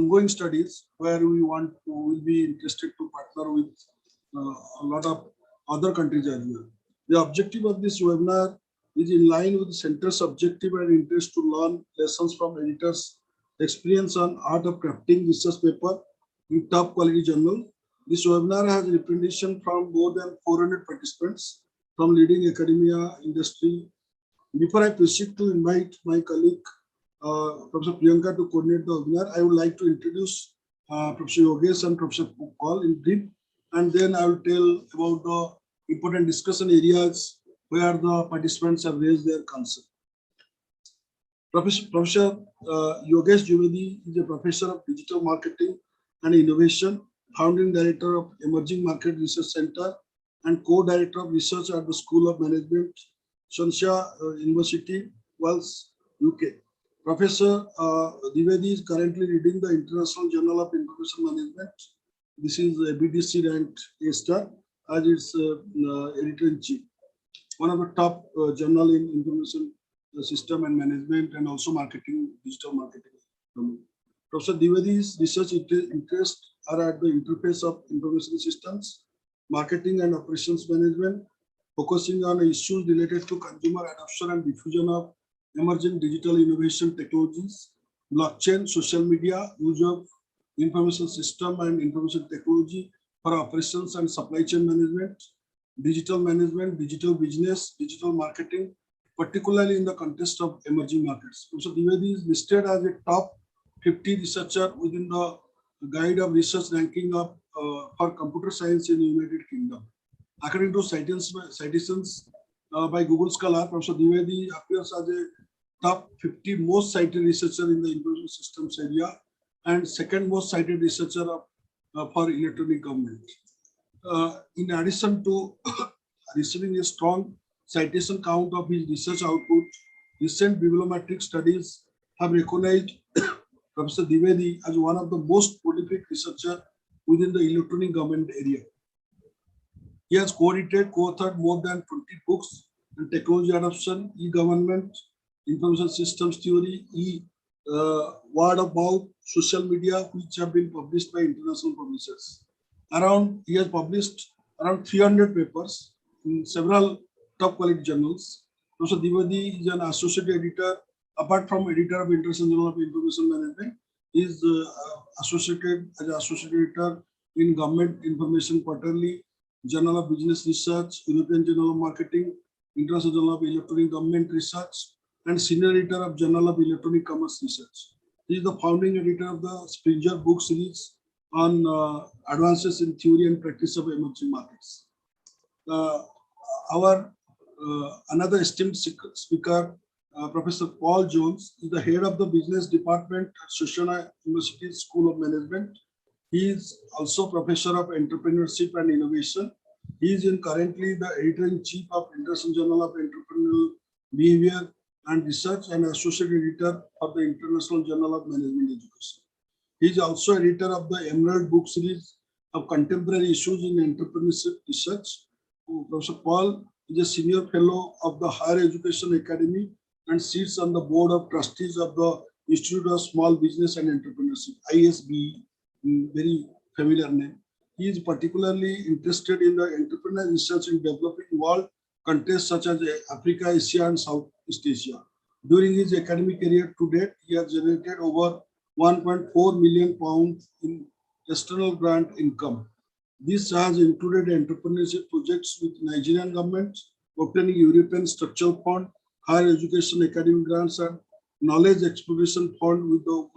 ongoing studies where we will be interested to partner with a lot of other countries as well. The objective of this webinar is in line with the center's objective and interest to learn lessons from editors' experience on art of crafting research paper in top quality journal. This webinar has representation from more than 400 participants from leading academia, industry. Before I proceed to invite my colleague, Professor Priyanka, to coordinate the webinar, I would like to introduce Professor Yogesh and Professor Paul in brief, and then I will tell about the important discussion areas where the participants have raised their concern. Professor Yogesh Dwivedi is a professor of digital marketing and innovation, founding director of Emerging Market Research Center, and co-director of research at the School of Management, Shansha University, Wales, UK. Professor Dwivedi is currently leading the International Journal of Information Management. This is a BDC ranked A-star as its editor-in-chief, one of the top journal in information system and management, and also marketing, digital marketing. Professor Dwivedi's research interests are at the interface of information systems, marketing and operations management, focusing on issues related to consumer adoption and diffusion of emerging digital innovation technologies, blockchain, social media, use of information system and information technology for operations and supply chain management, digital management, digital business, digital marketing, particularly in the context of emerging markets. Professor Dwivedi is listed as a top 50 researcher within the guide of research ranking of for computer science in the United Kingdom. According to citations by Google Scholar, Professor Dwivedi appears as a top 50 most cited researcher in the information systems area and second most cited researcher for electronic government. In addition to receiving a strong citation count of his research output, recent bibliometric studies have recognized Professor Dwivedi as one of the most prolific researchers within the electronic government area. He has co-edited, co-authored more than 20 books on technology adoption, e-government, information systems theory, word of mouth, social media, which have been published by international publishers. He has published around 300 papers in several top quality journals. Professor Dwivedi is an associate editor. Apart from editor of International Journal of Information Management, he is associated as an associate editor in Government Information Quarterly, Journal of Business Research, European Journal of Marketing, International Journal of Electronic Government Research, and senior editor of Journal of Electronic Commerce Research. He is the founding editor of the Springer book series on advances in theory and practice of emerging markets. Our another esteemed speaker, Professor Paul Jones, is the head of the business department at Shoshana University School of Management. He is also professor of entrepreneurship and innovation. He is currently the editor-in-chief of International Journal of Entrepreneurial Behavior and Research and associate editor of the International Journal of Management Education. He is also editor of the Emerald book series of contemporary issues in entrepreneurship research. Professor Paul is a senior fellow of the Higher Education Academy and sits on the board of trustees of the Institute of Small Business and Entrepreneurship, ISB, very familiar name. He is particularly interested in the entrepreneurial research in developing world countries such as Africa, Asia, and Southeast Asia. During his academic career to date, he has generated over £1.4 million in external grant income. This has included entrepreneurship projects with Nigerian government, obtaining European Structural Fund, higher education academic grants, and knowledge exploration fund with the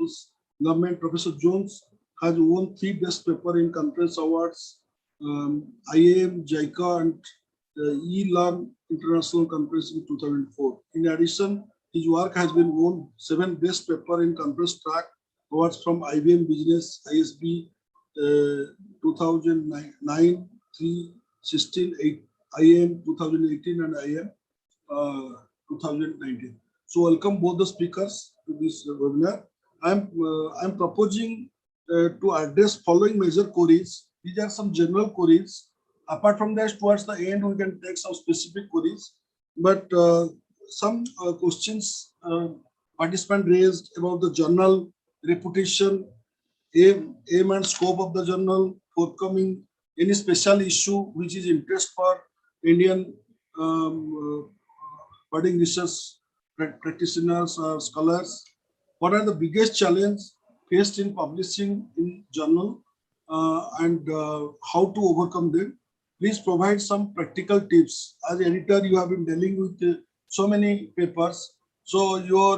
government. Professor Jones has won 3 Best Paper in Conference Awards, IAM, JICA, and E-Learn International Conference in 2004. In addition, his work has been won 7 Best Paper in Conference Track Awards from IBM Business, ISB 2009, 316, 8, IAM 2018, and IAM 2019. So welcome both the speakers to this webinar. I'm proposing to address following major queries. These are some general queries. Apart from that, towards the end, we can take some specific queries. But some questions participant raised about the journal reputation, aim and scope of the journal, forthcoming any special issue which is interest for Indian budding research practitioners or scholars. What are the biggest challenges faced in publishing in journal and how to overcome them? Please provide some practical tips. As editor, you have been dealing with so many papers. So your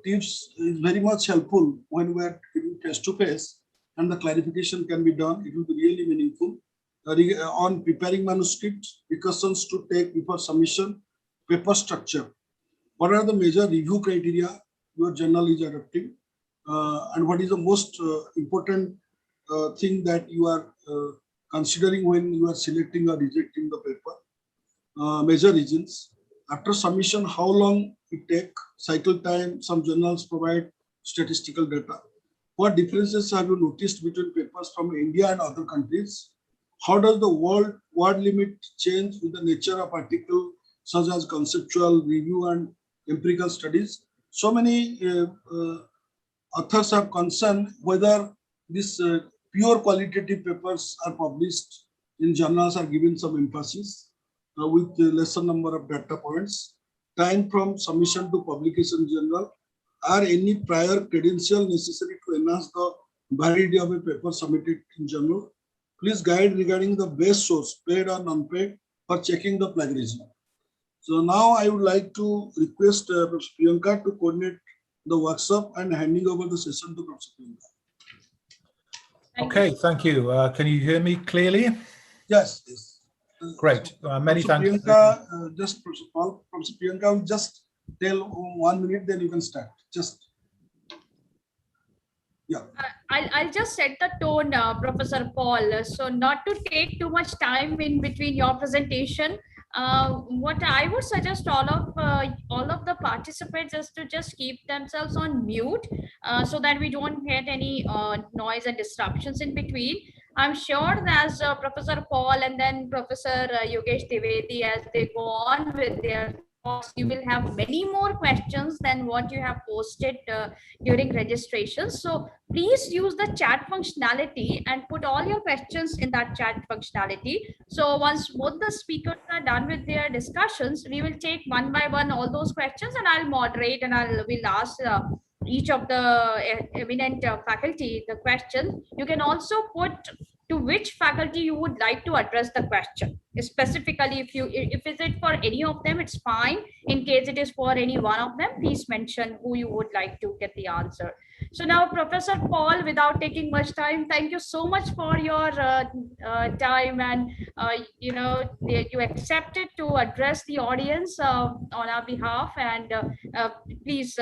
tips is very much helpful when we are face to face, and the clarification can be done. It will be really meaningful. On preparing manuscripts, precautions to take before submission, paper structure. What are the major review criteria your journal is adopting, and what is the most important thing that you are considering when you are selecting or rejecting the paper? Major reasons. After submission, how long it takes, cycle time. Some journals provide statistical data. What differences have you noticed between papers from India and other countries? How does the word limit change with the nature of article, such as conceptual review and empirical studies? So many authors have concern whether these pure qualitative papers are published in journals are given some emphasis with a lesser number of data points. Time from submission to publication journal. Are any prior credential necessary to enhance the validity of a paper submitted in journal? Please guide regarding the best source, paid or non-paid, for checking the plagiarism. So now I would like to request Professor Priyanka to coordinate the workshop and handing over the session to Professor Priyanka. Okay, thank you. Can you hear me clearly? Yes, yes. Great. Many thanks. Priyanka, just Professor Priyanka, just tell 1 minute, then you can start. Just yeah. I'll just set the tone, Professor Paul. So not to take too much time in between your presentation, what I would suggest all of the participants is to just keep themselves on mute so that we don't get any noise and disruptions in between. I'm sure that as Professor Paul and then Professor Yogesh Dwivedi, as they go on with their talks, you will have many more questions than what you have posted during registration. So please use the chat functionality and put all your questions in that chat functionality. So once both the speakers are done with their discussions, we will take one by one all those questions, and I'll moderate and we'll ask each of the eminent faculty the question. You can also put to which faculty you would like to address the question. Specifically, if is it for any of them, it's fine. In case it is for any one of them, please mention who you would like to get the answer. So now, Professor Paul, without taking much time, thank you so much for your time, and you accepted to address the audience on our behalf, and please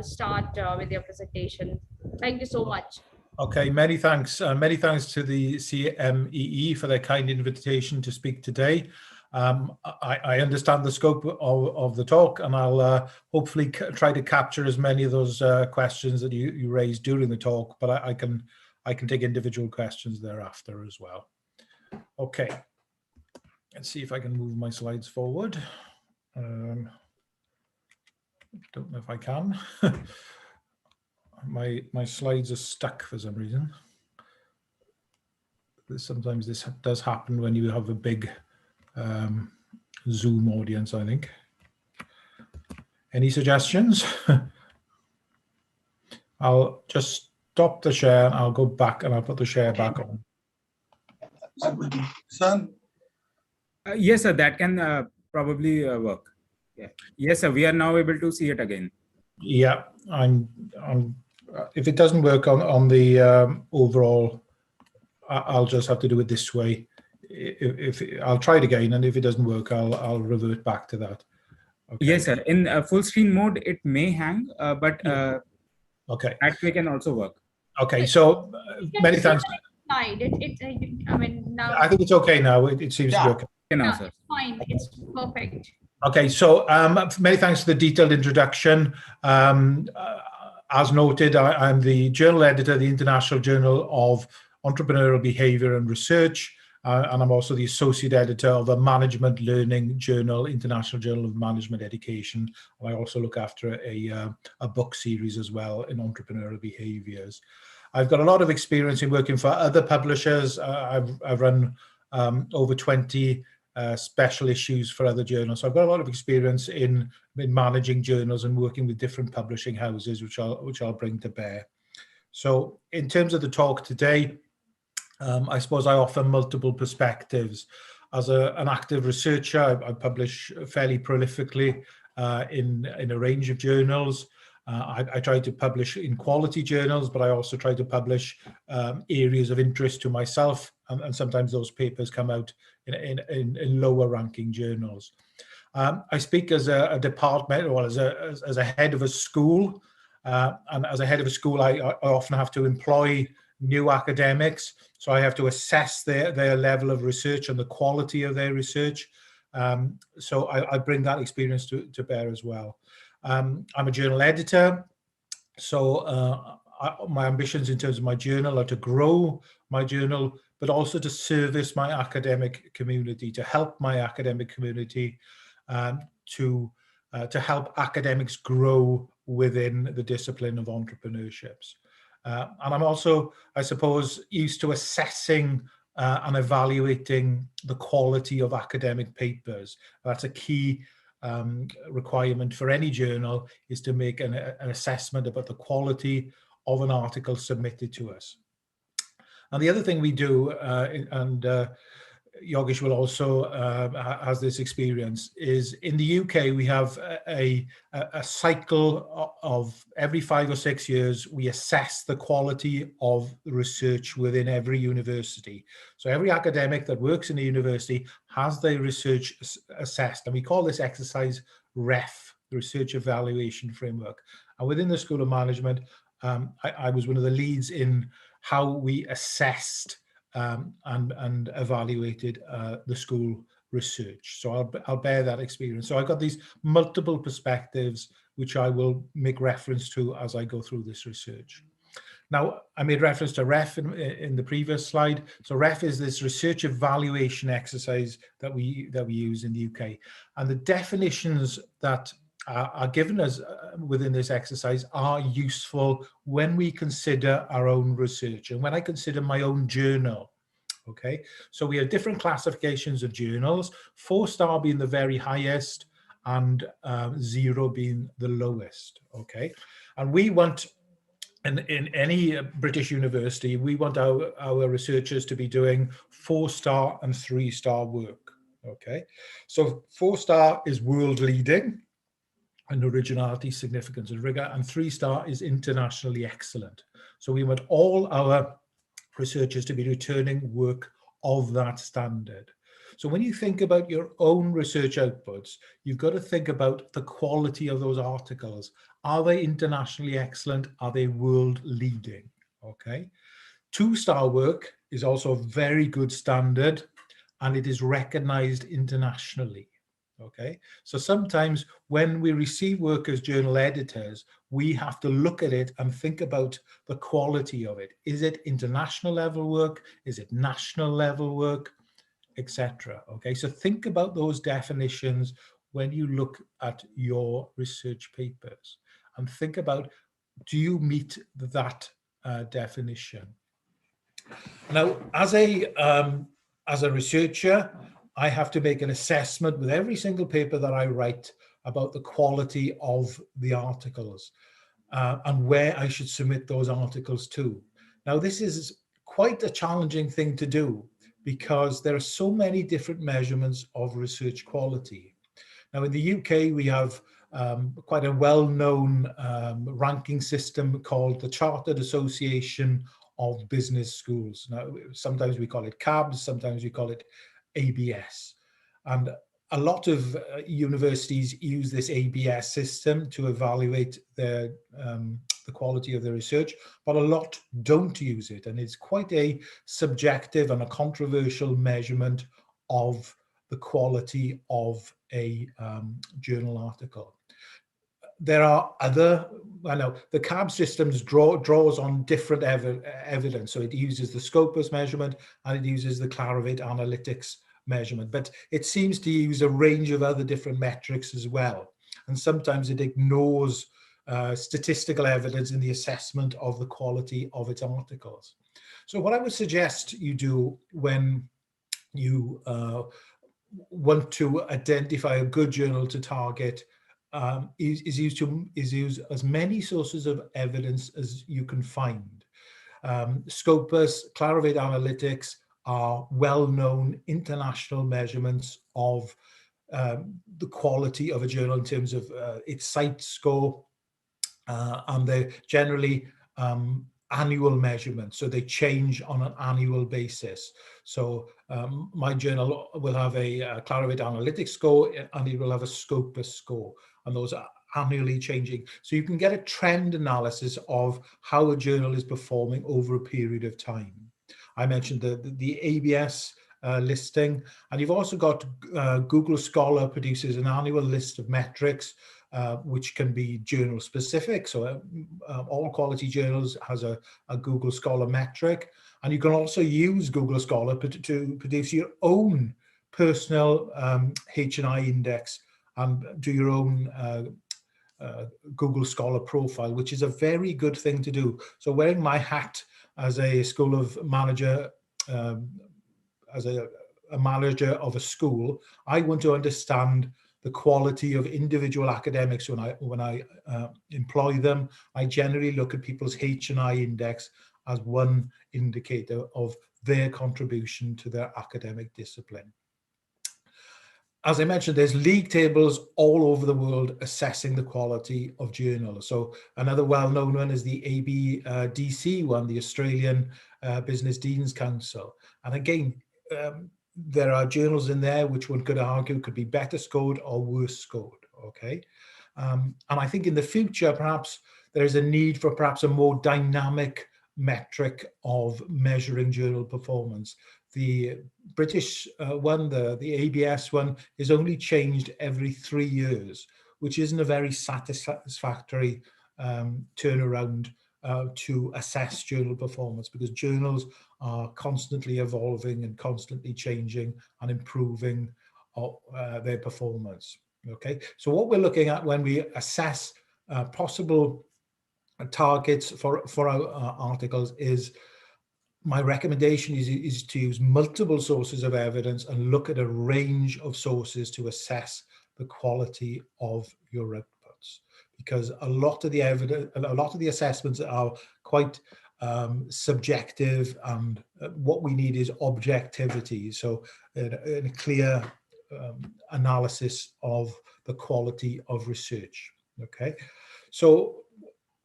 start with your presentation. Thank you so much. Okay, many thanks. Many thanks to the CMEE for their kind invitation to speak today. I understand the scope of the talk, and I'll hopefully try to capture as many of those questions that you raised during the talk, but I can take individual questions thereafter as well. Okay, let's see if I can move my slides forward. Don't know if I can. My slides are stuck for some reason. Sometimes this does happen when you have a big Zoom audience, I think. Any suggestions? I'll just stop the share and I'll go back and I'll put the share back on. Son? Yes, sir, that can probably work. Yeah. Yes, sir, we are now able to see it again. Yeah, if it doesn't work on the overall, I'll just have to do it this way. If I'll try it again, and if it doesn't work, I'll revert back to that. Okay. Yes, sir. In full screen mode, it may hang, but okay, that way can also work. Okay, so many thanks. I mean, now I think it's okay now. It seems to be okay. Now, sir. It's fine. It's perfect. Okay, so many thanks for the detailed introduction. As noted, I'm the journal editor of the International Journal of Entrepreneurial Behavior and Research. and I'm also the associate editor of the Management Learning Journal, International Journal of Management Education. And I also look after a book series as well in entrepreneurial behaviors. I've got a lot of experience in working for other publishers. I've run over 20 special issues for other journals. So I've got a lot of experience in managing journals and working with different publishing houses, which I'll bring to bear. So in terms of the talk today, I suppose I offer multiple perspectives. As an active researcher, I publish fairly prolifically in a range of journals. I try to publish in quality journals, but I also try to publish areas of interest to myself, and sometimes those papers come out in lower ranking journals. I speak as a department, or as a head of a school, and as a head of a school, I often have to employ new academics, so I have to assess their level of research and the quality of their research. So I bring that experience to bear as well. I'm a journal editor, so my ambitions in terms of my journal are to grow my journal, but also to service my academic community, to help my academic community, to help academics grow within the discipline of entrepreneurships. And I'm also, I suppose, used to assessing and evaluating the quality of academic papers. That's a key requirement for any journal, is to make an assessment about the quality of an article submitted to us. And the other thing we do, and Yogesh will also has this experience, is in the UK we have a cycle of every 5 or 6 years we assess the quality of research within every university. So every academic that works in a university has their research assessed, and we call this exercise REF, the Research Evaluation Framework. And within the School of Management, I was one of the leads in how we assessed and evaluated the school research. So I'll bear that experience. So I've got these multiple perspectives which I will make reference to as I go through this research. Now, I made reference to REF in the previous slide. So REF is this research evaluation exercise that we use in the UK. And the definitions that are given us within this exercise are useful when we consider our own research and when I consider my own journal. Okay, so we have different classifications of journals, 4-star being the very highest and 0 being the lowest. Okay, and we want, in any British university, we want our researchers to be doing 4-star and 3-star work. Okay, so 4-star is world leading and originality, significance and rigor, and 3-star is internationally excellent. So we want all our researchers to be returning work of that standard. So when you think about your own research outputs, you've got to think about the quality of those articles. Are they internationally excellent? Are they world leading? Okay. 2-star work is also a very good standard, and it is recognized internationally. Okay, so sometimes when we receive work as journal editors, we have to look at it and think about the quality of it. Is it international level work? Is it national level work, etc.? Okay, so think about those definitions when you look at your research papers, and think about, do you meet that definition? Now, as a researcher, I have to make an assessment with every single paper that I write about the quality of the articles and where I should submit those articles to. Now, this is quite a challenging thing to do because there are so many different measurements of research quality. Now, in the UK, we have quite a well-known ranking system called the Chartered Association of Business Schools. Now, sometimes we call it CABS, sometimes we call it ABS. And a lot of universities use this ABS system to evaluate the quality of their research, but a lot don't use it. And it's quite a subjective and a controversial measurement of the quality of a journal article. there are other, I know the CAB systems draws on different evidence. So it uses the Scopus measurement and it uses the Clarivate analytics measurement, but it seems to use a range of other different metrics as well. And sometimes it ignores statistical evidence in the assessment of the quality of its articles. So what I would suggest you do when you want to identify a good journal to target is use as many sources of evidence as you can find. Scopus, Clarivate Analytics are well-known international measurements of the quality of a journal in terms of its site score, and they're generally annual measurements, so they change on an annual basis. So my journal will have a Clarivate Analytics score and it will have a Scopus score, and those are annually changing. So you can get a trend analysis of how a journal is performing over a period of time. I mentioned the ABS listing, and you've also got Google Scholar produces an annual list of metrics which can be journal specific. So all quality journals has a Google Scholar metric, and you can also use Google Scholar to produce your own personal H&I index and do your own Google Scholar profile, which is a very good thing to do. So wearing my hat as a school of manager, as a manager of a school, I want to understand the quality of individual academics when I employ them. I generally look at people's H&I index as one indicator of their contribution to their academic discipline. As I mentioned, there's league tables all over the world assessing the quality of journals. So another well-known one is the ABDC one, the Australian Business Deans Council. And again, there are journals in there which one could argue could be better scored or worse scored, okay? And I think in the future, perhaps there is a need for perhaps a more dynamic metric of measuring journal performance. The British one, the ABS one, is only changed every 3 years, which isn't a very satisfactory turnaround to assess journal performance, because journals are constantly evolving and constantly changing and improving their performance. Okay, so what we're looking at when we assess possible targets for our articles is, my recommendation is to use multiple sources of evidence and look at a range of sources to assess the quality of your outputs, because a lot of the evidence, a lot of the assessments are quite subjective, and what we need is objectivity. So a clear analysis of the quality of research. Okay, so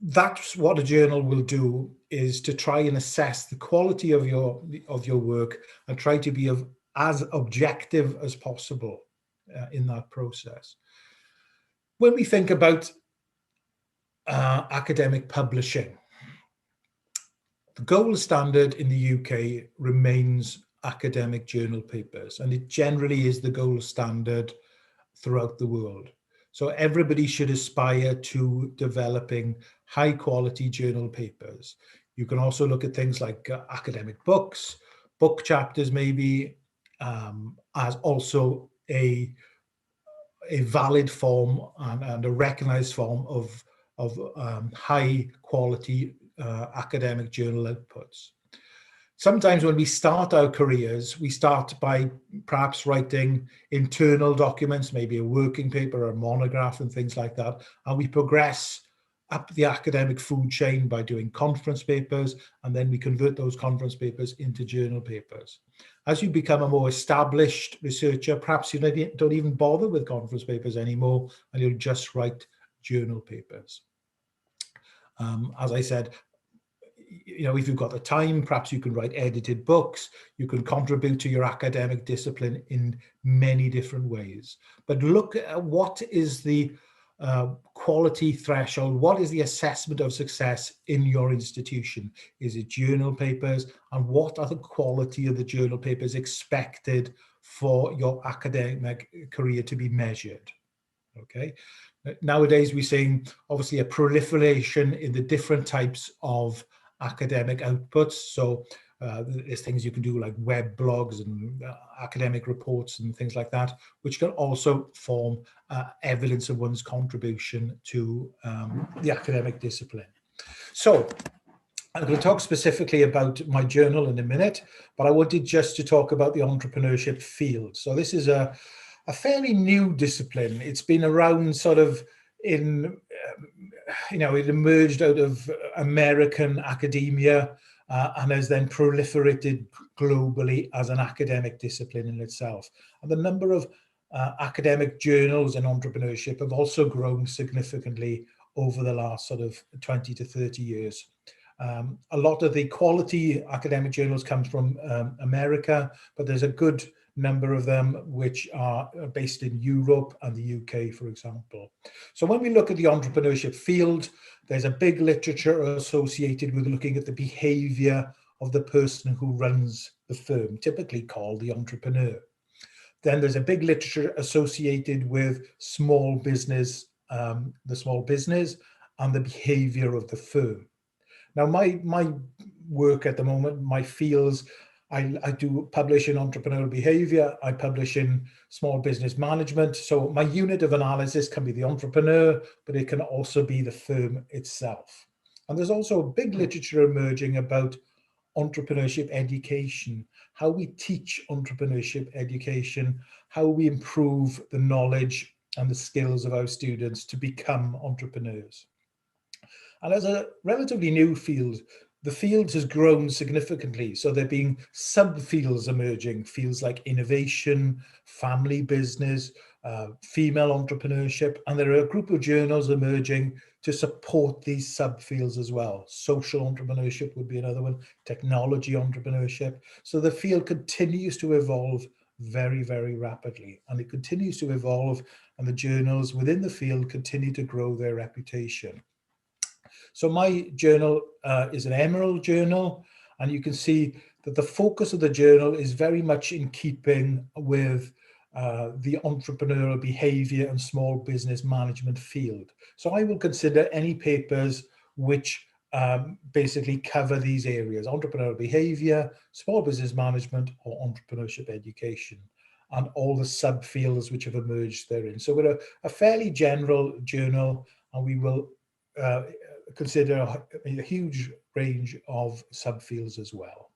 that's what a journal will do, is to try and assess the quality of your work and try to be as objective as possible in that process. When we think about academic publishing, the gold standard in the UK remains academic journal papers, and it generally is the gold standard throughout the world. So everybody should aspire to developing high quality journal papers. You can also look at things like academic books, book chapters maybe, as also a valid form and a recognized form of high quality academic journal outputs. Sometimes when we start our careers, we start by perhaps writing internal documents, maybe a working paper or a monograph and things like that. And we progress up the academic food chain by doing conference papers, and then we convert those conference papers into journal papers. As you become a more established researcher, perhaps you don't even bother with conference papers anymore, and you'll just write journal papers. As I said, you know, if you've got the time, perhaps you can write edited books. You can contribute to your academic discipline in many different ways. But look at what is the quality threshold, what is the assessment of success in your institution? Is it journal papers? And what are the quality of the journal papers expected for your academic career to be measured? Okay. Nowadays, we're seeing obviously a proliferation in the different types of academic outputs. So there's things you can do like web blogs and academic reports and things like that, which can also form evidence of one's contribution to the academic discipline. So I'm going to talk specifically about my journal in a minute, but I wanted just to talk about the entrepreneurship field. So this is a fairly new discipline. It's been around sort of in, it emerged out of American academia and has then proliferated globally as an academic discipline in itself. And the number of academic journals in entrepreneurship have also grown significantly over the last sort of 20 to 30 years. A lot of the quality academic journals come from America, but there's a good number of them which are based in Europe and the UK, for example. So when we look at the entrepreneurship field, there's a big literature associated with looking at the behavior of the person who runs the firm, typically called the entrepreneur. Then there's a big literature associated with small business, the small business and the behavior of the firm. Now, my work at the moment, my fields, I do publish in entrepreneurial behavior, I publish in small business management. So my unit of analysis can be the entrepreneur, but it can also be the firm itself. And there's also a big literature emerging about entrepreneurship education, how we teach entrepreneurship education, how we improve the knowledge and the skills of our students to become entrepreneurs. And as a relatively new field, the field has grown significantly. So there have been subfields emerging, fields like innovation, family business, female entrepreneurship, and there are a group of journals emerging to support these subfields as well. Social entrepreneurship would be another one, technology entrepreneurship. So the field continues to evolve very, very rapidly, and it continues to evolve, and the journals within the field continue to grow their reputation. So my journal is an Emerald journal, and you can see that the focus of the journal is very much in keeping with the entrepreneurial behavior and small business management field. So I will consider any papers which basically cover these areas: entrepreneurial behavior, small business management, or entrepreneurship education, and all the subfields which have emerged therein. So we're a fairly general journal, and we will consider a huge range of subfields as well.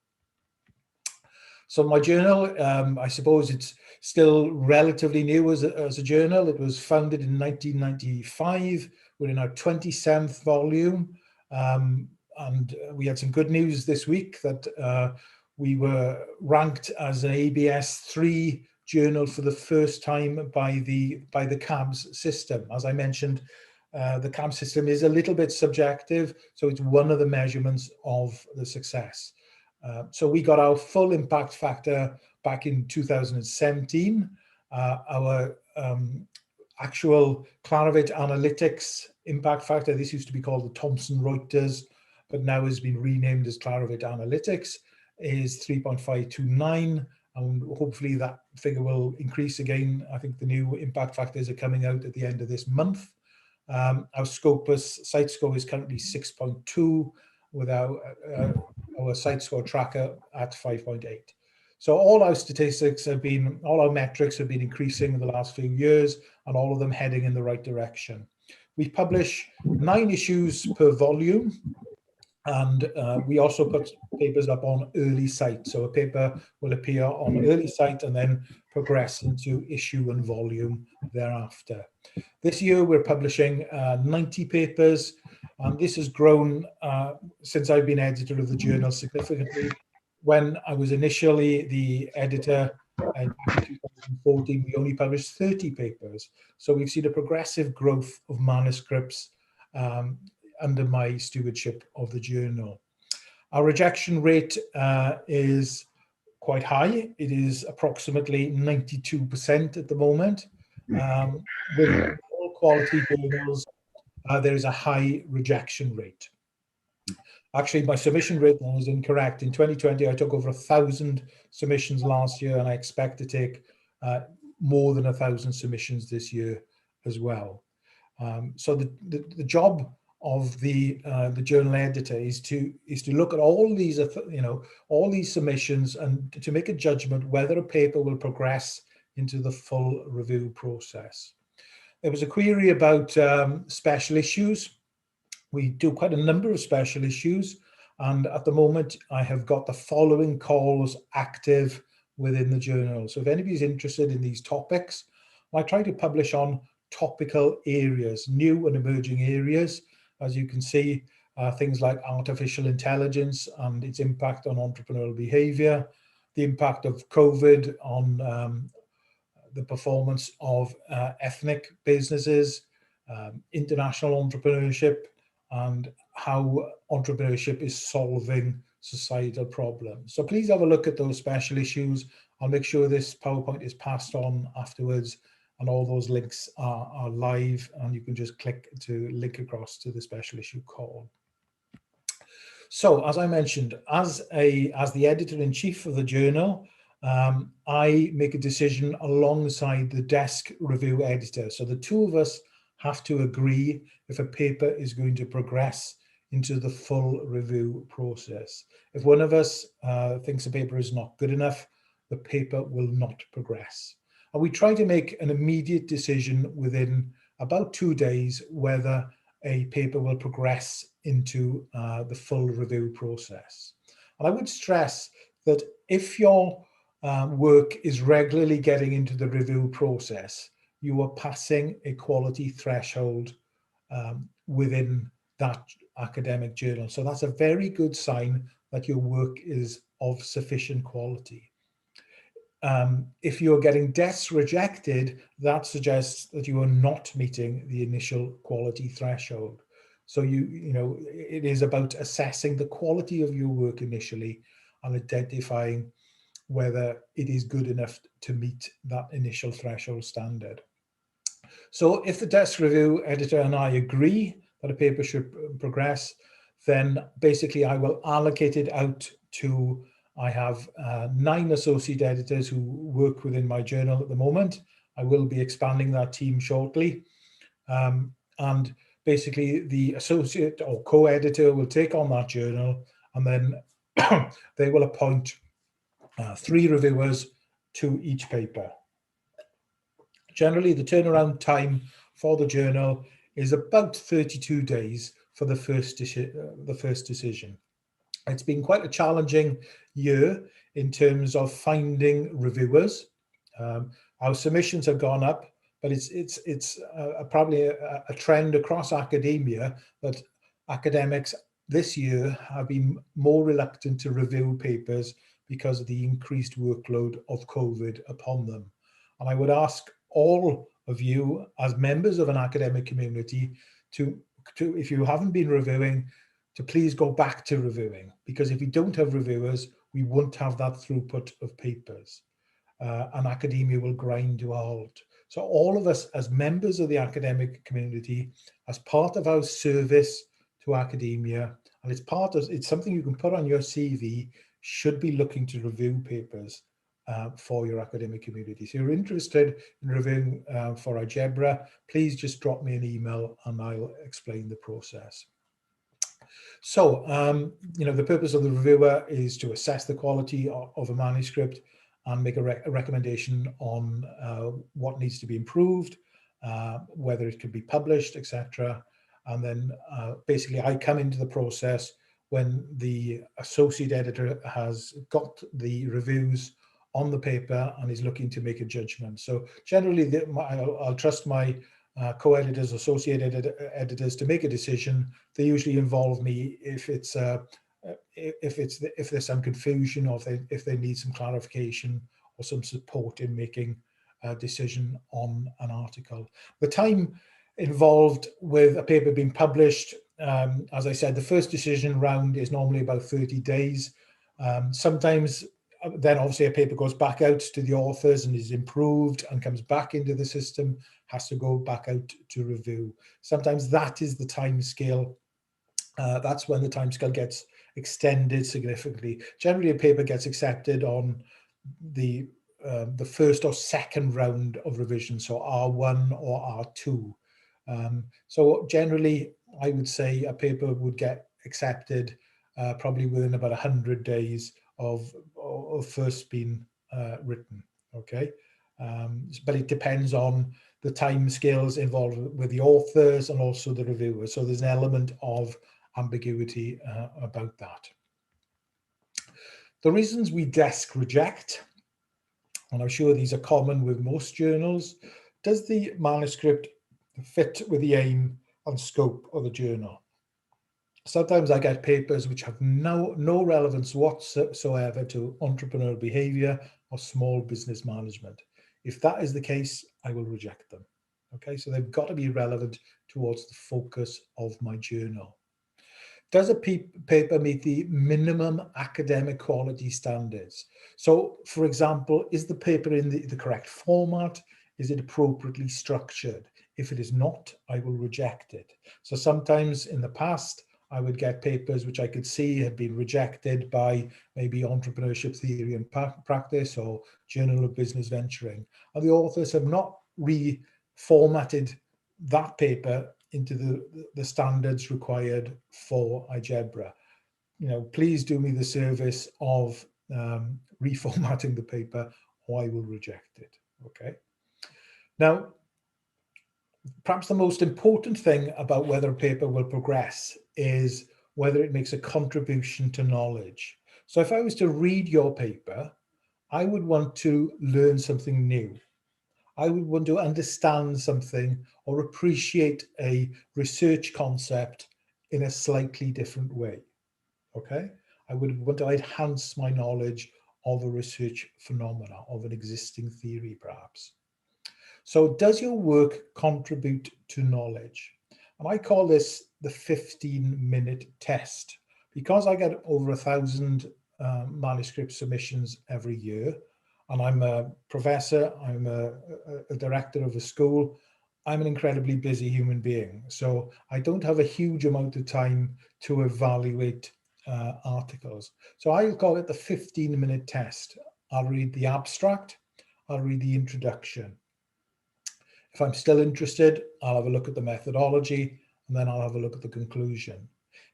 So my journal, I suppose it's still relatively new as a journal. It was founded in 1995. We're in our 27th volume. And we had some good news this week that we were ranked as an ABS 3 journal for the first time by the CABS system. As I mentioned, the CABS system is a little bit subjective, so it's one of the measurements of the success. So we got our full impact factor back in 2017. Our actual Clarivate Analytics impact factor, this used to be called the Thomson Reuters, but now has been renamed as Clarivate Analytics, is 3.529. And hopefully that figure will increase again. I think the new impact factors are coming out at the end of this month. Our Scopus site score is currently 6.2, with our site score tracker at 5.8. So all our statistics have been, all our metrics have been increasing in the last few years, and all of them heading in the right direction. We publish 9 issues per volume, and we also put papers up on early site. So a paper will appear on early site and then progress into issue and volume thereafter. This year we're publishing 90 papers, and this has grown since I've been editor of the journal significantly. When I was initially the editor in 2014, we only published 30 papers. So we've seen a progressive growth of manuscripts under my stewardship of the journal. Our rejection rate is quite high. It is approximately 92% at the moment. With all quality journals, there is a high rejection rate. Actually, my submission rate was incorrect. In 2020, I took over 1,000 submissions last year, and I expect to take more than 1,000 submissions this year as well. So the job of the journal editor is to look at all these, all these submissions and to make a judgment whether a paper will progress into the full review process. There was a query about special issues. We do quite a number of special issues, and at the moment I have got the following calls active within the journal. So if anybody's interested in these topics, I try to publish on topical areas, new and emerging areas. As you can see, things like artificial intelligence and its impact on entrepreneurial behavior, the impact of COVID on the performance of ethnic businesses, international entrepreneurship, and how entrepreneurship is solving societal problems. So please have a look at those special issues. I'll make sure this PowerPoint is passed on afterwards, and all those links are live, and you can just click to link across to the special issue call. So as I mentioned, as the editor-in-chief of the journal, I make a decision alongside the desk review editor. So the two of us have to agree if a paper is going to progress into the full review process. If one of us thinks a paper is not good enough, the paper will not progress. And we try to make an immediate decision within about 2 days whether a paper will progress into the full review process. And I would stress that if your work is regularly getting into the review process, you are passing a quality threshold within that academic journal. So that's a very good sign that your work is of sufficient quality. If you're getting desk rejected, that suggests that you are not meeting the initial quality threshold. So it is about assessing the quality of your work initially and identifying whether it is good enough to meet that initial threshold standard. So if the desk review editor and I agree that a paper should progress, then basically I will allocate it out to, I have 9 associate editors who work within my journal at the moment. I will be expanding that team shortly. And basically the associate or co-editor will take on that journal, and then they will appoint 3 reviewers to each paper. Generally, the turnaround time for the journal is about 32 days for the first decision. It's been quite a challenging year in terms of finding reviewers. Our submissions have gone up, but it's probably a trend across academia that academics this year have been more reluctant to review papers because of the increased workload of COVID upon them. And I would ask all of you as members of an academic community to if you haven't been reviewing, to please go back to reviewing, because if we don't have reviewers, we won't have that throughput of papers, and academia will grind to a halt. So all of us as members of the academic community, as part of our service to academia, and it's something you can put on your CV, should be looking to review papers for your academic community. So if you're interested in reviewing for algebra, please just drop me an email and I'll explain the process. So, the purpose of the reviewer is to assess the quality of a manuscript and make a recommendation on what needs to be improved, whether it can be published, etc. And then basically I come into the process when the associate editor has got the reviews on the paper and is looking to make a judgment. So generally I'll trust my co-editors, associate editors to make a decision. They usually involve me if there's some confusion, or if they need some clarification or some support in making a decision on an article. The time involved with a paper being published, as I said, the first decision round is normally about 30 days. Sometimes then obviously a paper goes back out to the authors and is improved and comes back into the system, has to go back out to review. Sometimes that is the time scale. That's when the time scale gets extended significantly. Generally, a paper gets accepted on the first or second round of revision, so R1 or R2. So generally, I would say a paper would get accepted probably within about 100 days of first being written, okay? But it depends on the time scales involved with the authors and also the reviewers. So there's an element of ambiguity about that. The reasons we desk reject, and I'm sure these are common with most journals: does the manuscript fit with the aim and scope of the journal? Sometimes I get papers which have no relevance whatsoever to entrepreneurial behavior or small business management. If that is the case, I will reject them. Okay, so they've got to be relevant towards the focus of my journal. Does a paper meet the minimum academic quality standards? So, for example, is the paper in the correct format? Is it appropriately structured? If it is not, I will reject it. So sometimes in the past, I would get papers which I could see had been rejected by maybe Entrepreneurship Theory and Practice or Journal of Business Venturing. And the authors have not reformatted that paper into the standards required for algebra. You know, please do me the service of reformatting the paper, or I will reject it. Okay. Now, perhaps the most important thing about whether a paper will progress is whether it makes a contribution to knowledge. So if I was to read your paper, I would want to learn something new. I would want to understand something or appreciate a research concept in a slightly different way, okay? I would want to enhance my knowledge of a research phenomena, of an existing theory perhaps. So does your work contribute to knowledge? And I call this the 15-minute test. Because I get over 1,000 manuscript submissions every year, and I'm a professor, I'm a director of a school, I'm an incredibly busy human being. So I don't have a huge amount of time to evaluate articles. So I'll call it the 15-minute test. I'll read the abstract, I'll read the introduction. If I'm still interested, I'll have a look at the methodology, and then I'll have a look at the conclusion.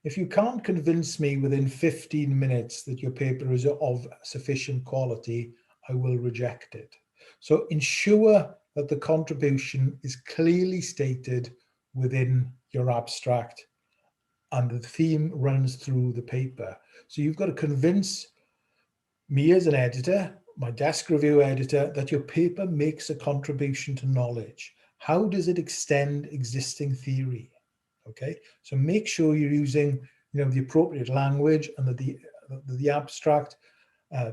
If you can't convince me within 15 minutes that your paper is of sufficient quality, I will reject it. So ensure that the contribution is clearly stated within your abstract and the theme runs through the paper. So you've got to convince me as an editor, my desk review editor, that your paper makes a contribution to knowledge. How does it extend existing theory? Okay, so make sure you're using the appropriate language and that the abstract,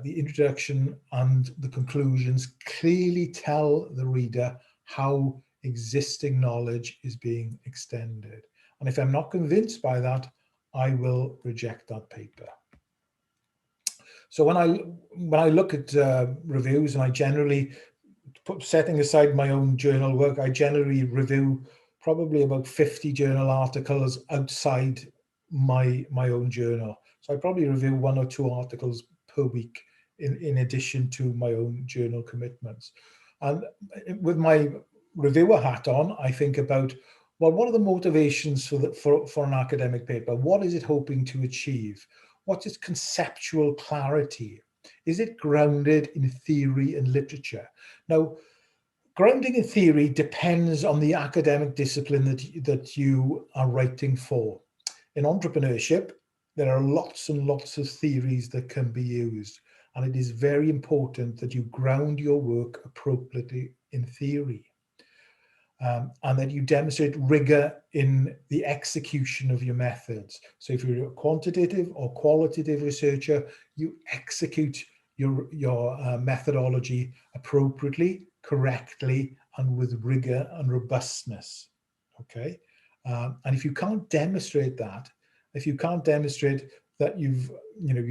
the introduction and the conclusions clearly tell the reader how existing knowledge is being extended. And if I'm not convinced by that, I will reject that paper. So when I look at reviews, and I generally, setting aside my own journal work, I generally review probably about 50 journal articles outside my own journal. So I probably review 1 or 2 articles per week in addition to my own journal commitments. And with my reviewer hat on, I think about, well, what are the motivations for an academic paper? What is it hoping to achieve? What's its conceptual clarity? Is it grounded in theory and literature? Now, grounding in theory depends on the academic discipline that you are writing for. In entrepreneurship, there are lots and lots of theories that can be used, and it is very important that you ground your work appropriately in theory. And that you demonstrate rigor in the execution of your methods. So if you're a quantitative or qualitative researcher, you execute your methodology appropriately, correctly, and with rigor and robustness. Okay, and if you can't demonstrate that, if you can't demonstrate that you've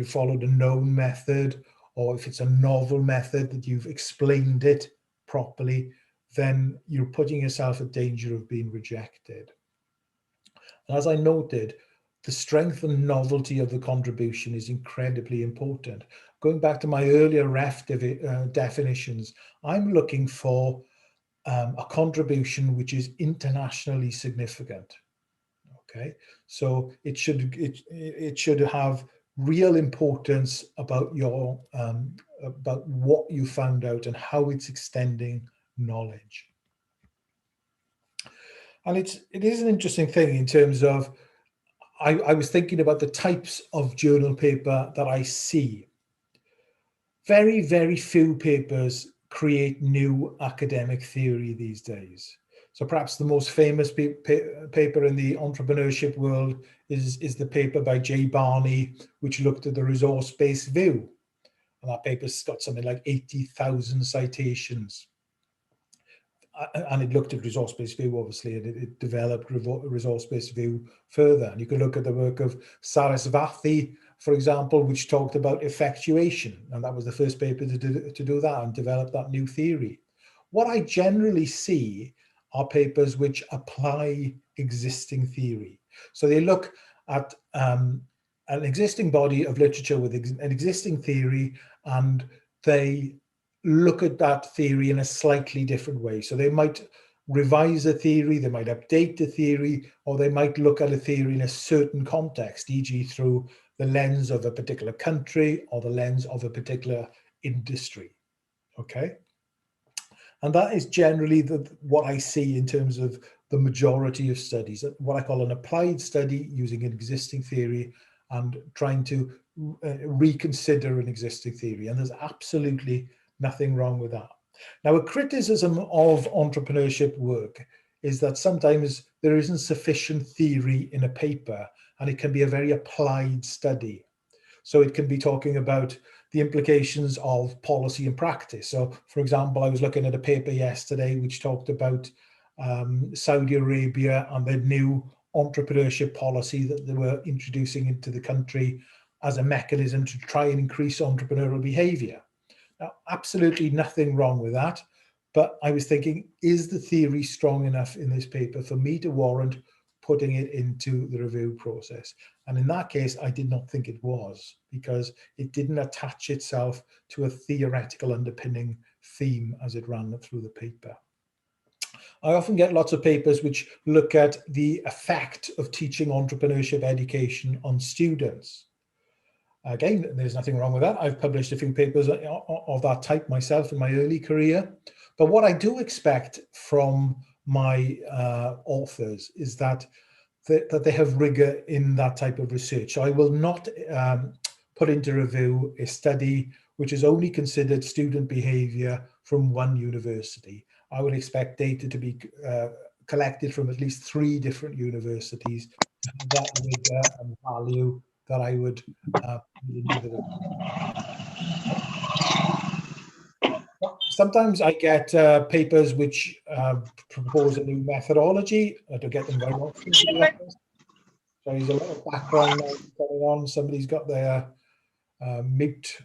followed a known method, or if it's a novel method that you've explained it properly, then you're putting yourself at danger of being rejected. And as I noted, the strength and novelty of the contribution is incredibly important. Going back to my earlier ref definitions, I'm looking for a contribution which is internationally significant. Okay, so it should have real importance about your about what you found out and how it's extending knowledge. And it is an interesting thing in terms of, I was thinking about the types of journal paper that I see. Very, very few papers create new academic theory these days. So perhaps the most famous paper in the entrepreneurship world is the paper by Jay Barney, which looked at the resource-based view. And that paper's got something like 80,000 citations. And it looked at resource-based view, obviously, and it developed resource-based view further. And you could look at the work of Sarasvathy, for example, which talked about effectuation. And that was the first paper to do that and develop that new theory. What I generally see are papers which apply existing theory. So they look at an existing body of literature with an existing theory, and they look at that theory in a slightly different way. So they might revise a theory, they might update the theory, or they might look at a theory in a certain context, e.g. through the lens of a particular country or the lens of a particular industry. Okay. And that is generally what I see in terms of the majority of studies, what I call an applied study using an existing theory and trying to reconsider an existing theory. And there's absolutely nothing wrong with that. Now, a criticism of entrepreneurship work is that sometimes there isn't sufficient theory in a paper, and it can be a very applied study. So it can be talking about the implications of policy and practice. So, for example, I was looking at a paper yesterday which talked about Saudi Arabia and their new entrepreneurship policy that they were introducing into the country as a mechanism to try and increase entrepreneurial behavior. Now, absolutely nothing wrong with that, but I was thinking, is the theory strong enough in this paper for me to warrant putting it into the review process? And in that case, I did not think it was, because it didn't attach itself to a theoretical underpinning theme as it ran through the paper. I often get lots of papers which look at the effect of teaching entrepreneurship education on students. Again, there's nothing wrong with that. I've published a few papers of that type myself in my early career. But what I do expect from my authors is that they have rigor in that type of research. So I will not put into review a study which is only considered student behavior from one university. I would expect data to be collected from at least 3 different universities to have that rigor and value that I would put into the review. Sometimes I get papers which propose a new methodology. I don't get them very often, to be honest. So there's a lot of background noise going on. Somebody's got their mute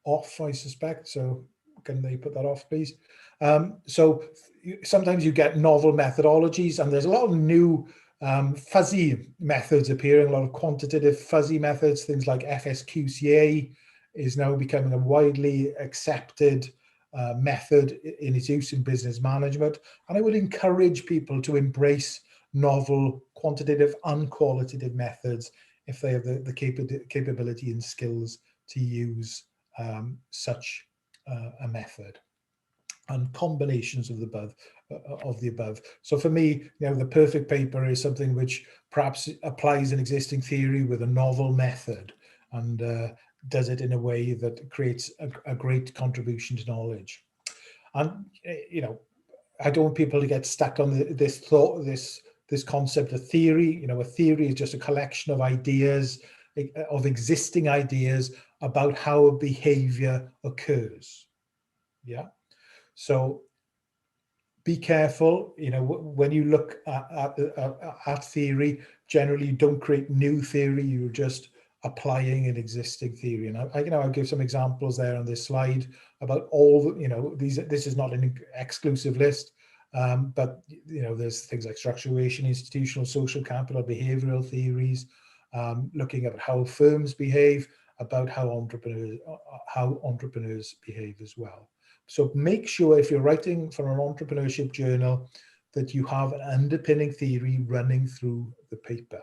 off, I suspect. So can they put that off, please? So sometimes you get novel methodologies, and there's a lot of new fuzzy methods appearing, a lot of quantitative fuzzy methods. Things like FSQCA is now becoming a widely accepted method in its use in business management. And I would encourage people to embrace novel quantitative and qualitative methods if they have the capability and skills to use such a method, and combinations of the above. So for me, the perfect paper is something which perhaps applies an existing theory with a novel method and does it in a way that creates a great contribution to knowledge. And I don't want people to get stuck on this concept of theory. A theory is just a collection of ideas, of existing ideas about how a behavior occurs. Yeah. So be careful, when you look at theory, generally don't create new theory, you're just applying an existing theory. And I'll give some examples there on this slide about all the, this is not an exclusive list, but there's things like structuration, institutional, social capital, behavioral theories, looking at how firms behave, about how entrepreneurs behave as well. So make sure if you're writing for an entrepreneurship journal that you have an underpinning theory running through the paper.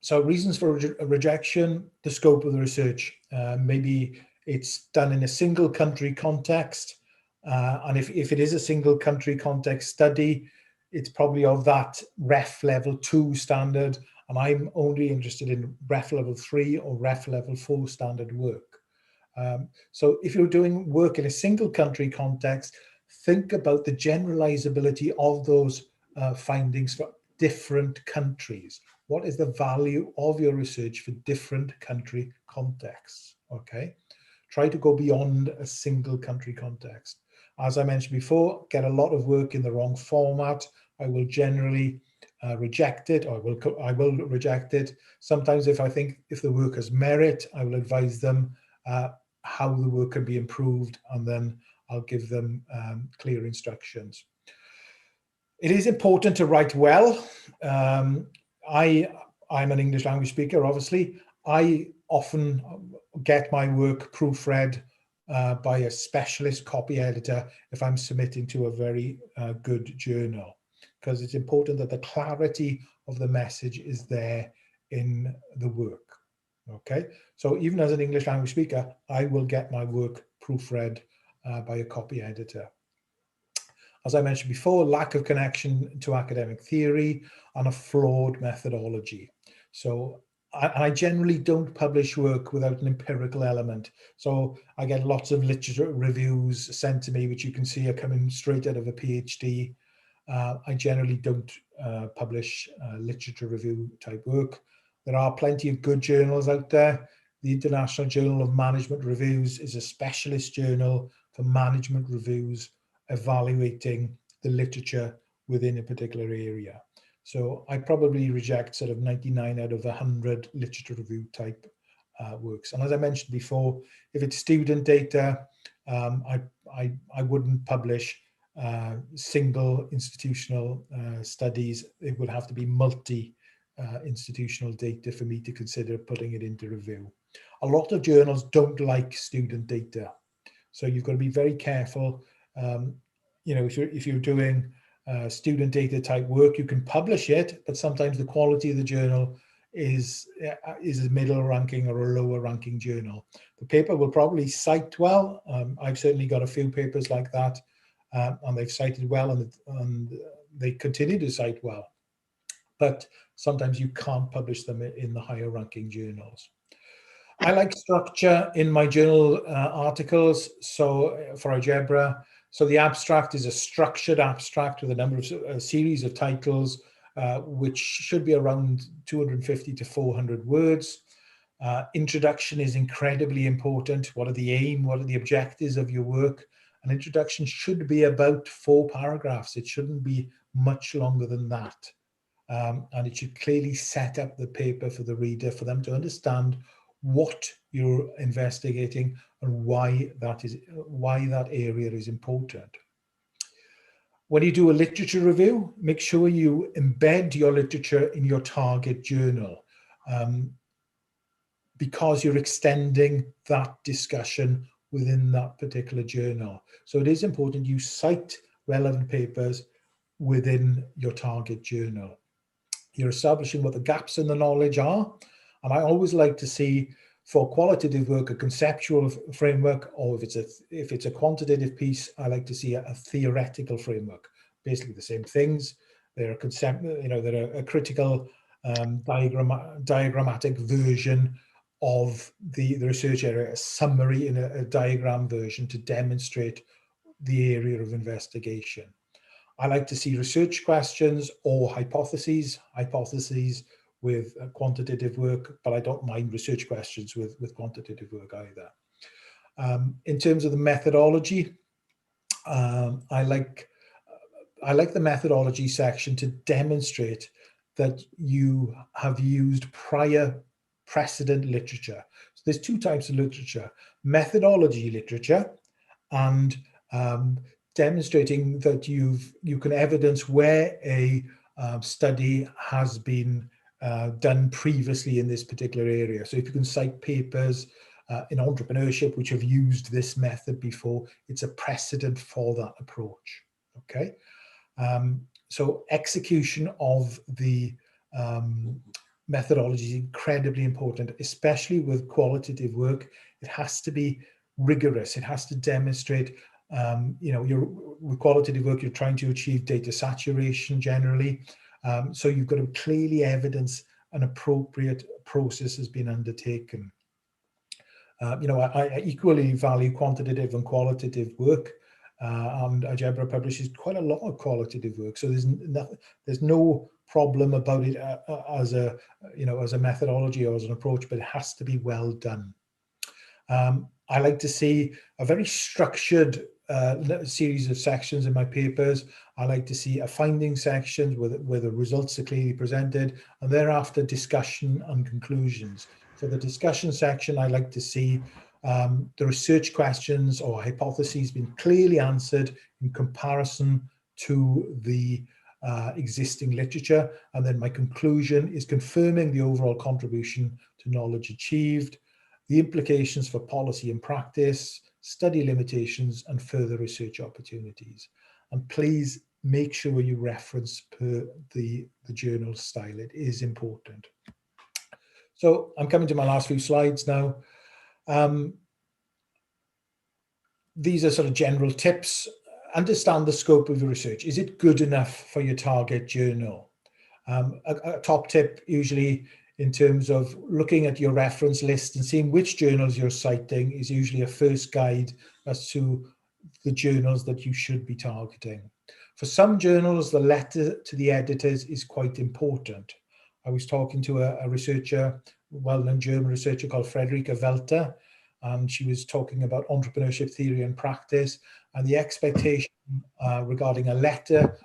So reasons for rejection, the scope of the research. Maybe it's done in a single country context. And if it is a single country context study, it's probably of that ref level 2 standard. And I'm only interested in ref level 3 or ref level 4 standard work. So if you're doing work in a single country context, think about the generalizability of those findings for different countries. What is the value of your research for different country contexts? Okay, try to go beyond a single country context. As I mentioned before, get a lot of work in the wrong format. I will generally reject it, or I will reject it. Sometimes if I think if the work has merit, I will advise them how the work can be improved, and then I'll give them clear instructions. It is important to write well. I'm an English language speaker, obviously. I often get my work proofread by a specialist copy editor if I'm submitting to a very good journal, because it's important that the clarity of the message is there in the work. Okay, so even as an English language speaker, I will get my work proofread by a copy editor. As I mentioned before, lack of connection to academic theory and a flawed methodology. So I generally don't publish work without an empirical element. So I get lots of literature reviews sent to me, which you can see are coming straight out of a PhD. I generally don't publish literature review type work. There are plenty of good journals out there. The International Journal of Management Reviews is a specialist journal for management reviews, evaluating the literature within a particular area. So I probably reject sort of 99 out of 100 literature review type works. And as I mentioned before, if it's student data, I wouldn't publish single institutional studies. It would have to be multi institutional data for me to consider putting it into review. A lot of journals don't like student data, so you've got to be very careful. You know, if you're doing student data type work, you can publish it, but sometimes the quality of the journal is a middle ranking or a lower ranking journal. The paper will probably cite well. I've certainly got a few papers like that, and they've cited well, and they continue to cite well. But sometimes you can't publish them in the higher ranking journals. I like structure in my journal articles. So for algebra, so the abstract is a structured abstract with a number of a series of titles, which should be around 250 to 400 words. Introduction is incredibly important. What are the aim? What are the objectives of your work? An introduction should be about 4 paragraphs. It shouldn't be much longer than that. And it should clearly set up the paper for the reader, for them to understand what you're investigating and why that area is important. When you do a literature review, make sure you embed your literature in your target journal, because you're extending that discussion within that particular journal. So it is important you cite relevant papers within your target journal. You're establishing what the gaps in the knowledge are. And I always like to see, for qualitative work, a conceptual framework, or if it's a quantitative piece, I like to see a theoretical framework. Basically the same things. They're they're a critical diagrammatic version of the research area, a summary in a diagram version to demonstrate the area of investigation. I like to see research questions or hypotheses with quantitative work, but I don't mind research questions with quantitative work either. In terms of the methodology, I like the methodology section to demonstrate that you have used prior precedent literature. So there's 2 types of literature: methodology literature and demonstrating that you can evidence where a study has been done previously in this particular area. So if you can cite papers in entrepreneurship which have used this method before. It's a precedent for that approach. Okay, so execution of the methodology is incredibly important, especially with qualitative work. It has to be rigorous. It has to demonstrate, with qualitative work, you're trying to achieve data saturation generally. So you've got to clearly evidence an appropriate process has been undertaken. I equally value quantitative and qualitative work, and Algebra publishes quite a lot of qualitative work. So there's no problem about it as a methodology or as an approach, but it has to be well done. I like to see a very structured series of sections in my papers. I like to see a finding section where the results are clearly presented, and thereafter discussion and conclusions. For the discussion section, I like to see the research questions or hypotheses being clearly answered in comparison to the existing literature. And then my conclusion is confirming the overall contribution to knowledge achieved, the implications for policy and practice, study limitations, and further research opportunities. And please make sure you reference per the journal style. It is important. So I'm coming to my last few slides now. These are sort of general tips. Understand the scope of your research. Is it good enough for your target journal? A top tip usually in terms of looking at your reference list and seeing which journals you're citing is usually a first guide as to the journals that you should be targeting. For some journals, the letter to the editors is quite important. I was talking to a researcher, well-known German researcher called Friederike Welter, and she was talking about entrepreneurship theory and practice, and the expectation regarding a letter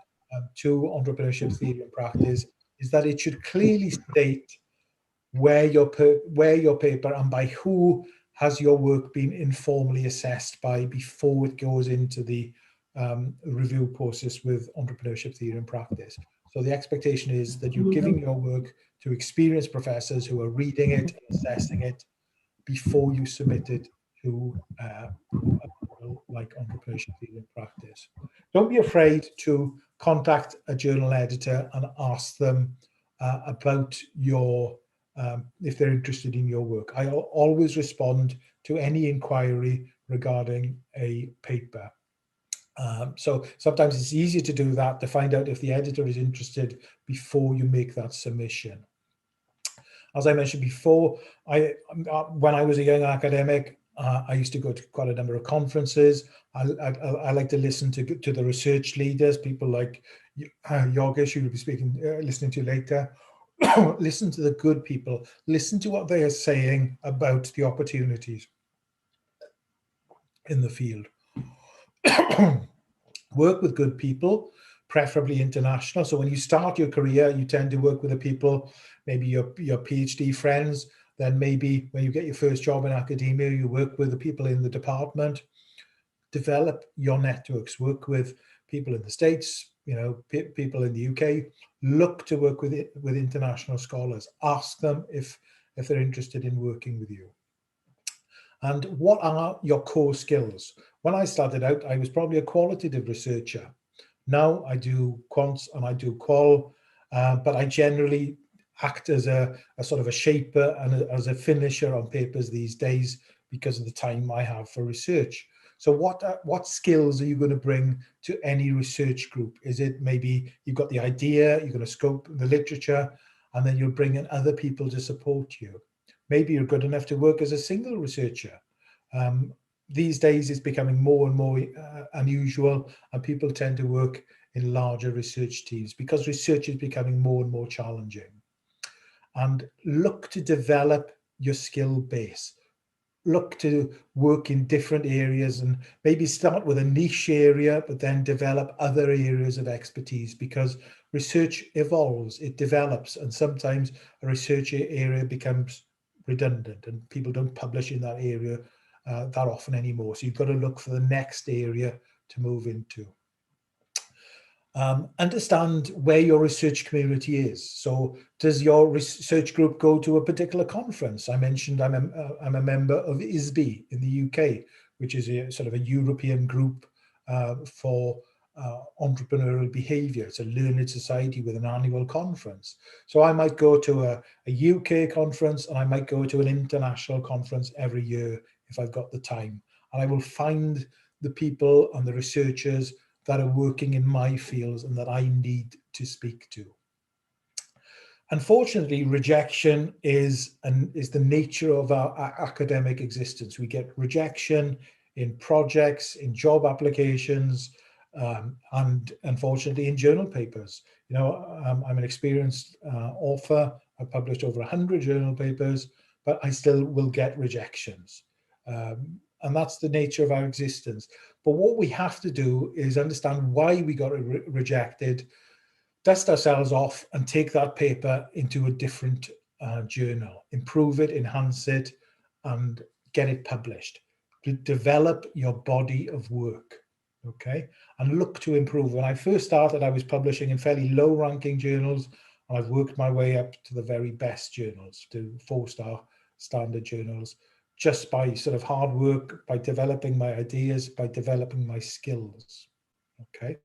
to entrepreneurship theory and practice is that it should clearly state where your paper and by who has your work been informally assessed by before it goes into the review process with entrepreneurship theory and practice. So the expectation is that you're giving your work to experienced professors who are reading it, assessing it, before you submit it to like entrepreneurship theory and practice. Don't be afraid to contact a journal editor and ask them about your if they're interested in your work. I always respond to any inquiry regarding a paper. So sometimes it's easier to do that, to find out if the editor is interested before you make that submission. As I mentioned before, when I was a young academic, I used to go to quite a number of conferences. I like to listen to the research leaders, people like Yogesh, who will be listening to later. Listen to the good people. Listen to what they are saying about the opportunities in the field. Work with good people, preferably international. So when you start your career, you tend to work with the people, maybe your PhD friends. Then maybe when you get your first job in academia, you work with the people in the department. Develop your networks. Work with people in the States, people in the UK. Look to work with international scholars. Ask them if they're interested in working with you. And what are your core skills? When I started out, I was probably a qualitative researcher. Now I do quants and I do qual, but I generally act as a sort of a shaper and as a finisher on papers these days because of the time I have for research. So what skills are you going to bring to any research group? Is it maybe you've got the idea, you're going to scope the literature, and then you'll bring in other people to support you. Maybe you're good enough to work as a single researcher. These days it's becoming more and more unusual, and people tend to work in larger research teams because research is becoming more and more challenging. And look to develop your skill base. Look to work in different areas and maybe start with a niche area, but then develop other areas of expertise, because research evolves, it develops, and sometimes a research area becomes redundant and people don't publish in that area that often anymore. So you've got to look for the next area to move into. Understand where your research community is. So does your research group go to a particular conference? I mentioned I'm a member of ISB in the UK, which is a sort of a European group for entrepreneurial behavior. It's a learned society with an annual conference. So I might go to a UK conference, and I might go to an international conference every year if I've got the time. And I will find the people and the researchers that are working in my fields and that I need to speak to. Unfortunately, rejection is the nature of our academic existence. We get rejection in projects, in job applications, and unfortunately in journal papers. You know, I'm an experienced author. I've published over 100 journal papers, but I still will get rejections. And that's the nature of our existence. But what we have to do is understand why we got rejected, dust ourselves off and take that paper into a different journal, improve it, enhance it, and get it published. Develop your body of work, okay? And look to improve. When I first started, I was publishing in fairly low-ranking journals, and I've worked my way up to the very best journals, to 4-star standard journals, just by sort of hard work, by developing my ideas, by developing my skills, okay?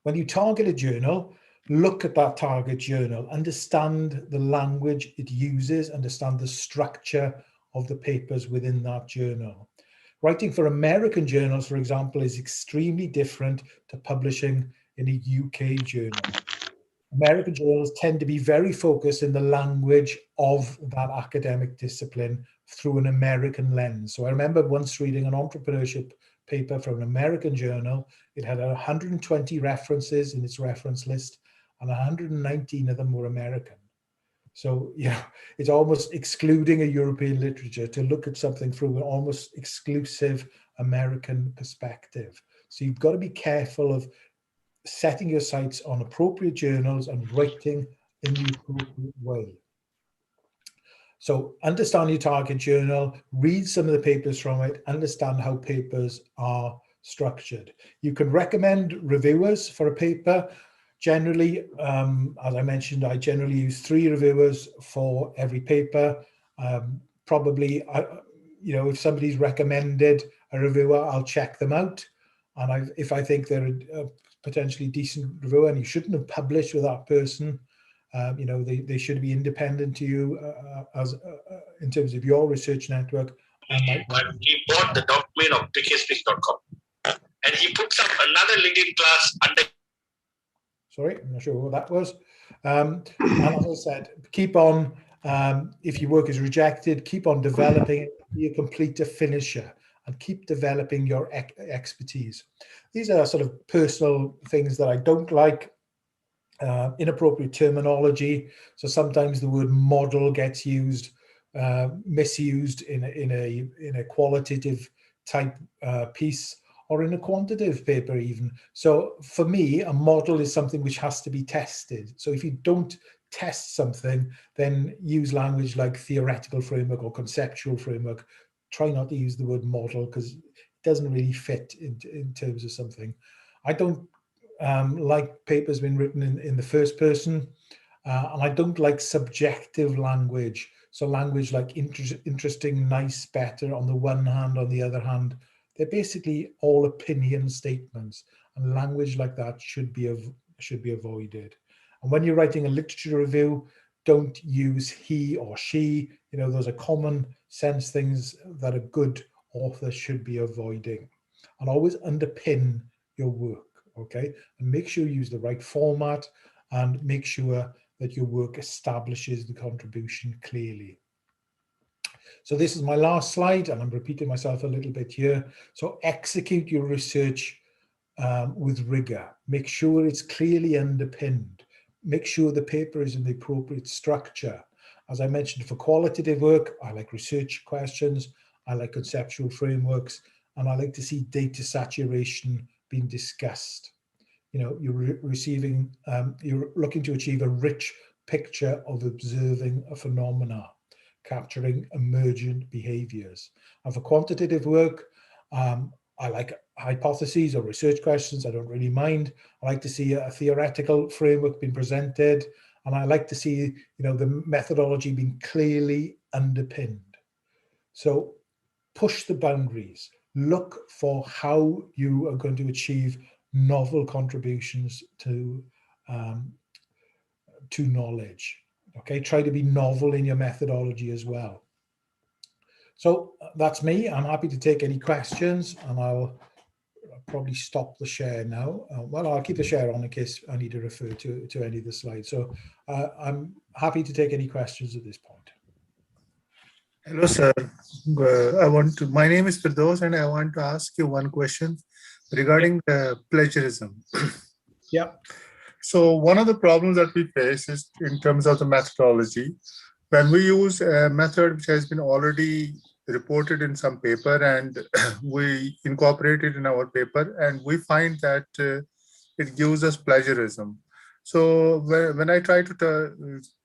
When you target a journal, look at that target journal, understand the language it uses, understand the structure of the papers within that journal. Writing for American journals, for example, is extremely different to publishing in a UK journal. American journals tend to be very focused in the language of that academic discipline through an American lens. So I remember once reading an entrepreneurship paper from an American journal. It had 120 references in its reference list, and 119 of them were American. So, you know, it's almost excluding a European literature to look at something through an almost exclusive American perspective. So you've got to be careful of setting your sights on appropriate journals and writing in the appropriate way. So understand your target journal, read some of the papers from it, understand how papers are structured. You can recommend reviewers for a paper. Generally, as I mentioned, I generally use 3 reviewers for every paper. Probably, you know, if somebody's recommended a reviewer, I'll check them out. And if I think they're a potentially decent reviewer and you shouldn't have published with that person, you know, they should be independent to you in terms of your research network. He bought the domain of trickiespeak.com and he puts up another LinkedIn class under. Sorry, I'm not sure what that was. And as I said, keep on, if your work is rejected, keep on developing it, be a completer finisher, and keep developing your expertise. These are sort of personal things that I don't like. Inappropriate terminology. So sometimes the word model gets used, misused in a qualitative type piece, or in a quantitative paper even. So for me, a model is something which has to be tested. So if you don't test something, then use language like theoretical framework or conceptual framework. Try not to use the word model because it doesn't really fit in terms of something. I don't like papers being written in the first person, and I don't like subjective language. So language like interesting, nice, better on the one hand, on the other hand, they're basically all opinion statements, and language like that should be avoided. And when you're writing a literature review, don't use he or she. You know, those are common sense things that a good author should be avoiding. And always underpin your work, okay? And make sure you use the right format and make sure that your work establishes the contribution clearly. So this is my last slide, and I'm repeating myself a little bit here. So execute your research with rigor. Make sure it's clearly underpinned. Make sure the paper is in the appropriate structure. As I mentioned, for qualitative work, I like research questions, I like conceptual frameworks, and I like to see data saturation being discussed. You know, you're looking to achieve a rich picture of observing a phenomena, capturing emergent behaviors. And for quantitative work, I like hypotheses or research questions. I don't really mind. I like to see a theoretical framework being presented, and I like to see, the methodology being clearly underpinned. So push the boundaries. Look for how you are going to achieve novel contributions to knowledge. Okay, try to be novel in your methodology as well. So that's me. I'm happy to take any questions, and I'll probably stop the share now. Well, I'll keep the share on in case I need to refer to any of the slides. So I'm happy to take any questions at this point. Hello, sir. My name is Firdaus, and I want to ask you one question regarding the plagiarism. Yeah. So one of the problems that we face is in terms of the methodology. When we use a method which has been already reported in some paper and we incorporate it in our paper, and we find that it gives us plagiarism. So when I try to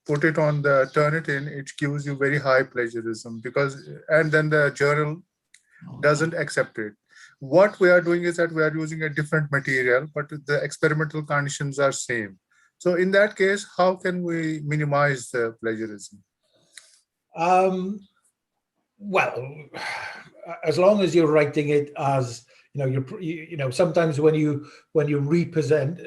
put it on the Turnitin, it gives you very high plagiarism and then the journal doesn't accept it. What we are doing is that we are using a different material, but the experimental conditions are same. So in that case, how can we minimize the plagiarism? Well, as long as you're writing it as, sometimes when you represent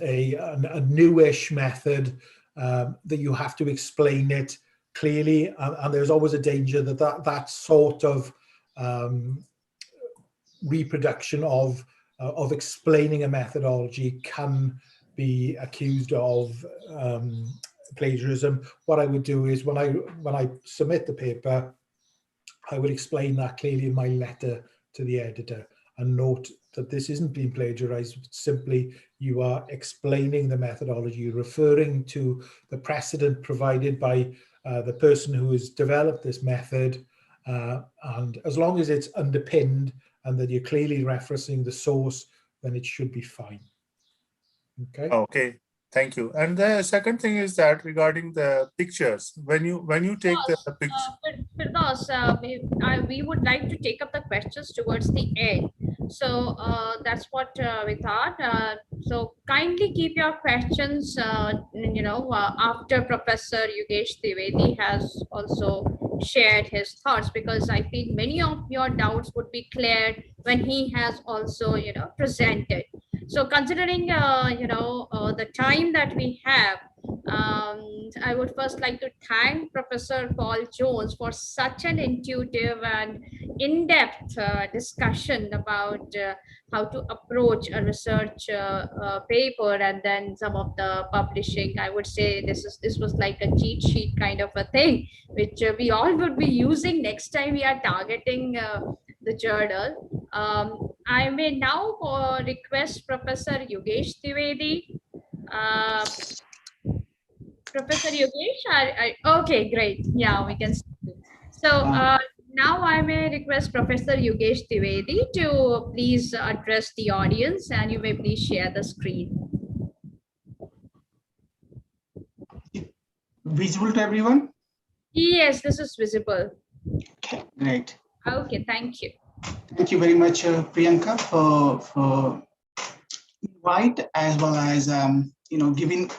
a newish method, that you have to explain it clearly, and there's always a danger that sort of reproduction of explaining a methodology can be accused of plagiarism. What I would do is when I submit the paper, I would explain that clearly in my letter to the editor and note that this isn't being plagiarized. Simply, you are explaining the methodology, referring to the precedent provided by the person who has developed this method. And as long as it's underpinned and that you're clearly referencing the source, then it should be fine. Okay. Okay. Thank you. And the second thing is that regarding the pictures, when you take the picture. Firdaus, we would like to take up the questions towards the end. So that's what we thought. So kindly keep your questions, after Professor Yogesh Dwivedi has also shared his thoughts, because I feel many of your doubts would be cleared when he has also, presented. So considering, the time that we have, I would first like to thank Professor Paul Jones for such an intuitive and in-depth discussion about how to approach a research paper and then some of the publishing. I would say this was like a cheat sheet kind of a thing, which we all would be using next time we are targeting the journal. I may now request Professor Yogesh Dwivedi. Professor Yogesh, okay, great. Yeah, we can see. So now I may request Professor Yogesh Dwivedi to please address the audience, and you may please share the screen. Visible to everyone? Yes, this is visible. Okay, great. Okay, thank you. Thank you very much, Priyanka, for invite, as well as giving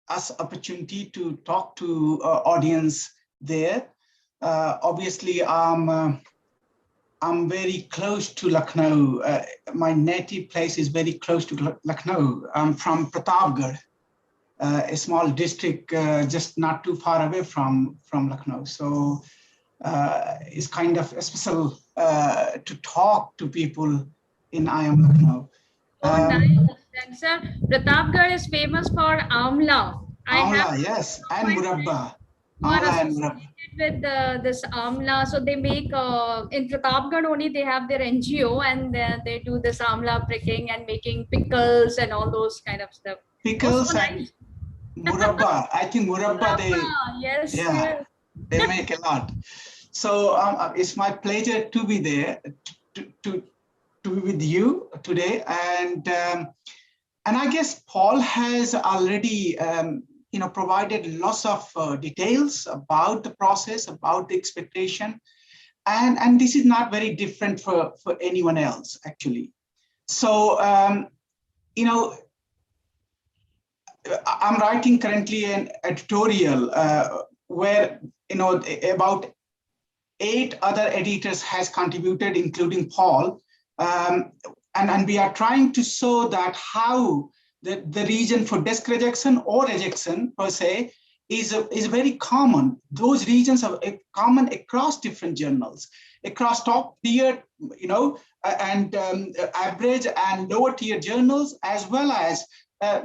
us opportunity to talk to audience there. Obviously, I'm very close to Lucknow. My native place is very close to Lucknow. I'm from Pratapgarh, a small district just not too far away from Lucknow. So it's kind of special to talk to people in IIM Lucknow. Nice. And sir, Pratapgarh is famous for Amla. Amla, yes, and Murabba. Amla and Murabba. With this Amla, so they make in Pratapgarh only they have their NGO, and they do this Amla pricking and making pickles and all those kind of stuff. Pickles and Murabba. I think Murabba yes, yeah, yes. They make a lot. So it's my pleasure to be there to be with you today, and I guess Paul has already provided lots of details about the process, about the expectation, And this is not very different for anyone else, actually. So, you know, I'm writing currently an editorial where, you know, about 8 other editors has contributed, including Paul. And we are trying to show that how the region for desk rejection or rejection per se is very common. Those regions are common across different journals, across top tier, you know, and average and lower tier journals, as well as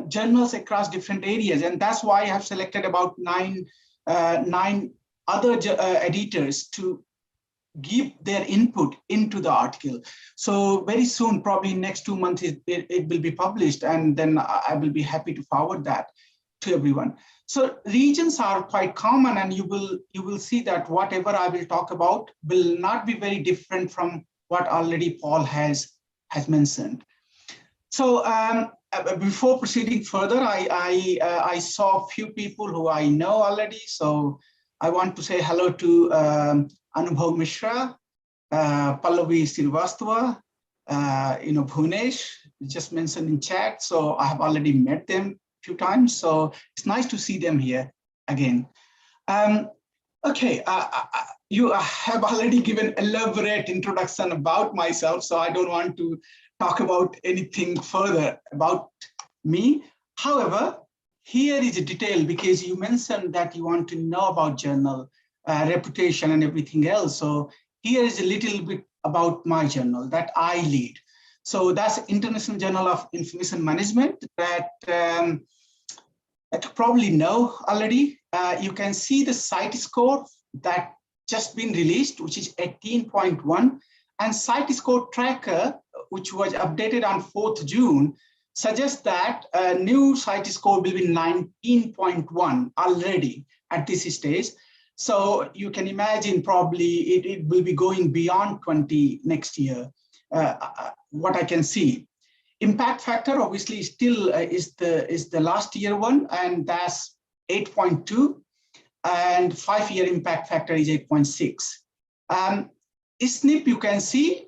journals across different areas. And that's why I have selected about nine other editors to give their input into the article. So very soon, probably next 2 months, it will be published, and then I will be happy to forward that to everyone. So regions are quite common, and you will see that whatever I will talk about will not be very different from what already Paul has mentioned. So before proceeding further, I saw a few people who I know already. So I want to say hello to Anubhav Mishra, Pallavi Srivastava, you know, Bhunesh, just mentioned in chat. So I have already met them a few times. So it's nice to see them here again. Okay, you have already given elaborate introduction about myself, so I don't want to talk about anything further about me. However, here is a detail, because you mentioned that you want to know about journal reputation and everything else. So here is a little bit about my journal that I lead. So that's International Journal of Information Management that you probably know already. You can see the site score that just been released, which is 18.1, and site score tracker, which was updated on 4th June, suggests that a new site score will be 19.1 already at this stage. So you can imagine probably it will be going beyond 20 next year, what I can see. Impact factor obviously still is the last year one, and that's 8.2, and 5-year impact factor is 8.6. SNP, you can see,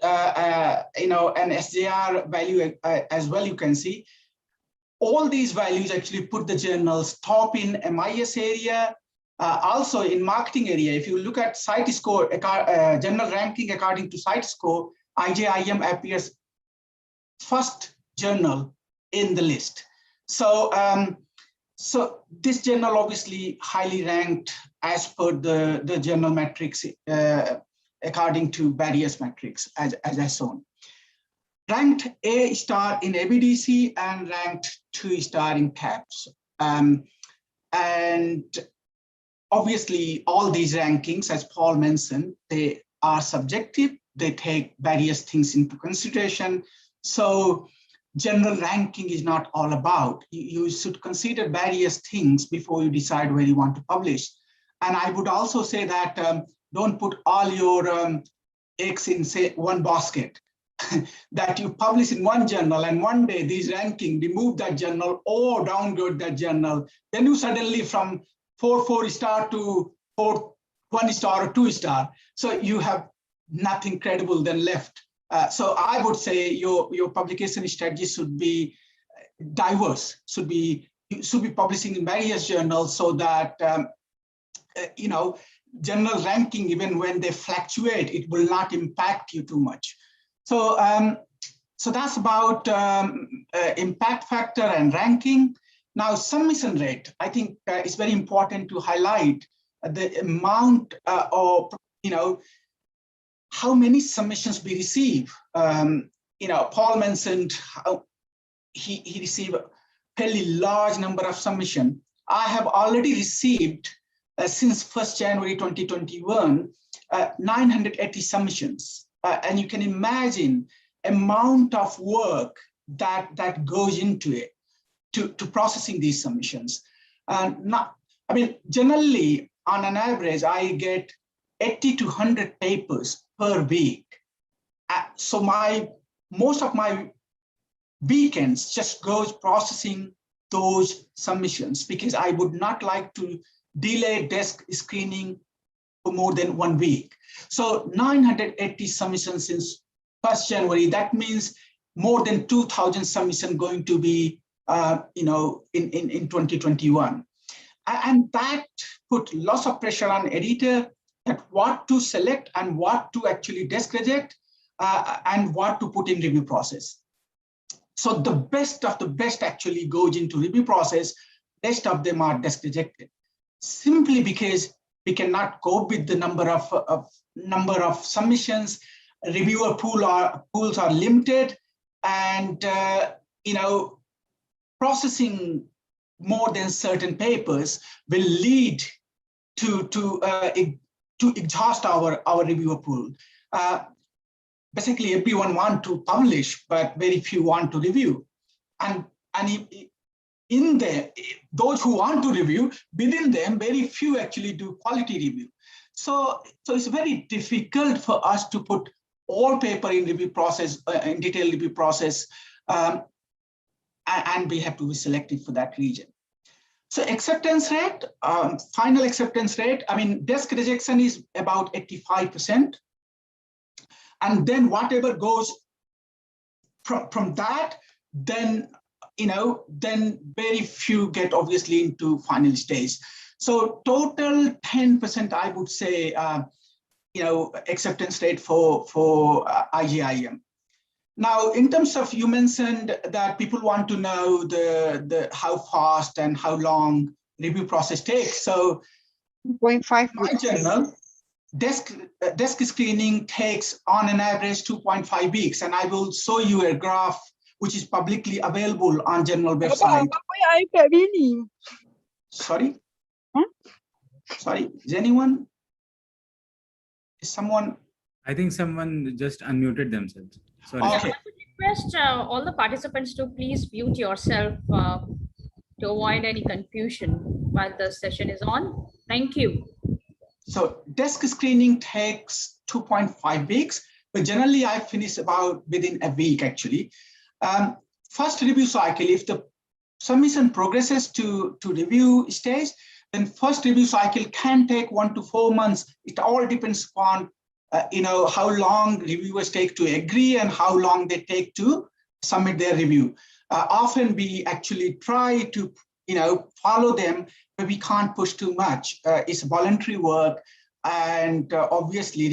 you know, an SJR value as well. You can see all these values actually put the journals top in MIS area, also in marketing area. If you look at site score, general ranking according to site score, IJIM appears first journal in the list. So, so this journal obviously highly ranked as per the journal metrics, according to various metrics as shown. Ranked A star in ABDC and ranked 2 star in CAPS. And obviously all these rankings, as Paul mentioned, they are subjective. They take various things into consideration. So general ranking is not all about. You should consider various things before you decide where you want to publish. And I would also say that don't put all your eggs in, say, one basket. That you publish in one journal and one day these ranking remove that journal or downgrade that journal. Then you suddenly from 4 star to 1 star or 2 star. So you have nothing credible then left. So I would say your publication strategy should be diverse, should be publishing in various journals, so that you know, general ranking, even when they fluctuate, it will not impact you too much. So so that's about impact factor and ranking. Now submission rate, I think it's very important to highlight the amount of, you know, how many submissions we receive. You know, Paul mentioned how he received a fairly large number of submissions. I have already received, since 1st January 2021, 980 submissions. And you can imagine amount of work that goes into it, to processing these submissions. Not, I mean, generally, on an average, I get 80 to 100 papers per week. So most of my weekends just goes processing those submissions, because I would not like to delay desk screening for more than 1 week. So 980 submissions since 1st January. That means more than 2,000 submissions going to be, in 2021. And that put lots of pressure on editor at what to select and what to actually desk reject and what to put in review process. So the best of the best actually goes into review process. Rest of them are desk rejected, simply because we cannot cope with the number of submissions. Reviewer pools are limited, and processing more than certain papers will lead to exhaust our reviewer pool. Basically, everyone wants to publish, but very few want to review. And in there, those who want to review, within them, very few actually do quality review. So it's very difficult for us to put all paper in review process, in detailed review process, and we have to be selective for that region. So acceptance rate, final acceptance rate, I mean, desk rejection is about 85%. And then whatever goes from that, then very few get obviously into final stage. So total 10%, I would say, acceptance rate for IGIM. Now, in terms of, you mentioned that people want to know the how fast and how long review process takes. So 2.5 my journal, desk screening takes on an average 2.5 weeks. And I will show you a graph which is publicly available on journal website. Sorry? Huh? Sorry, is someone? I think someone just unmuted themselves. Sorry. Okay. I would request all the participants to please mute yourself to avoid any confusion while the session is on. Thank you. So desk screening takes 2.5 weeks, but generally I finish about within a week actually. First review cycle, if the submission progresses to review stage, then first review cycle can take 1 to 4 months. It all depends upon how long reviewers take to agree and how long they take to submit their review. Often we actually try to follow them, but we can't push too much. It's voluntary work, and obviously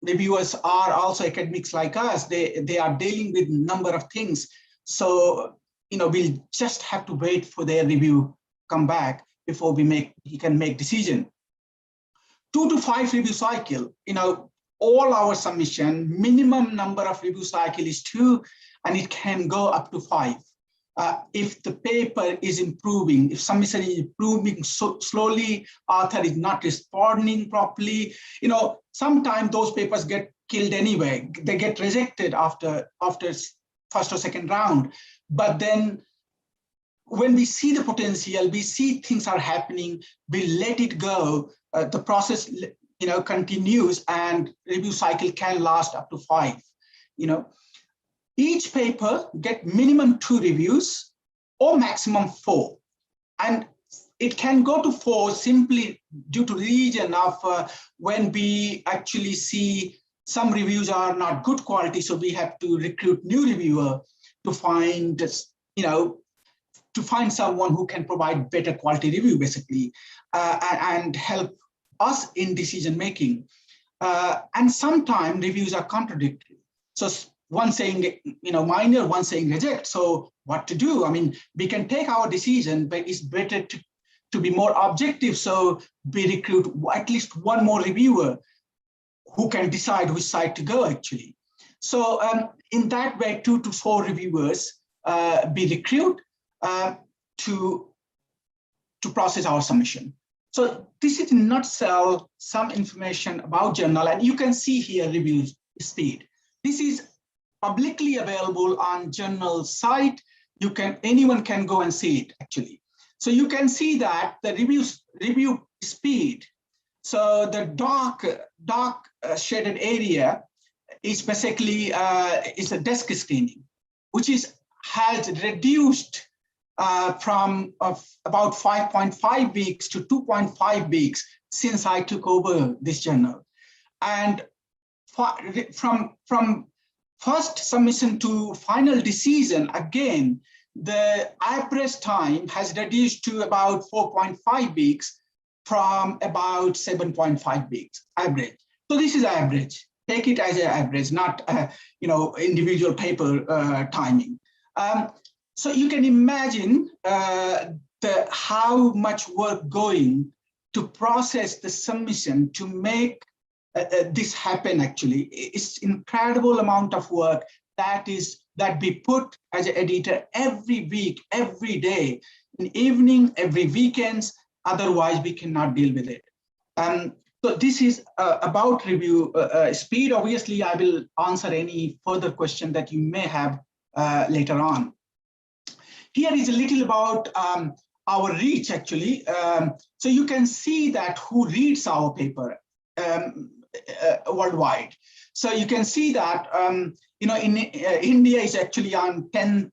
reviewers are also academics like us. They are dealing with a number of things. So we'll just have to wait for their review come back before he can make decision. 2 to 5 review cycle, all our submission, minimum number of review cycle is 2, and it can go up to 5. If the paper is improving, if submission is improving so slowly, author is not responding properly, sometimes those papers get killed anyway. They get rejected after first or second round. But then when we see the potential, we see things are happening, we let it go. The process, continues, and review cycle can last up to 5. Each paper get minimum 2 reviews or maximum 4, and it can go to 4 simply due to region of when we actually see some reviews are not good quality, so we have to recruit new reviewer to find someone who can provide better quality review, basically, and help us in decision making. And sometimes reviews are contradictory. So one saying, minor, one saying reject. So what to do? I mean, we can take our decision, but it's better to be more objective. So we recruit at least one more reviewer who can decide which side to go, actually. So in that way, 2 to 4 reviewers be recruited to process our submission. So this is in a nutshell some information about journal, and you can see here review speed. This is publicly available on journal site. Anyone can go and see it, actually. So you can see that the review speed. So the dark shaded area is basically is a desk screening, which has reduced from about 5.5 weeks to 2.5 weeks since I took over this journal. And from first submission to final decision, again, the average time has reduced to about 4.5 weeks from about 7.5 weeks average. So this is average. Take it as an average, not individual paper timing. So you can imagine how much work going to process the submission to make this happen. Actually, it's incredible amount of work that we put as an editor every week, every day, in evening, every weekends. Otherwise, we cannot deal with it. So this is about review speed. Obviously, I will answer any further question that you may have later on. Here is a little about our reach, actually. So you can see that who reads our paper worldwide. So you can see that India is actually on 10th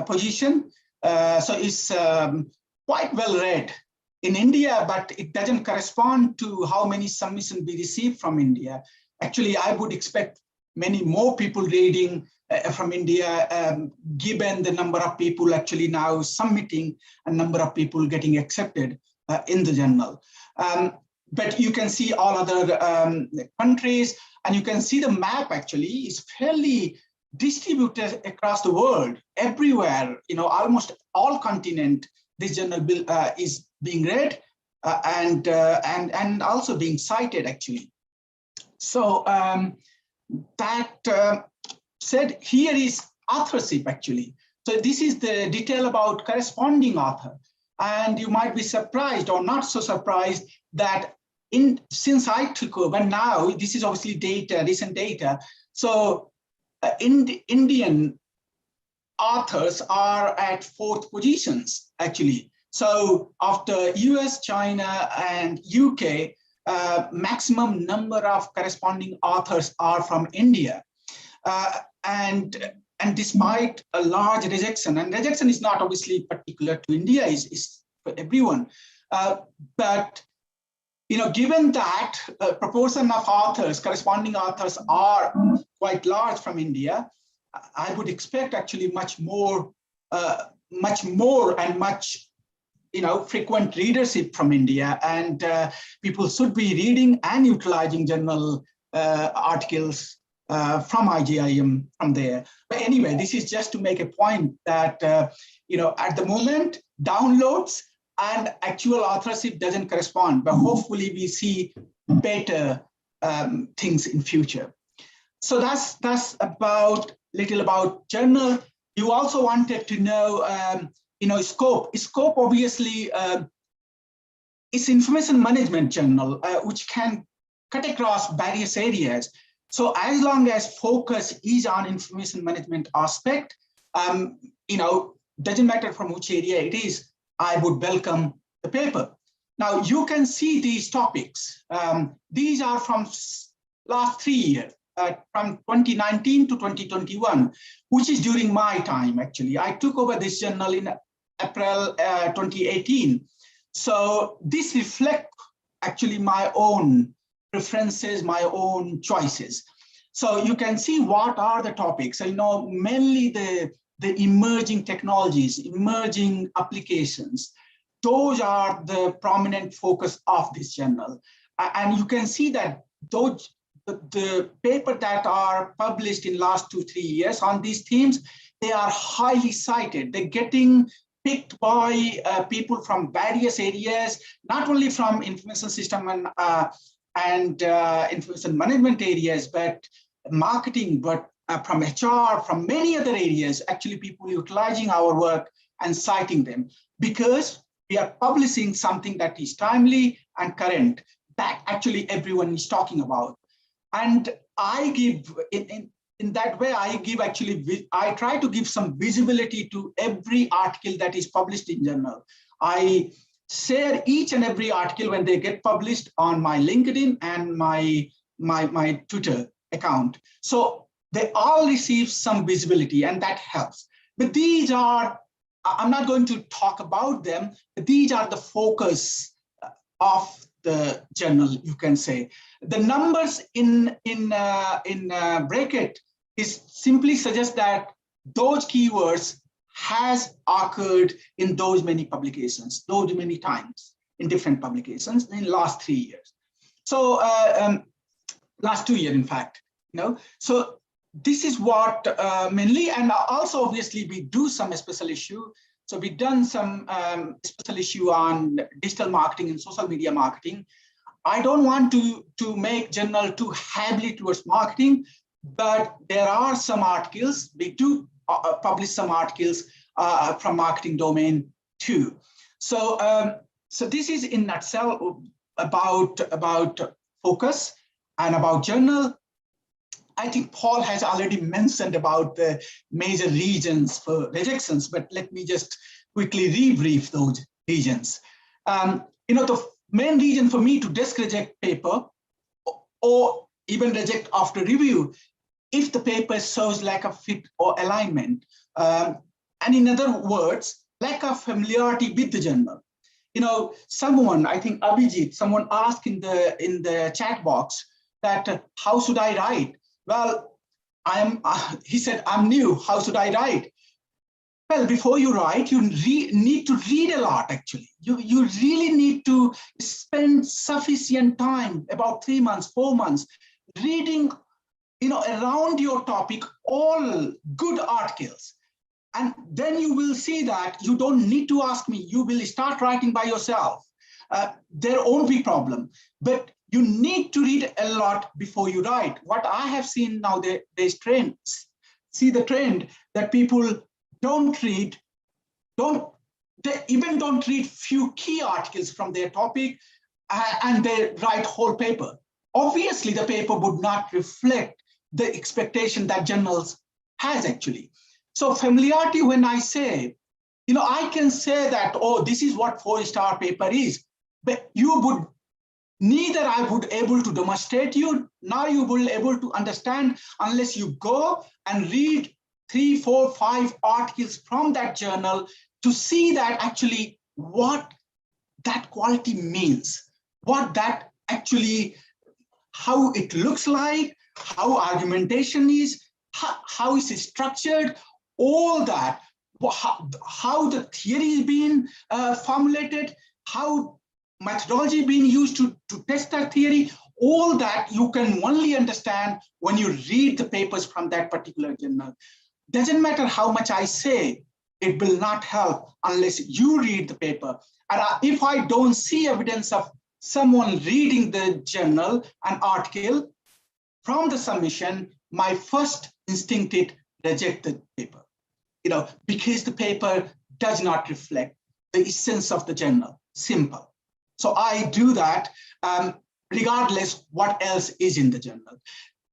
position. So it's quite well read in India, but it doesn't correspond to how many submissions we receive from India. Actually, I would expect many more people reading from India, given the number of people actually now submitting and number of people getting accepted in the journal. But you can see all other countries, and you can see the map actually is fairly distributed across the world, everywhere, almost all continent. This journal is being read and also being cited actually. So that said, here is authorship actually. So this is the detail about corresponding author. And you might be surprised or not so surprised that since I took over, now this is obviously data, recent data. So Indian authors are at 4th positions actually. So after US, China, and UK, maximum number of corresponding authors are from India. And despite a large rejection, and rejection is not obviously particular to India, is for everyone. But given that proportion of authors, corresponding authors are quite large from India, I would expect actually much more and much frequent readership from India, and people should be reading and utilizing journal articles from IJIM from there. But anyway, this is just to make a point that at the moment downloads and actual authorship doesn't correspond, but hopefully we see better things in future. So that's about little about journal. You also wanted to know scope. Scope obviously is information management journal, which can cut across various areas. So as long as focus is on information management aspect, doesn't matter from which area it is, I would welcome the paper. Now you can see these topics. These are from last 3 years, from 2019 to 2021, which is during my time actually. I took over this journal in April 2018. So this reflects actually my own preferences, my own choices. So you can see what are the topics. Mainly the emerging technologies, emerging applications. Those are the prominent focus of this journal. And you can see that the paper that are published in last 2-3 years on these themes, they are highly cited. They're getting picked by people from various areas, not only from information system and information management areas, but marketing, but from HR, from many other areas, actually people utilizing our work and citing them, because we are publishing something that is timely and current, that actually everyone is talking about. And I give, in that way, I try to give some visibility to every article that is published in journal. I share each and every article when they get published on my LinkedIn and my Twitter account. So they all receive some visibility, and that helps. But these are, I'm not going to talk about them, but these are the focus of the journal, you can say. The numbers in bracket is simply suggest that those keywords has occurred in those many publications, those many times in different publications in last 3 years. So last 2 years, in fact, So this is what mainly, and also obviously we do some special issue. So we've done some special issue on digital marketing and social media marketing. I don't want to make journal too heavily towards marketing, but there are some articles, we do publish some articles from marketing domain too. So, so this is in nutshell about focus and about journal. I think Paul has already mentioned about the major regions for rejections, but let me just quickly rebrief those regions. The main reason for me to desk reject paper or even reject after review, if the paper shows lack of fit or alignment, and in other words, lack of familiarity with the journal. Someone, I think Abhijit, someone asked in the chat box that how should I write? Well, he said, I'm new, how should I write? Well, before you write, you need to read a lot, actually. You really need to spend sufficient time, about 3 months, 4 months, reading, around your topic, all good articles. And then you will see that you don't need to ask me, you will start writing by yourself. There won't be problem, but you need to read a lot before you write. What I have seen now, there's trends. See the trend that people don't read, they even don't read few key articles from their topic, and they write whole paper. Obviously, the paper would not reflect the expectation that journals has actually. So familiarity, when I say, I can say that, oh, this is what 4-star paper is, but you would, neither I would able to demonstrate you, nor you will able to understand unless you go and read 3, 4, 5 articles from that journal to see that actually what that quality means, what that actually, how it looks like, how argumentation is, how is it structured, all that, how the theory is being formulated, how methodology being used to test that theory, all that you can only understand when you read the papers from that particular journal. Doesn't matter how much I say, it will not help unless you read the paper. And if I don't see evidence of someone reading the journal, an article from the submission, my first instinct is reject the paper, because the paper does not reflect the essence of the journal, simple. So I do that regardless what else is in the journal.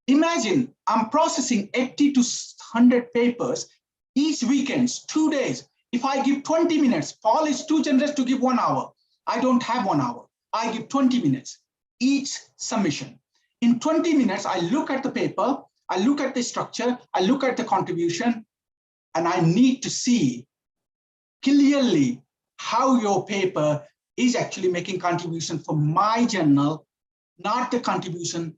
Imagine I'm processing 80 to 100 papers each weekends, 2 days. If I give 20 minutes, Paul is too generous to give 1 hour. I don't have 1 hour. I give 20 minutes each submission. In 20 minutes, I look at the paper, I look at the structure, I look at the contribution, and I need to see clearly how your paper is actually making contribution for my journal, not the contribution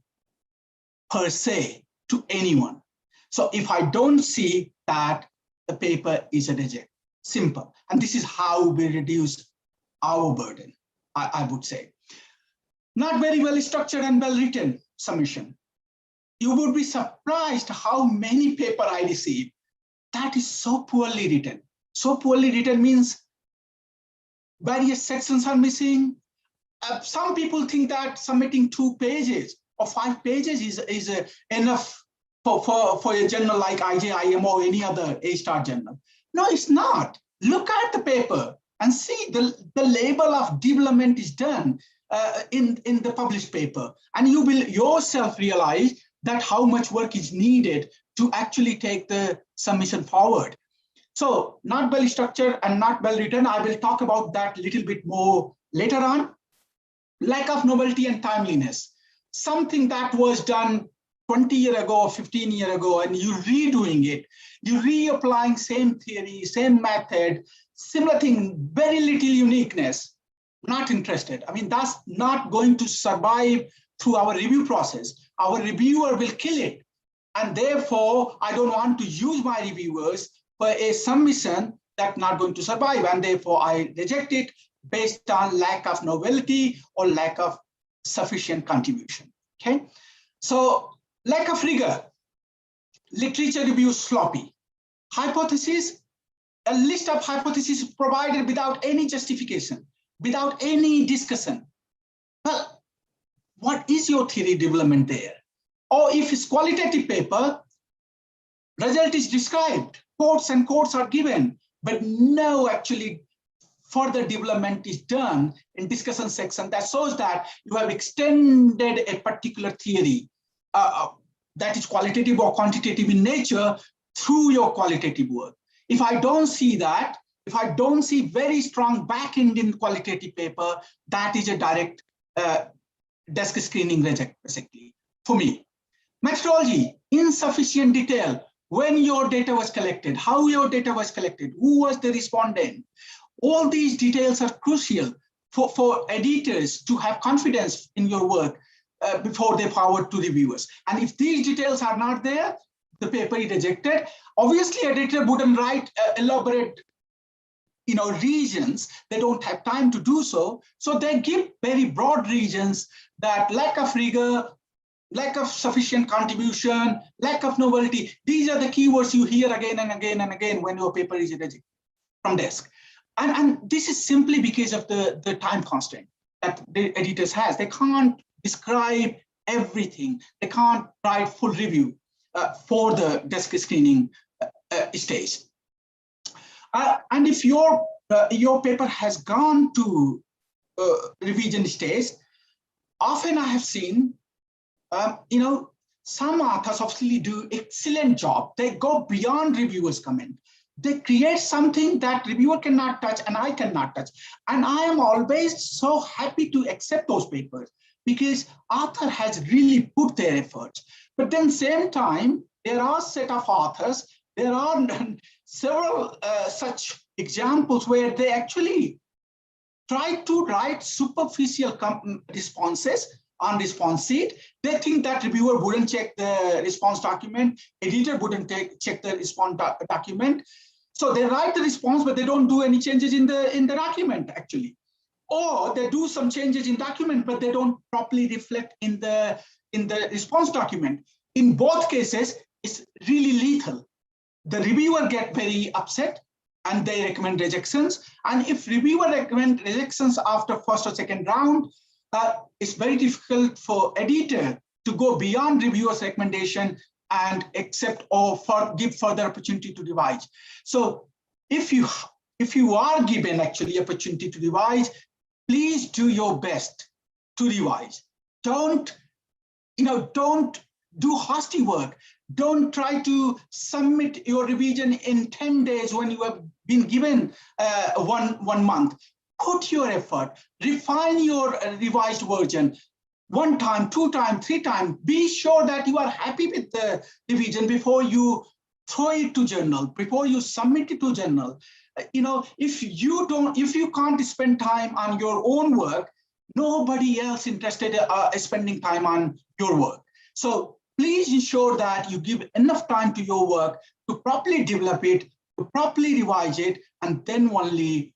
per se to anyone. So if I don't see that, the paper is a reject, simple. And this is how we reduce our burden, I would say. Not very well structured and well written submission. You would be surprised how many paper I receive that is so poorly written. So poorly written means various sections are missing. Some people think that submitting 2 pages or 5 pages is enough for a journal like IJIM or any other A-star journal. No, it's not. Look at the paper and see the level of development is done in the published paper. And you will yourself realize that how much work is needed to actually take the submission forward. So not well structured and not well written. I will talk about that a little bit more later on. Lack of novelty and timeliness. Something that was done 20 years ago or 15 years ago, and you're redoing it. You're reapplying same theory, same method, similar thing, very little uniqueness. not interested. I mean, that's not going to survive through our review process. Our reviewer will kill it. And therefore, I don't want to use my reviewers for a submission that's not going to survive. And therefore, I reject it based on lack of novelty or lack of sufficient contribution. Okay. So lack of rigor, literature review sloppy, hypothesis, a list of hypotheses provided without any justification, without any discussion. Well, what is your theory development there? Or if it's qualitative paper, result is described, quotes and quotes are given, but no actually further development is done in discussion section that shows that you have extended a particular theory that is qualitative or quantitative in nature through your qualitative work. If I don't see that, if I don't see very strong back end in qualitative paper, that is a direct desk screening reject, basically, for me. Methodology, insufficient detail, when your data was collected, how your data was collected, who was the respondent. All these details are crucial for editors to have confidence in your work before they forward to reviewers. And if these details are not there, the paper is rejected. Obviously, editor wouldn't write elaborate regions. They don't have time to do so. So they give very broad regions that lack of rigor, lack of sufficient contribution, lack of novelty. These are the keywords you hear again and again and again when your paper is rejected from desk. And this is simply because of the time constraint that the editors has. They can't describe everything. They can't write full review for the desk screening stage. And if your paper has gone to revision stage, often I have seen, some authors obviously do excellent job. They go beyond reviewers' comment. They create something that reviewer cannot touch and I cannot touch. And I am always so happy to accept those papers because author has really put their efforts. But then same time, there are a set of authors, there are several such examples where they actually try to write superficial responses on response sheet. They think that reviewer wouldn't check the response document, editor wouldn't check the response document. So they write the response, but they don't do any changes in the document actually. Or they do some changes in document, but they don't properly reflect in the response document. In both cases, it's really lethal. The reviewer get very upset and they recommend rejections. And if reviewer recommend rejections after first or second round, it's very difficult for editor to go beyond reviewer's recommendation and accept or give further opportunity to revise. So if you are given actually opportunity to revise, please do your best to revise. Don't do hasty work. Don't try to submit your revision in 10 days when you have been given one month. Put your effort, refine your revised version 1 time, 2 times, 3 times. Be sure that you are happy with the revision before you throw it to journal, before you submit it to journal. If you can't spend time on your own work, nobody else interested spending time on your work. So please ensure that you give enough time to your work to properly develop it, to properly revise it, and then only,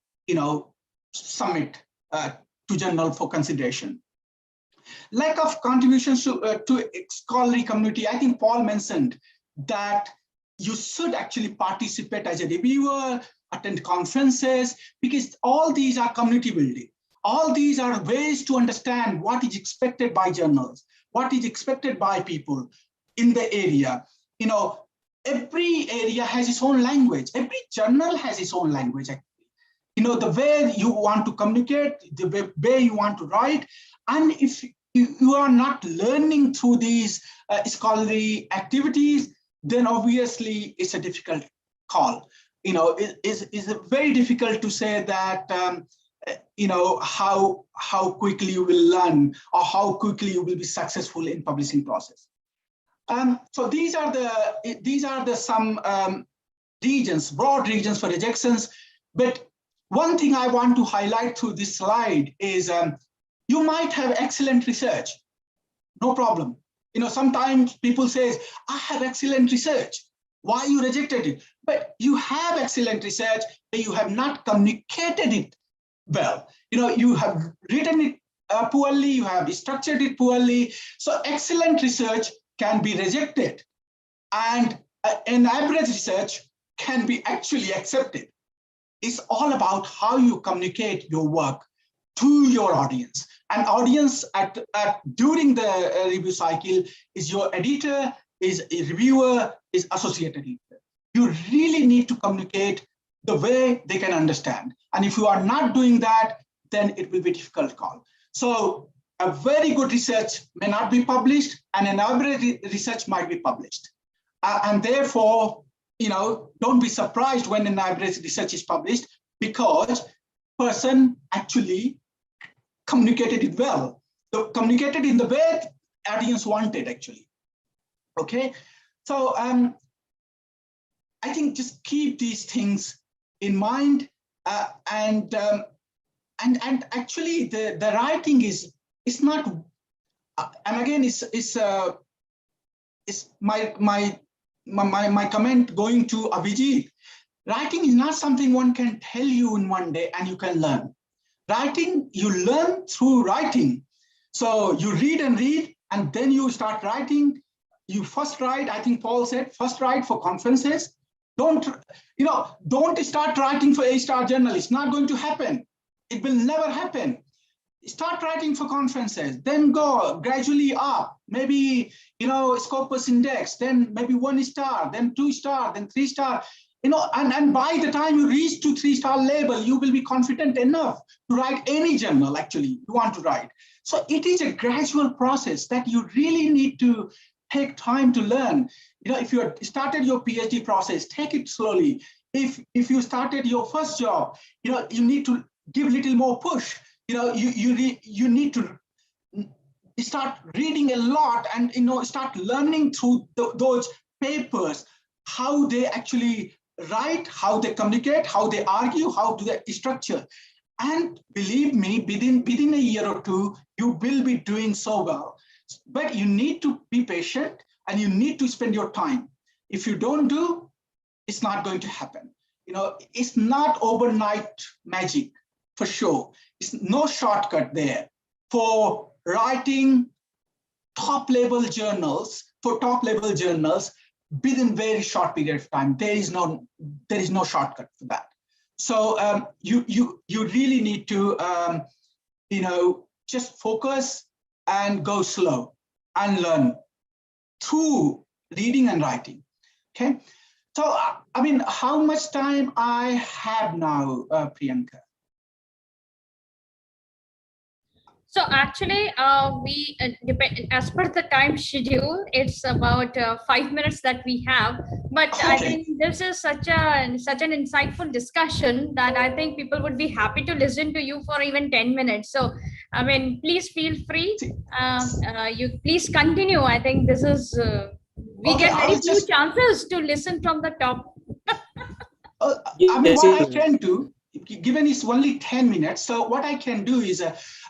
submit to journal for consideration. Lack of contributions to scholarly community. I think Paul mentioned that you should actually participate as a reviewer, attend conferences, because all these are community building. All these are ways to understand what is expected by journals, what is expected by people in the area. Every area has its own language. Every journal has its own language. The way you want to communicate, the way you want to write. And if you are not learning through these scholarly activities, then obviously it's a difficult call. It's very difficult to say that, how quickly you will learn or how quickly you will be successful in publishing process. So these are the some regions, broad regions for rejections. But one thing I want to highlight through this slide is you might have excellent research, no problem. Sometimes people say, I have excellent research. Why you rejected it? But you have excellent research, but you have not communicated it well. You have written it poorly, you have structured it poorly. So excellent research can be rejected, and an average research can be actually accepted. It's all about how you communicate your work to your audience. And audience during the review cycle is your editor, is a reviewer, is associated editor. You really need to communicate the way they can understand. And if you are not doing that, then it will be a difficult call. So a very good research may not be published, and an average research might be published. And therefore, don't be surprised when an average research is published, because person actually communicated it well. So communicated in the way audience wanted, actually. Okay, so I think just keep these things in mind, and actually the writing is not, and again it's my comment going to Abhijit. Writing is not something one can tell you in one day and you can learn. Writing, you learn through writing. So you read, and then you start writing. You first write, I think Paul said, first write for conferences. Don't start writing for A-star journal. It's not going to happen. It will never happen. Start writing for conferences, then go gradually up, maybe, Scopus Index, then maybe 1 star, then 2 star, then 3 star, and by the time you reach to 3-star label, you will be confident enough to write any journal actually you want to write. So it is a gradual process that you really need to take time to learn. If you started your PhD process, take it slowly. If you started your first job, you need to give a little more push. You need to start reading a lot and start learning through those papers, how they actually write, how they communicate, how they argue, how do they structure. And believe me, within a year or two, you will be doing so well. But you need to be patient and you need to spend your time. If you don't do, it's not going to happen. It's not overnight magic, for sure. It's no shortcut there. For writing top-level journals, within very short period of time, there is no shortcut for that. So you really need to just focus and go slow and learn through reading and writing. Okay, so I mean, how much time I have now, Priyanka? So actually, we as per the time schedule, it's about 5 minutes that we have. But okay. I think this is such an insightful discussion that I think people would be happy to listen to you for even 10 minutes. So, I mean, please feel free. You please continue. I think this is we get very few chances to listen from the top. I mean, what I can do, given it's only 10 minutes, so what I can do is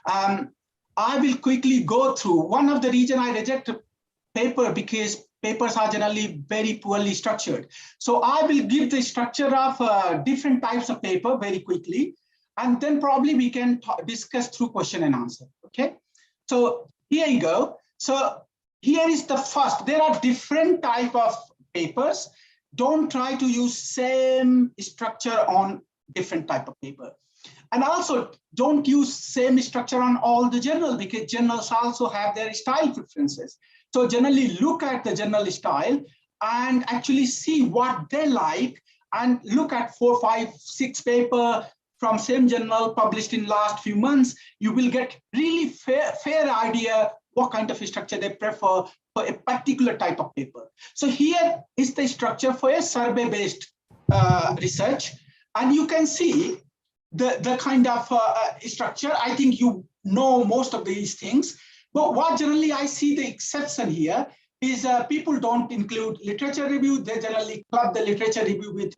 I will quickly go through. One of the reasons I reject a paper because papers are generally very poorly structured. So I will give the structure of different types of paper very quickly, and then probably we can discuss through question and answer. Okay, so here you go. So here is the first. There are different type of papers. Don't try to use same structure on different type of paper. And also don't use same structure on all the journals, because journals also have their style preferences. So generally look at the journal style and actually see what they like, and look at 4, 5, 6 paper from same journal published in last few months. You will get really fair idea what kind of structure they prefer for a particular type of paper. So here is the structure for a survey-based research. And you can see the kind of structure. I think you know most of these things, but what generally I see the exception here is people don't include literature review. They generally club the literature review with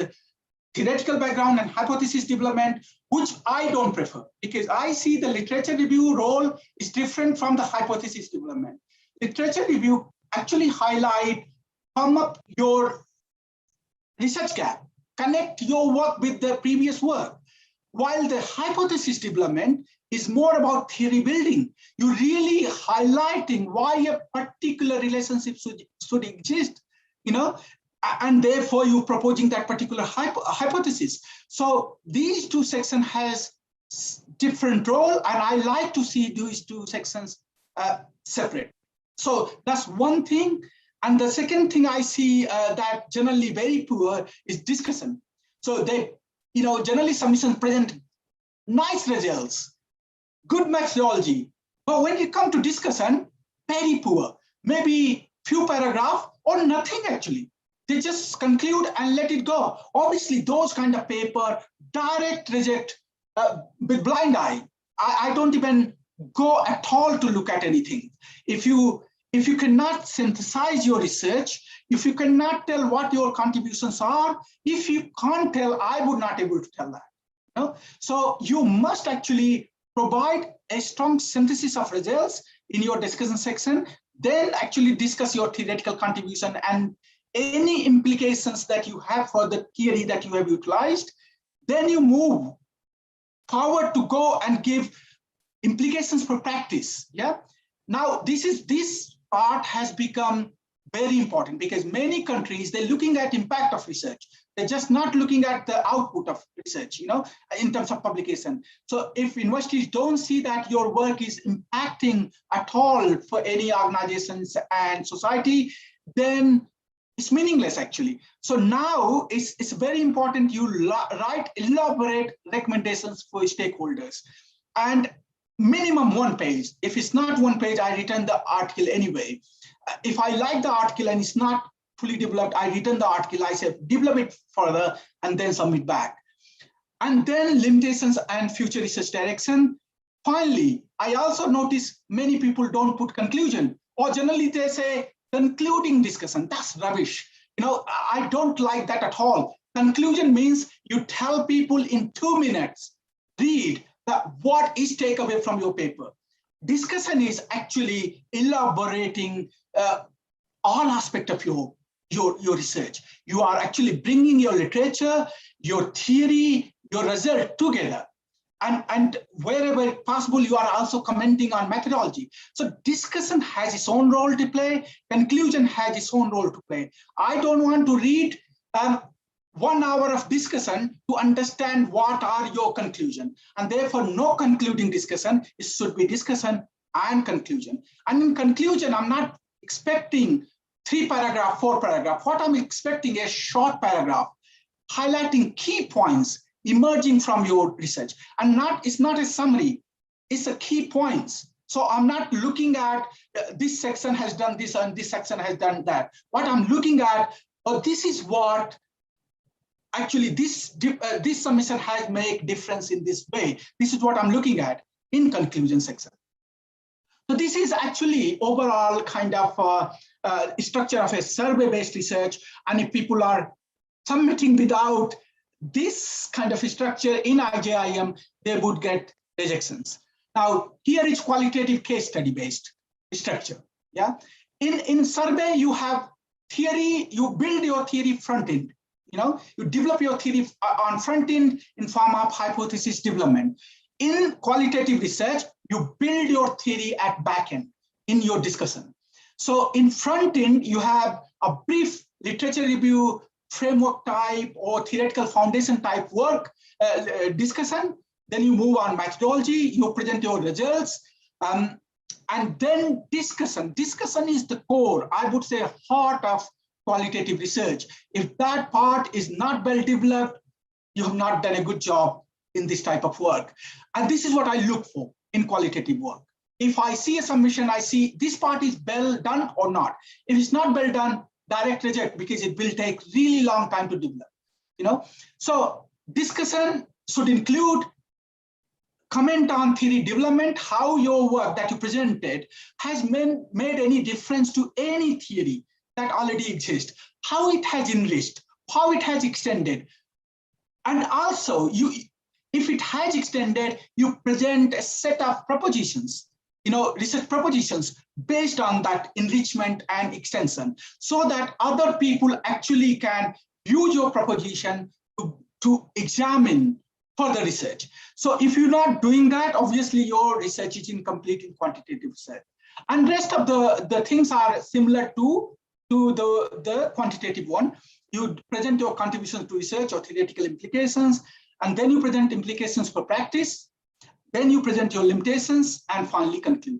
theoretical background and hypothesis development, which I don't prefer, because I see the literature review role is different from the hypothesis development. Literature review actually highlight, come up your research gap, connect your work with the previous work, while the hypothesis development is more about theory building. You're really highlighting why a particular relationship should exist, and therefore you're proposing that particular hypothesis. So these two sections has different role, and I like to see these two sections separate. So that's one thing. And the second thing I see that generally very poor is discussion. So they, generally submissions present nice results, good methodology, but when it comes to discussion, very poor. Maybe few paragraphs or nothing actually. They just conclude and let it go. Obviously, those kind of paper direct reject with blind eye. I don't even go at all to look at anything. If you cannot synthesize your research, if you cannot tell what your contributions are, if you can't tell, I would not be able to tell that. So you must actually provide a strong synthesis of results in your discussion section, then actually discuss your theoretical contribution and any implications that you have for the theory that you have utilized. Then you move forward to go and give implications for practice. Yeah. Now this part has become very important because many countries, they're looking at impact of research. They're just not looking at the output of research, in terms of publication. So if universities don't see that your work is impacting at all for any organizations and society, then it's meaningless actually. So now it's very important you write elaborate recommendations for stakeholders, and minimum 1 page. If it's not 1 page, I return the article anyway. If I like the article and it's not fully developed, I return the article, I say develop it further and then submit back. And then limitations and future research direction. Finally, I also notice many people don't put conclusion, or generally they say concluding discussion. That's rubbish. I don't like that at all. Conclusion means you tell people in 2 minutes, read what is takeaway from your paper. Discussion is actually elaborating all aspects of your research. You are actually bringing your literature, your theory, your result together. And wherever possible, you are also commenting on methodology. So discussion has its own role to play. Conclusion has its own role to play. I don't want to read 1 hour of discussion to understand what are your conclusion. And therefore, no concluding discussion. It should be discussion and conclusion. And in conclusion, I'm not expecting 3 paragraph, 4 paragraph. What I'm expecting is a short paragraph highlighting key points emerging from your research. And it's not a summary, it's a key points. So I'm not looking at this section has done this and this section has done that. What I'm looking at, this is what actually this submission has made difference in this way. This is what I'm looking at in conclusion section. So this is actually overall kind of structure of a survey-based research. And if people are submitting without this kind of structure in IJIM, they would get rejections. Now, here is qualitative case study based structure. Yeah. In survey, you have theory, you build your theory front end. You develop your theory on front end in form of hypothesis development. In qualitative research, you build your theory at back end in your discussion. So in front end, you have a brief literature review, framework type or theoretical foundation type work discussion. Then you move on methodology, you present your results, and then discussion. Discussion is the core, I would say, heart of qualitative research. If that part is not well developed, you have not done a good job in this type of work. And this is what I look for in qualitative work. If I see a submission, I see this part is well done or not. If it's not well done, direct reject, because it will take really long time to develop. So discussion should include comment on theory development, how your work that you presented has made any difference to any theory that already exists, how it has enriched, how it has extended, And also, if it has extended, you present a set of propositions, research propositions based on that enrichment and extension, so that other people actually can use your proposition to examine further research. So if you're not doing that, obviously your research is incomplete in quantitative research. And rest of the things are similar to the quantitative one. You present your contributions to research or theoretical implications, and then you present implications for practice, then you present your limitations, and finally conclude.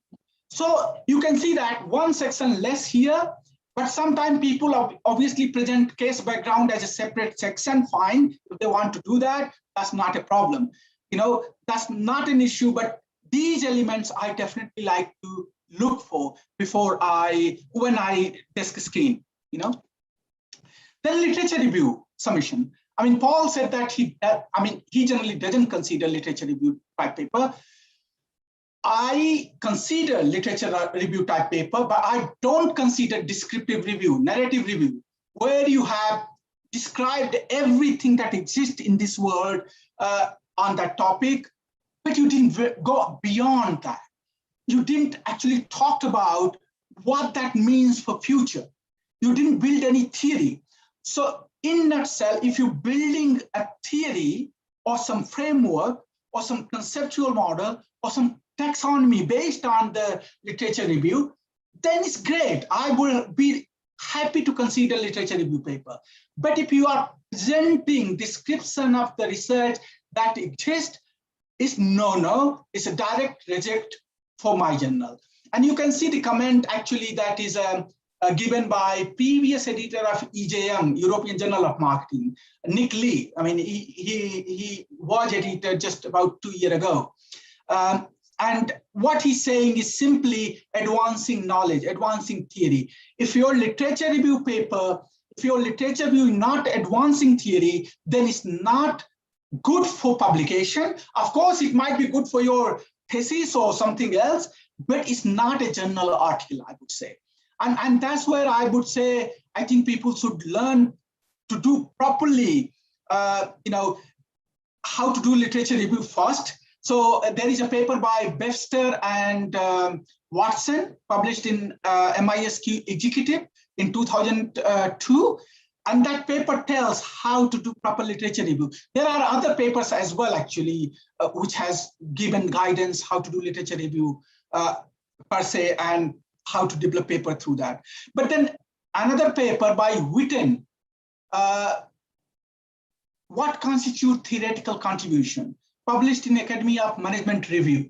So you can see that one section less here, but sometimes people obviously present case background as a separate section. Fine, if they want to do that, that's not a problem. That's not an issue, but these elements I definitely like to look for when I desk screen, Then literature review submission. I mean, Paul said that he generally doesn't consider literature review type paper. I consider literature review type paper, but I don't consider descriptive review, narrative review, where you have described everything that exists in this world on that topic, but you didn't go beyond that. You didn't actually talk about what that means for future. You didn't build any theory. So in a nutshell, if you're building a theory or some framework or some conceptual model or some taxonomy based on the literature review, then it's great. I will be happy to consider literature review paper. But if you are presenting description of the research that exists, it's no, it's a direct reject for my journal. And you can see the comment actually that is given by previous editor of EJM, European Journal of Marketing, Nick Lee. I mean, he was editor just about 2 years ago. And what he's saying is simply advancing knowledge, advancing theory. If your literature review paper, if your literature review is not advancing theory, then it's not good for publication. Of course, it might be good for your thesis or something else, but it's not a journal article, I would say. And that's where I would say, I think people should learn to do properly, how to do literature review first. So there is a paper by Webster and Watson published in MISQ Executive in 2002. And that paper tells how to do proper literature review. There are other papers as well, actually, which has given guidance how to do literature review per se and how to develop paper through that. But then another paper by Witten, what constitutes theoretical contribution, published in Academy of Management Review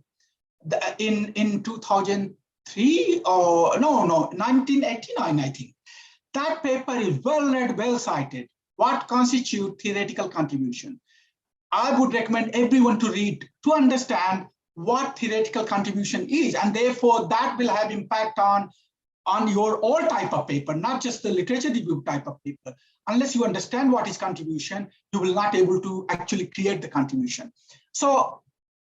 in 2003 or no, 1989, I think. That paper is well read, well cited. What constitutes theoretical contribution? I would recommend everyone to read to understand what theoretical contribution is, and therefore that will have impact on your all type of paper, not just the literature review type of paper. Unless you understand what is contribution, you will not able to actually create the contribution. So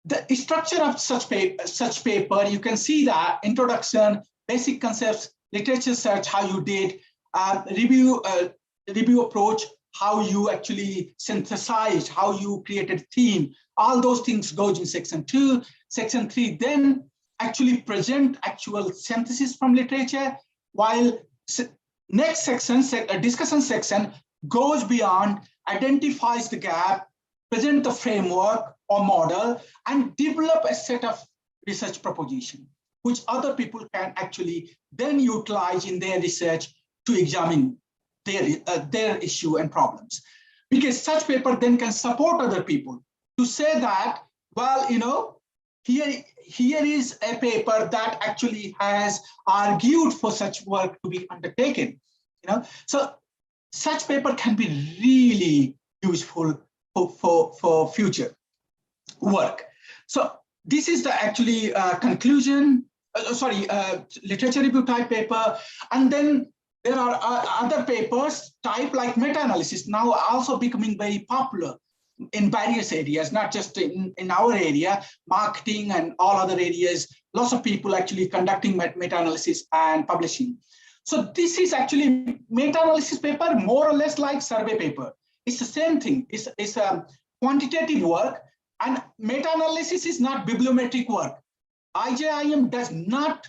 the structure of such paper, you can see that introduction, basic concepts, literature search, how you did, review approach, how you actually synthesized, how you created theme, all those things goes in section 2. Section 3 then actually present actual synthesis from literature, while next section, discussion section, goes beyond, identifies the gap, present the framework or model, and develop a set of research proposition, which other people can actually then utilize in their research to examine their issue and problems. Because such paper then can support other people to say that, well, here is a paper that actually has argued for such work to be undertaken. So such paper can be really useful for future work. So this is the actually conclusion, literature review type paper. And then there are other papers type like meta-analysis now also becoming very popular in various areas, not just in our area, marketing and all other areas. Lots of people actually conducting meta-analysis and publishing. So this is actually meta-analysis paper, more or less like survey paper. It's the same thing. It's a quantitative work, and meta-analysis is not bibliometric work. IJIM does not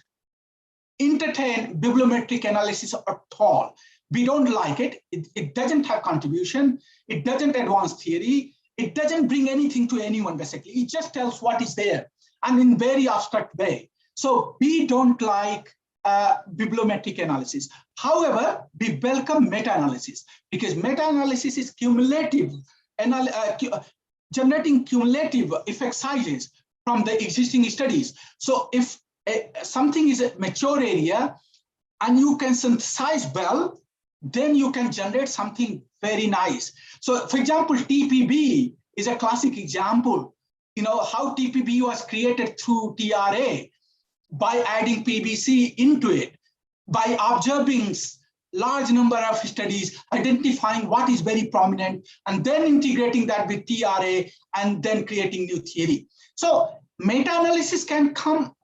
entertain bibliometric analysis at all. We don't like it. It doesn't have contribution. It doesn't advance theory. It doesn't bring anything to anyone, basically. It just tells what is there, and in very abstract way. So we don't like bibliometric analysis. However, we welcome meta-analysis, because meta-analysis is cumulative, generating cumulative effect sizes from the existing studies. So if something is a mature area and you can synthesize well, then you can generate something very nice. So for example, TPB is a classic example. You know how TPB was created through TRA by adding PBC into it, by observing large number of studies, identifying what is very prominent, and then integrating that with TRA and then creating new theory. So meta-analysis can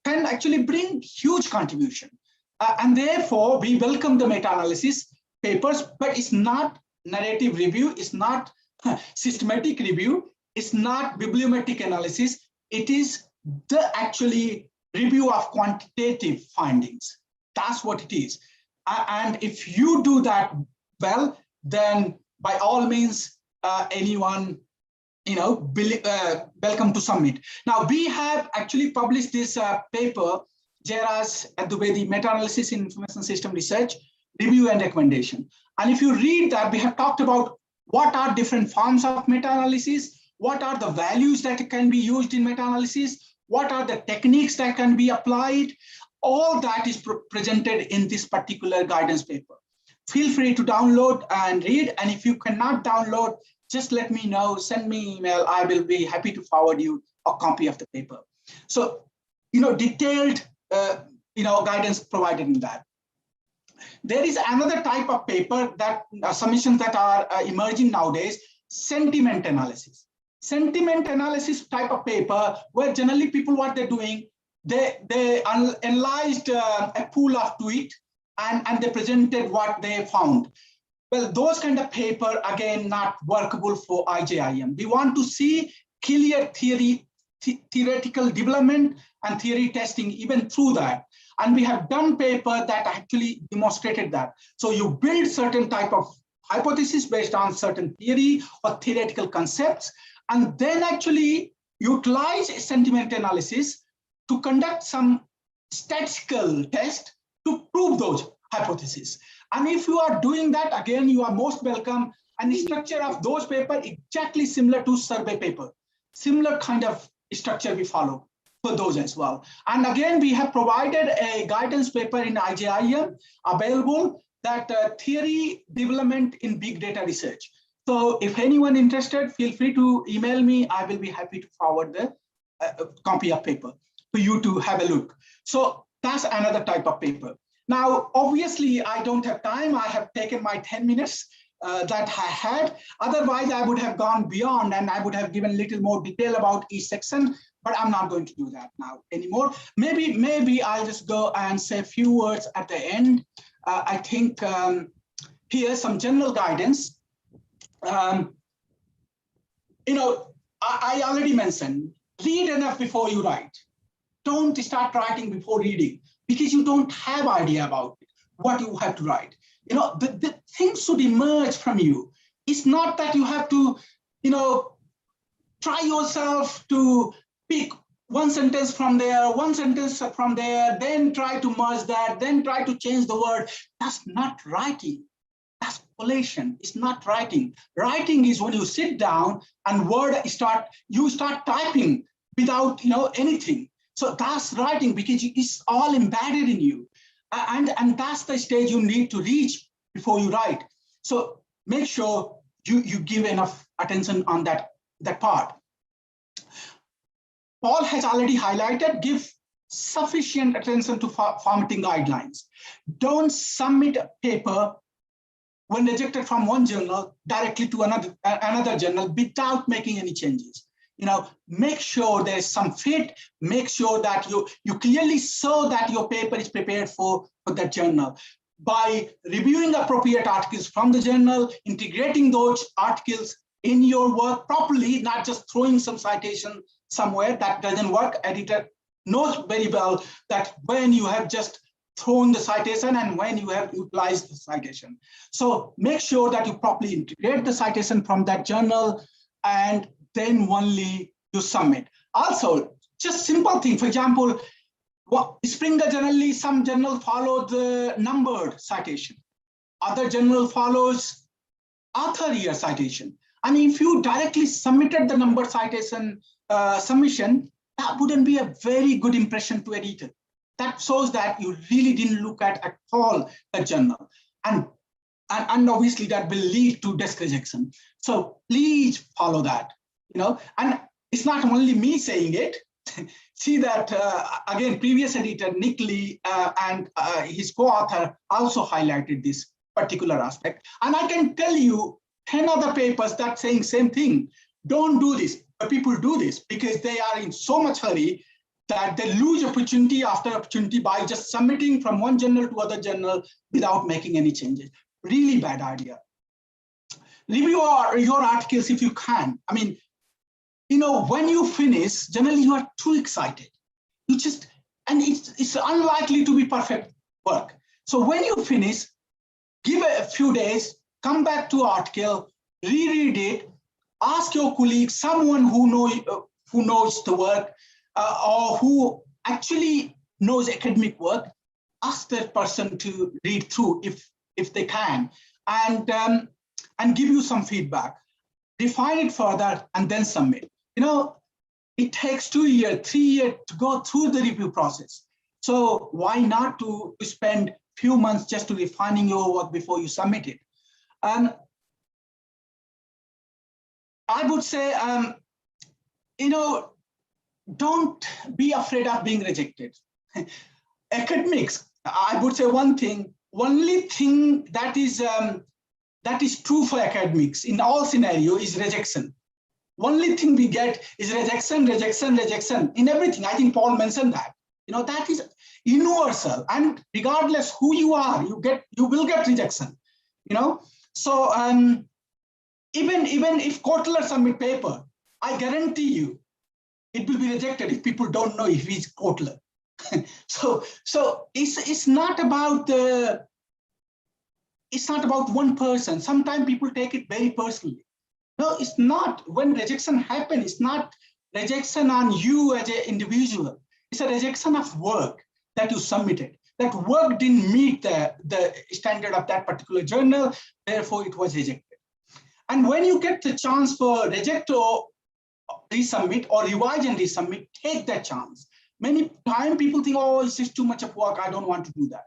actually bring huge contribution. And therefore, we welcome the meta-analysis papers, but it's not narrative review, it's not systematic review, it's not bibliometric analysis, it is the actually review of quantitative findings. That's what it is. And if you do that well, then by all means, anyone, welcome to submit. Now, we have actually published this paper, Jera's at Dwivedi Meta-Analysis in Information System Research, Review and Recommendation. And if you read that, we have talked about what are different forms of meta-analysis, what are the values that can be used in meta-analysis, what are the techniques that can be applied. All that is presented in this particular guidance paper. Feel free to download and read. And if you cannot download, just let me know, send me email. I will be happy to forward you a copy of the paper. So, detailed, guidance provided in that. There is another type of paper that submissions that are emerging nowadays, sentiment analysis. Sentiment analysis type of paper, where generally people, what they're doing, they analyzed a pool of tweets and they presented what they found. Well, those kind of paper, again, not workable for IJIM. We want to see clear theoretical development and theory testing even through that. And we have done paper that actually demonstrated that. So you build certain type of hypothesis based on certain theory or theoretical concepts, and then actually utilize sentiment analysis to conduct some statistical test to prove those hypotheses. And if you are doing that, again, you are most welcome. And the structure of those papers exactly similar to survey paper, similar kind of structure we follow for those as well. And again, we have provided a guidance paper in IJIM available, that theory development in big data research. So if anyone interested, feel free to email me. I will be happy to forward the copy of paper for you to have a look. So that's another type of paper. Now, obviously, I don't have time. I have taken my 10 minutes that I had. Otherwise, I would have gone beyond and I would have given a little more detail about each section, but I'm not going to do that now anymore. Maybe I'll just go and say a few words at the end. I think here's some general guidance. I already mentioned, read enough before you write. Don't start writing before reading, because you don't have idea about it, what you have to write. The things should emerge from you. It's not that you have to, try yourself to pick one sentence from there, one sentence from there, then try to merge that, then try to change the word. That's not writing. That's collation. It's not writing. Writing is when you sit down and you start typing without anything. So that's writing, because it's all embedded in you. And that's the stage you need to reach before you write. So make sure you give enough attention on that part. Paul has already highlighted, give sufficient attention to formatting guidelines. Don't submit a paper when rejected from one journal directly to another journal without making any changes. Make sure there's some fit, make sure that you clearly show that your paper is prepared for that journal. by reviewing appropriate articles from the journal, integrating those articles in your work properly, not just throwing some citation somewhere. That doesn't work. Editor knows very well that when you have just thrown the citation and when you have utilized the citation. So make sure that you properly integrate the citation from that journal, and then only you submit. Also, just simple thing. For example, Springer generally, some journal follow the numbered citation. Other journal follows author year citation. I mean, if you directly submitted the numbered citation submission, that wouldn't be a very good impression to editor. That shows that you really didn't look at all the journal. And obviously that will lead to desk rejection. So please follow that, and it's not only me saying it. See that, again, previous editor, Nick Lee, and his co-author also highlighted this particular aspect. And I can tell you 10 other papers that saying same thing. Don't do this. But people do this because they are in so much hurry that they lose opportunity after opportunity by just submitting from one journal to other journal without making any changes. Really bad idea. Review your articles if you can. I mean, when you finish, generally you are too excited. And it's unlikely to be perfect work. So when you finish, give a few days, come back to article, reread it, ask your colleague, someone who knows the work, or who actually knows academic work, ask that person to read through if they can, and give you some feedback. Refine it further and then submit. It takes 2 years, 3 years to go through the review process. So why not to spend few months just to refining your work before you submit it? I would say, don't be afraid of being rejected. Academics, I would say one thing, only thing that is true for academics in all scenarios is rejection. Only thing we get is rejection, rejection, rejection in everything. I think Paul mentioned that. That is universal, and regardless who you are, you will get rejection. So even if Kotler submit paper, I guarantee you it will be rejected if people don't know if he's Kotler. so it's not about one person. Sometimes people take it very personally. No, it's not. When rejection happens, it's not rejection on you as an individual. It's a rejection of work that you submitted. That work didn't meet the standard of that particular journal, therefore it was rejected. And when you get the chance for reject or resubmit or revise and resubmit, take that chance. Many times people think, oh, it's just too much of work, I don't want to do that.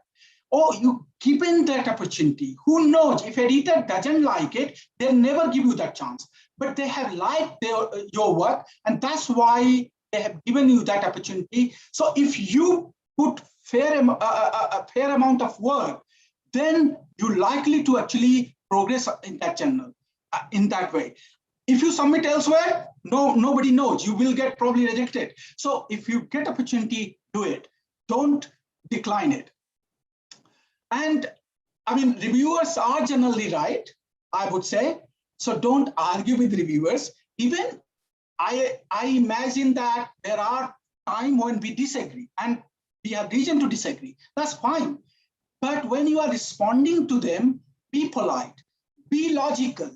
Or you given that opportunity. Who knows, if editor doesn't like it, they'll never give you that chance. But they have liked your work, and that's why they have given you that opportunity. So if you put a fair amount of work, then you're likely to actually progress in that journal in that way. If you submit elsewhere, nobody knows. You will get probably rejected. So if you get opportunity, do it. Don't decline it. And I mean, reviewers are generally right, I would say. So don't argue with reviewers. Even I imagine that there are times when we disagree and we have reason to disagree. That's fine. But when you are responding to them, be polite, be logical,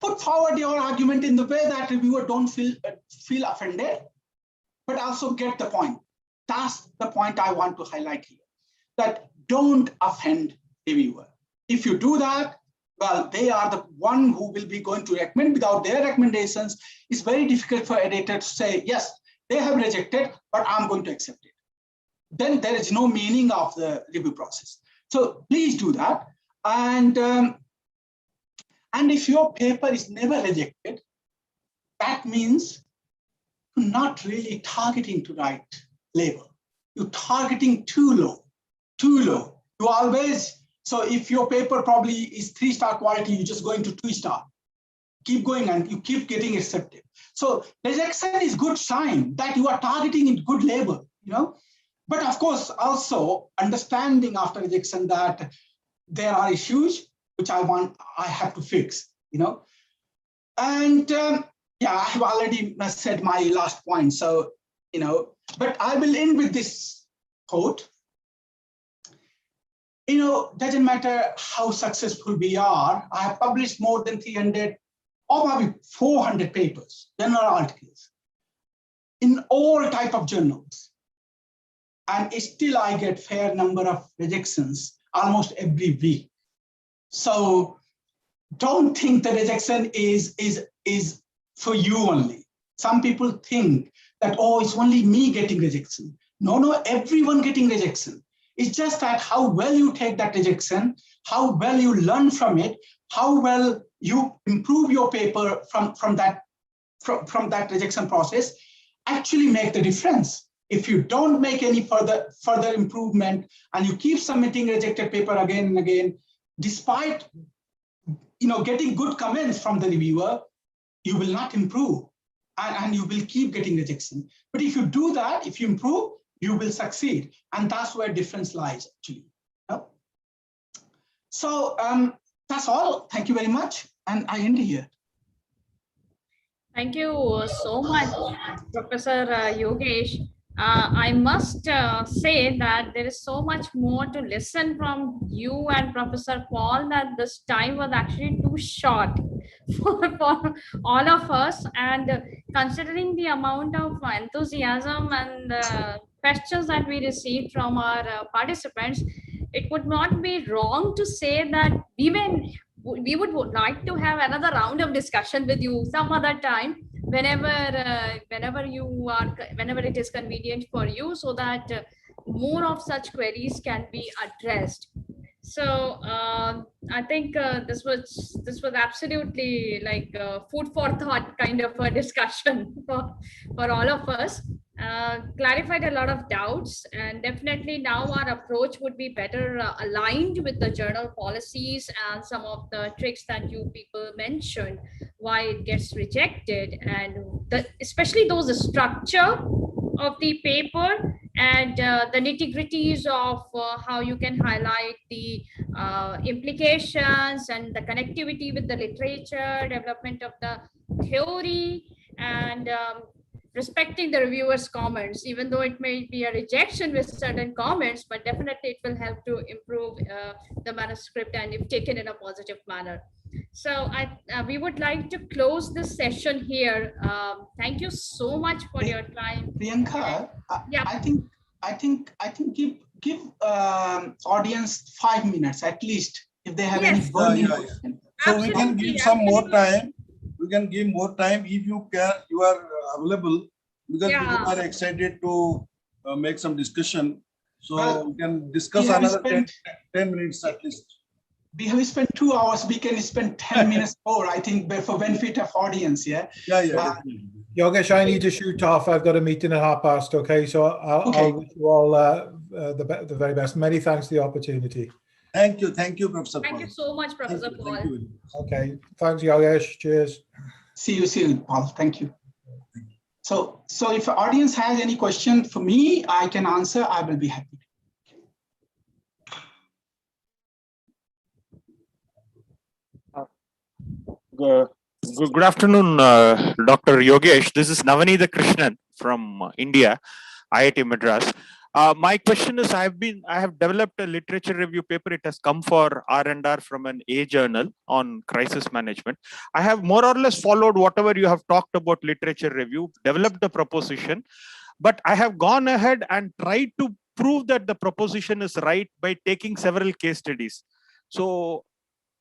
put forward your argument in the way that reviewer don't feel offended, but also get the point. That's the point I want to highlight here, that don't offend reviewer. If you do that, well, they are the one who will be going to recommend. Without their recommendations, it's very difficult for editor to say, yes, they have rejected, but I'm going to accept it. Then there is no meaning of the review process. So please do that. And if your paper is never rejected, that means you're not really targeting to right level. You're targeting too low. You always, so if your paper probably is 3-star quality, you're just going to 2-star. Keep going and you keep getting accepted. So rejection is good sign that you are targeting in good level, But of course, also understanding after rejection that there are issues which I have to fix, And yeah, I have already said my last point. So, but I will end with this quote. Doesn't matter how successful we are. I have published more than 300 or maybe 400 papers, journal articles in all type of journals. And still I get fair number of rejections almost every week. So don't think the rejection is for you only. Some people think that, oh, it's only me getting rejection. No, everyone getting rejection. It's just that how well you take that rejection, how well you learn from it, how well you improve your paper from that rejection process actually make the difference. If you don't make any further improvement and you keep submitting rejected paper again and again, despite getting good comments from the reviewer, you will not improve and you will keep getting rejection. But if you do that, if you improve, you will succeed. And that's where difference lies, actually. So that's all. Thank you very much. And I end here. Thank you so much, Professor Yogesh. I must say that there is so much more to listen from you and Professor Paul that this time was actually too short for all of us. And considering the amount of enthusiasm and questions that we received from our participants, it would not be wrong to say that we would like to have another round of discussion with you some other time, whenever it is convenient for you, so that more of such queries can be addressed. So I think this was absolutely like food for thought kind of a discussion for all of us. Clarified a lot of doubts, and definitely now our approach would be better aligned with the journal policies and some of the tricks that you people mentioned, why it gets rejected, and especially those structure of the paper and the nitty-gritties of how you can highlight the implications and the connectivity with the literature, development of the theory, and respecting the reviewer's comments, even though it may be a rejection with certain comments, but definitely it will help to improve the manuscript and if taken in a positive manner. So we would like to close this session here. Thank you so much for your time. Priyanka, yeah. I think give audience 5 minutes at least if they have any burning question. So we can give some more time. We can give more time if you are available, because people are excited to make some discussion. So we can discuss another 10 minutes at least. We have spent 2 hours. We can spend 10 minutes more, I think, for benefit of audience. Yeah. Yogesh, I need to shoot off. I've got a meeting at 1:30. Okay, so I'll wish you all the very best. Many thanks for the opportunity. Thank you, Professor Paul. Thank you so much, Professor Paul. Okay, thanks, Yogesh. Cheers. See you, Paul. Thank you. So if the audience has any question for me, I can answer. I will be happy. Good afternoon, Dr. Yogesh. This is Navanitha Krishnan from India, IIT Madras. My question is, I have developed a literature review paper. It has come for R&R from an A journal on crisis management. I have more or less followed whatever you have talked about literature review, developed the proposition, but I have gone ahead and tried to prove that the proposition is right by taking several case studies. So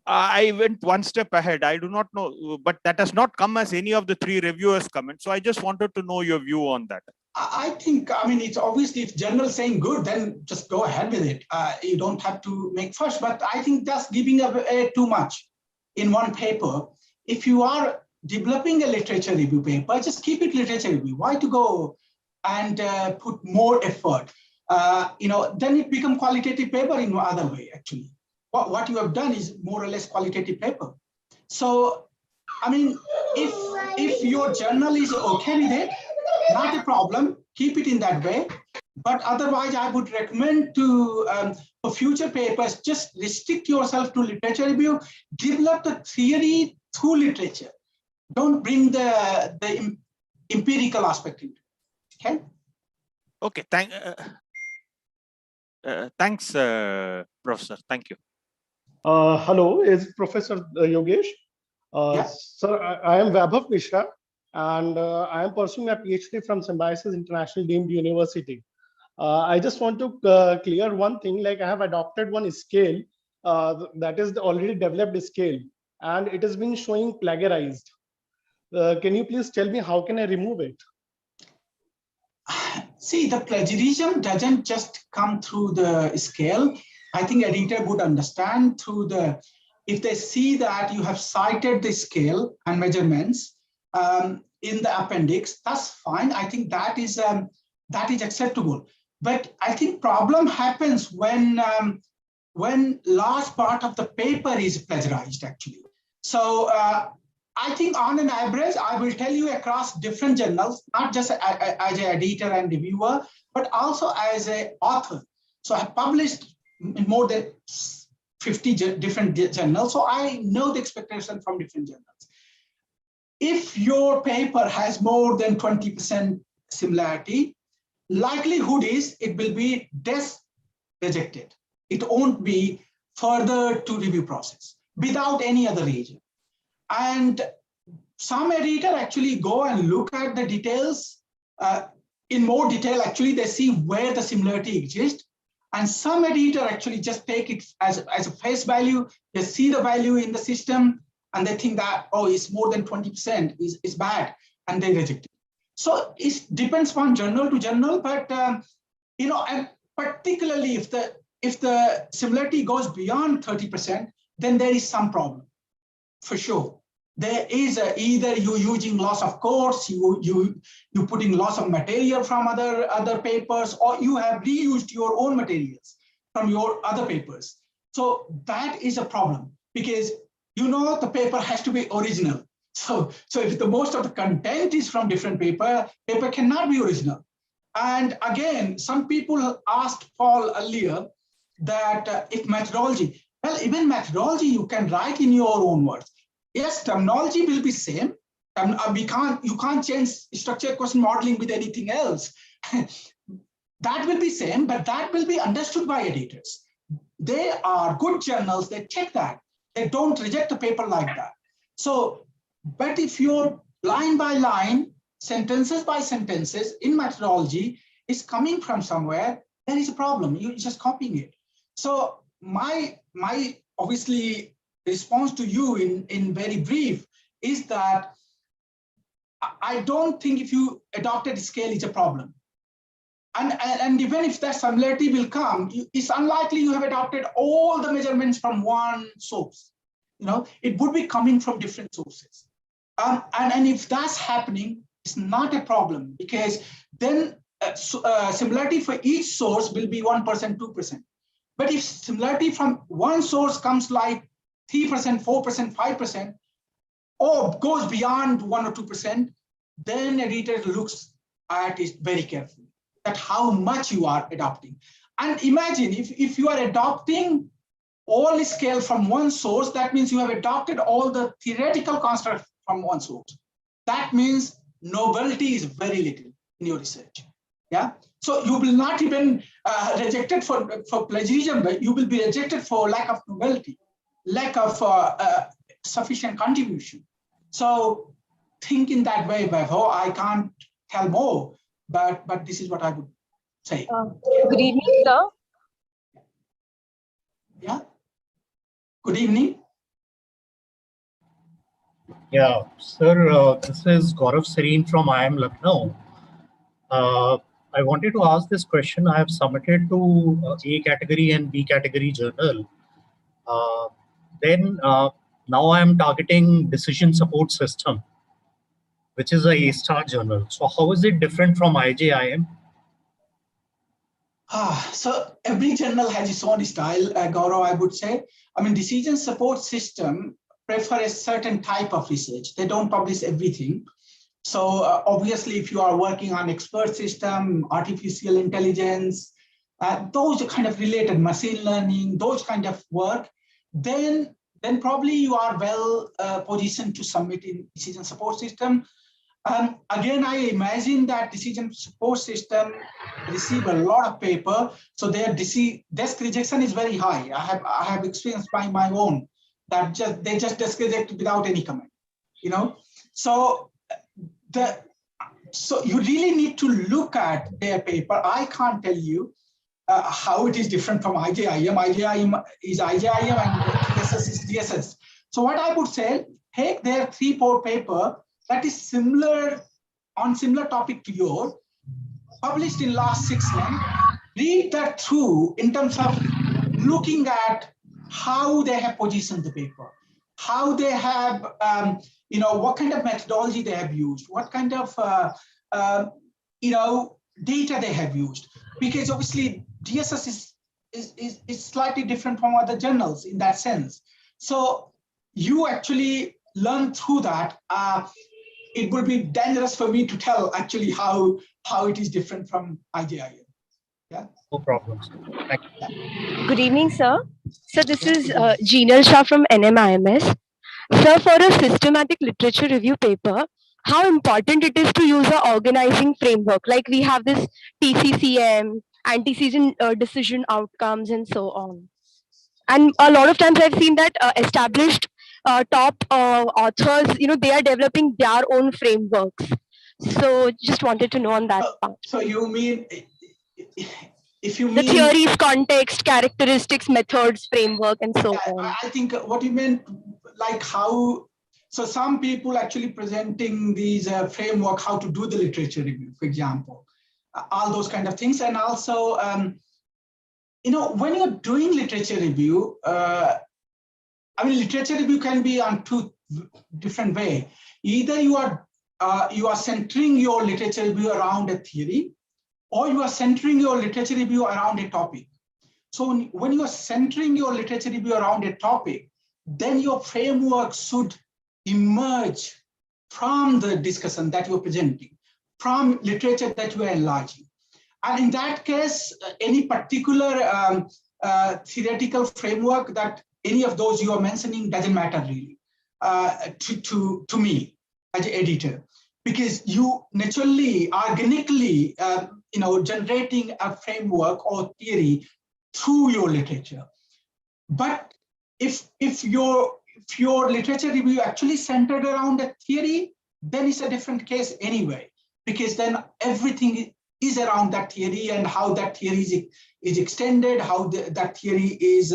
I went one step ahead. I do not know, but that has not come as any of the 3 reviewers' comments. So I just wanted to know your view on that. I think, it's obviously if journal saying good, then just go ahead with it. You don't have to make fuss, but I think that's giving away too much in one paper. If you are developing a literature review paper, just keep it literature review. Why to go and put more effort? Then it becomes qualitative paper in other way, actually. What you have done is more or less qualitative paper. So, if your journal is okay with it, not a problem, keep it in that way. But otherwise, I would recommend to for future papers, just restrict yourself to literature review, develop the theory through literature. Don't bring the empirical aspect into it. Okay. Okay. Thanks, Professor. Thank you. Hello, is Professor Yogesh? Yes. Sir, I am Vaibhav Mishra, and I am pursuing a PhD from Symbiosis International Deemed University. I just want to clear one thing, like I have adopted one scale that is the already developed scale, and it has been showing plagiarized. Can you please tell me how can I remove it? See, the plagiarism doesn't just come through the scale. I think editor would understand through if they see that you have cited the scale and measurements in the appendix, that's fine. I think that is acceptable. But I think problem happens when large part of the paper is plagiarized actually. So I think on an average, I will tell you across different journals, not just as an editor and reviewer, but also as an author. So I published in more than 50 different journals. So I know the expectation from different journals. If your paper has more than 20% similarity, likelihood is it will be rejected. It won't be further to review process without any other reason. And some editor actually go and look at the details in more detail. Actually, they see where the similarity exists. And some editor actually just take it as a face value. They see the value in the system and they think that, oh, it's more than 20% is bad, and they reject it. So it depends on journal to journal, but you know, and particularly if the similarity goes beyond 30%, then there is some problem for sure. There is either you using loss of course, you putting loss of material from other papers, or you have reused your own materials from your other papers. So that is a problem, because you know the paper has to be original. So if the most of the content is from different paper cannot be original. And again, some people asked Paul earlier that if methodology, well, even methodology you can write in your own words. Yes, terminology will be same. You can't change structured question modeling with anything else. That will be same, but that will be understood by editors. They are good journals, they check that. They don't reject a paper like that. So, but if you're line by line, sentences by sentences in methodology is coming from somewhere, there is a problem. You're just copying it. So my obviously response to you in very brief is that I don't think if you adopted scale is a problem. And even if that similarity will come, it's unlikely you have adopted all the measurements from one source. You know, it would be coming from different sources. And if that's happening, it's not a problem, because then similarity for each source will be 1%, 2%. But if similarity from one source comes like 3%, 4%, 5%, or goes beyond 1 or 2%, then editor looks at it very carefully, at how much you are adopting. And imagine if you are adopting all scale from one source, that means you have adopted all the theoretical construct from one source. That means novelty is very little in your research. Yeah. So you will not even rejected for plagiarism, but you will be rejected for lack of novelty, lack of sufficient contribution. So think in that way, Vaibhav. I can't tell more, but this is what I would say. Good evening, sir. Yeah. Good evening. Yeah, sir, this is Gaurav Serene from IIM Lucknow. I wanted to ask this question. I have submitted to A category and B category journal. Now I am targeting decision support system, which is a A-star journal. So how is it different from IJIM? So every journal has its own style, Gaurav, I would say. I mean, decision support system prefer a certain type of research. They don't publish everything. So obviously, if you are working on expert system, artificial intelligence, those kind of related machine learning, those kind of work, then probably you are well positioned to submit in decision support system. Again, I imagine that decision support system receive a lot of paper, so their desk rejection is very high. I have experienced by my own that they just desk reject without any comment, you know. So you really need to look at their paper. I can't tell you how it is different from IJIM. IJIM is IJIM and DSS is DSS. So what I would say, take their 3-4 paper that is similar topic to yours, published in last 6 months, read that through in terms of looking at how they have positioned the paper, how they have, what kind of methodology they have used, what kind of, data they have used. Because obviously DSS is slightly different from other journals in that sense. So you actually learn through that. It would be dangerous for me to tell actually how it is different from IJIM. Yeah. No problem. Good evening, sir. So this is Jinal Shah from NMIMS. Sir, for a systematic literature review paper, how important it is to use an organizing framework? Like we have this TCCM, antecedent decision outcomes, and so on. And a lot of times I've seen that established top authors, they are developing their own frameworks. So just wanted to know on that part. So you mean, if you mean the theories, context, characteristics, methods, framework, and so on. I think what you meant, like how, so some people actually presenting these framework, how to do the literature review, for example, all those kind of things. And also, when you're doing literature review, literature review can be on 2 different ways. Either you are centering your literature review around a theory, or you are centering your literature review around a topic. So when you are centering your literature review around a topic, then your framework should emerge from the discussion that you're presenting, from literature that you are enlarging. And in that case, any particular theoretical framework that any of those you are mentioning doesn't matter really to me as an editor, because you naturally, organically, generating a framework or theory through your literature. But if your literature review actually centered around a theory, then it's a different case anyway, because then everything is around that theory and how that theory is extended, how that theory is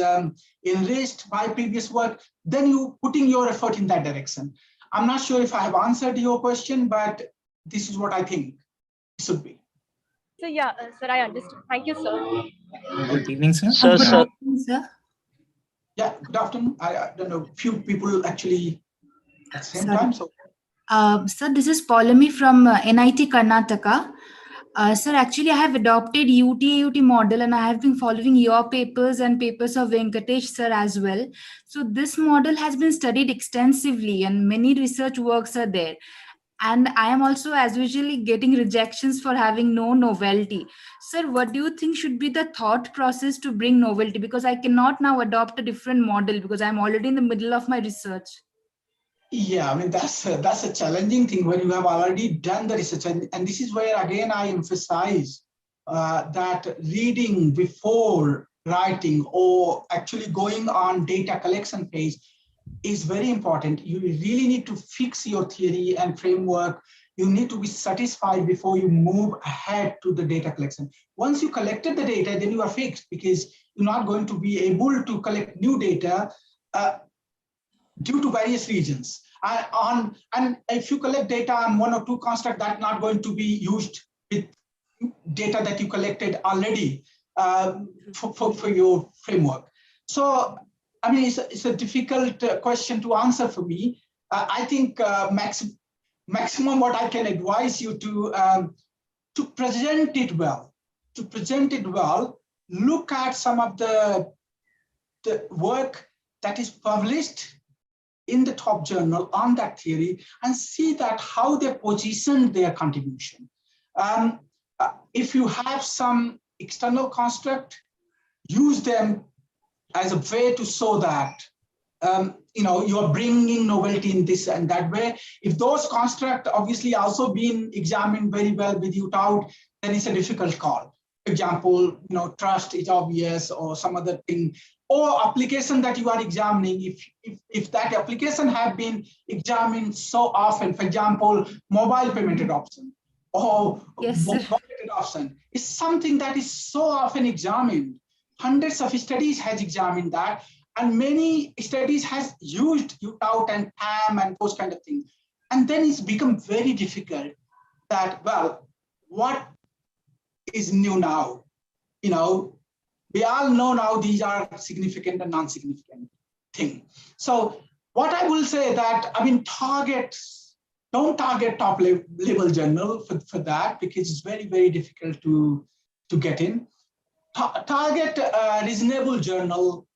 enriched by previous work, then you putting your effort in that direction. I'm not sure if I have answered your question, but this is what I think it should be. So yeah, sir, I understood. Thank you, sir. Good evening, sir. Sir. Yeah, good afternoon. I don't know, few people actually at the same time. So, sir, this is Paulami from NIT Karnataka. Sir, actually, I have adopted UT model and I have been following your papers and papers of Venkatesh sir as well. So this model has been studied extensively and many research works are there. And I am also as usually getting rejections for having no novelty. Sir, what do you think should be the thought process to bring novelty? Because I cannot now adopt a different model because I'm already in the middle of my research. Yeah, that's a challenging thing when you have already done the research. And this is where, again, I emphasize that reading before writing or actually going on data collection phase is very important. You really need to fix your theory and framework. You need to be satisfied before you move ahead to the data collection. Once you collected the data, then you are fixed because you're not going to be able to collect new data due to various reasons. And if you collect data on 1 or 2 constructs, that's not going to be used with data that you collected already for your framework. So, it's a difficult question to answer for me. I think maximum what I can advise you to present it well. To present it well, look at some of the work that is published in the top journal on that theory and see that how they positioned their contribution. If you have some external construct, use them as a way to show that you're bringing novelty in this and that way. If those constructs obviously also being examined very well without, then it's a difficult call. For example, trust is obvious or some other thing, or application that you are examining. If that application have been examined so often, for example, mobile payment adoption or mobile adoption is something that is so often examined. Hundreds of studies has examined that, and many studies has used UTOUT and TAM and those kind of things. And then it's become very difficult that, well, what is new now? We all know now these are significant and non-significant thing. So what I will say that, don't target top level journal for that, because it's very, very difficult to get in. Target a reasonable journal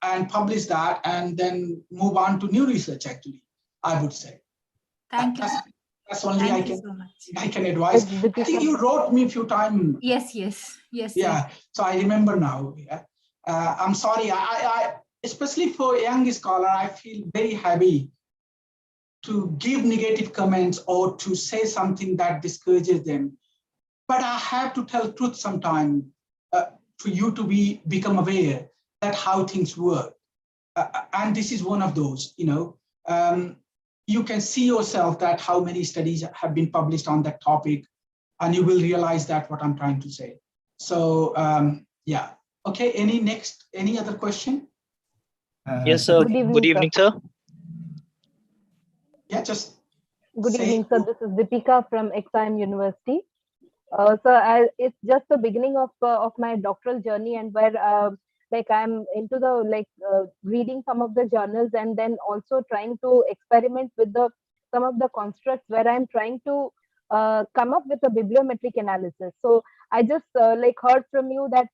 and publish that, and then move on to new research, actually, I would say. Thank you. That's only Thank you so much. I can advise. I think you wrote me a few times. Yes. Yeah, so I remember now. Yeah. I'm sorry, I especially for young scholar, I feel very happy to give negative comments or to say something that discourages them. But I have to tell truth sometime for you to become aware that how things work. And this is one of those, you can see yourself that how many studies have been published on that topic, and you will realize that what I'm trying to say. So yeah, okay, any other question? Yes, sir. Good evening, sir. Yeah, just good evening, sir. This is Deepika from XIM University. It's just the beginning of my doctoral journey, and where I'm into the reading some of the journals, and then also trying to experiment with some of the constructs where I'm trying to come up with a bibliometric analysis. So I just heard from you that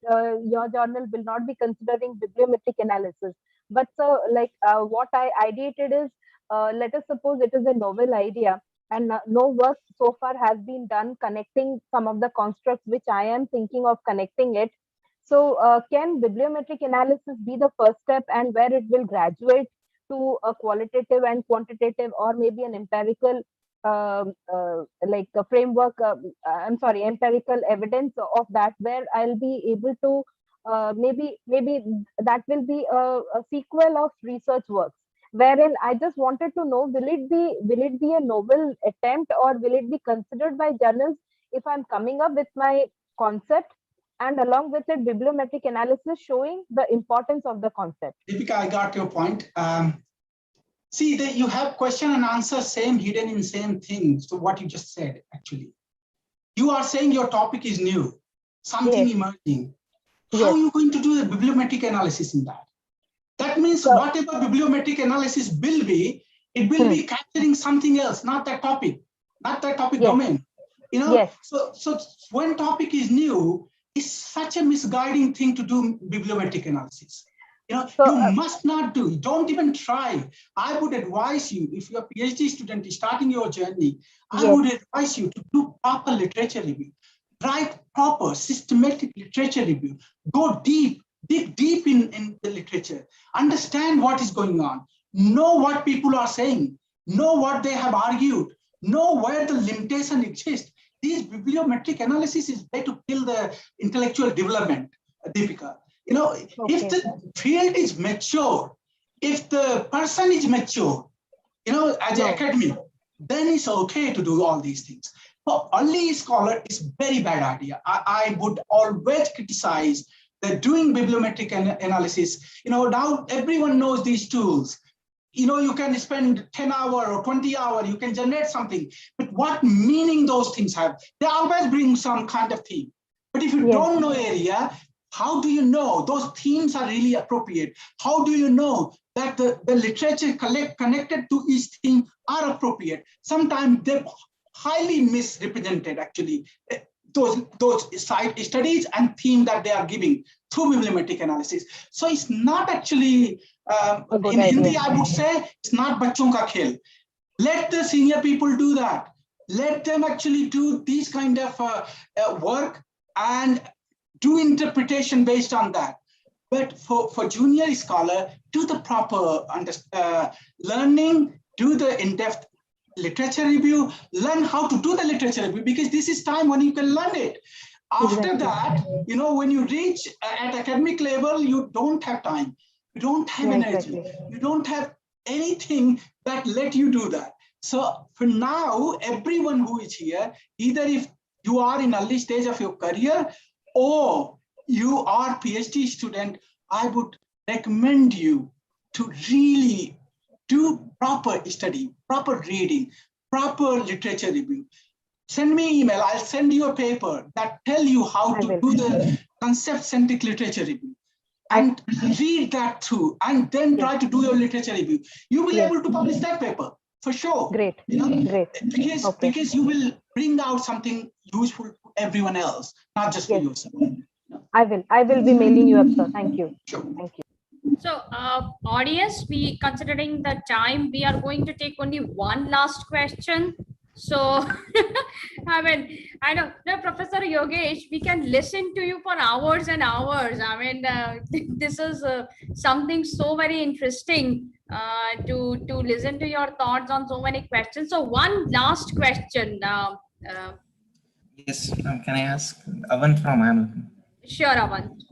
your journal will not be considering bibliometric analysis, but so what I ideated is, let us suppose it is a novel idea, and no work so far has been done connecting some of the constructs which I am thinking of connecting it. So can bibliometric analysis be the first step, and where it will graduate to a qualitative and quantitative, or maybe an empirical a framework, empirical evidence of that, where I'll be able to maybe that will be a sequel of research works, wherein I just wanted to know, will it be a novel attempt, or will it be considered by journals if I'm coming up with my concept, and along with it bibliometric analysis showing the importance of the concept? Deepika, I got your point. See, you have question and answer same hidden in same thing. So what you just said, actually, you are saying your topic is new, something emerging. How are you going to do the bibliometric analysis in that? That means whatever bibliometric analysis will be, it will be capturing something else, not that topic domain. So when topic is new, it's such a misguiding thing to do bibliometric analysis. You must not do, don't even try. I would advise you, if you're a PhD student starting your journey, I would advise you to do proper literature review, write proper systematic literature review, go deep, dig deep in the literature, understand what is going on, know what people are saying, know what they have argued, know where the limitation exists. These bibliometric analysis is there to kill the intellectual development, Deepika. If the field is mature, if the person is mature, as an academic, then it's okay to do all these things. For early scholar, it's very bad idea. I would always criticize that doing bibliometric analysis. Now everyone knows these tools. You can spend 10 hours or 20 hours, you can generate something, but what meaning those things have? They always bring some kind of theme. But if you don't know area, how do you know those themes are really appropriate? How do you know that the literature connected to each theme are appropriate? Sometimes they're highly misrepresented, actually. those side studies and theme that they are giving through bibliometric analysis. So it's not actually, in Hindi, I would say, it's not bachon ka khel. Let the senior people do that. Let them actually do these kind of work and do interpretation based on that. But for junior scholar, do the proper learning, do the in-depth literature review, learn how to do the literature review, because this is time when you can learn it. After that, you know, when you reach at academic level, you don't have time, you don't have energy, you don't have anything that let you do that. So for now, everyone who is here, either if you are in early stage of your career or you are PhD student, I would recommend you to really do proper study, proper reading, proper literature review. Send me email, I'll send you a paper that tell you how to do the concept-centric literature review. And read that through, and then try to do your literature review. You will be able to publish that paper, for sure. Great, you know? great. Because you will bring out something useful to everyone else, not just for yourself. I will be mailing you up, sir. Thank you. Sure. Thank you. So, audience, considering the time, we are going to take only one last question. So, I mean, I know, Professor Yogesh, we can listen to you for hours and hours. I mean, this is something so very interesting to listen to your thoughts on so many questions. So, one last question. Yes, can I ask? Avant from Amazon. Sure, Avant.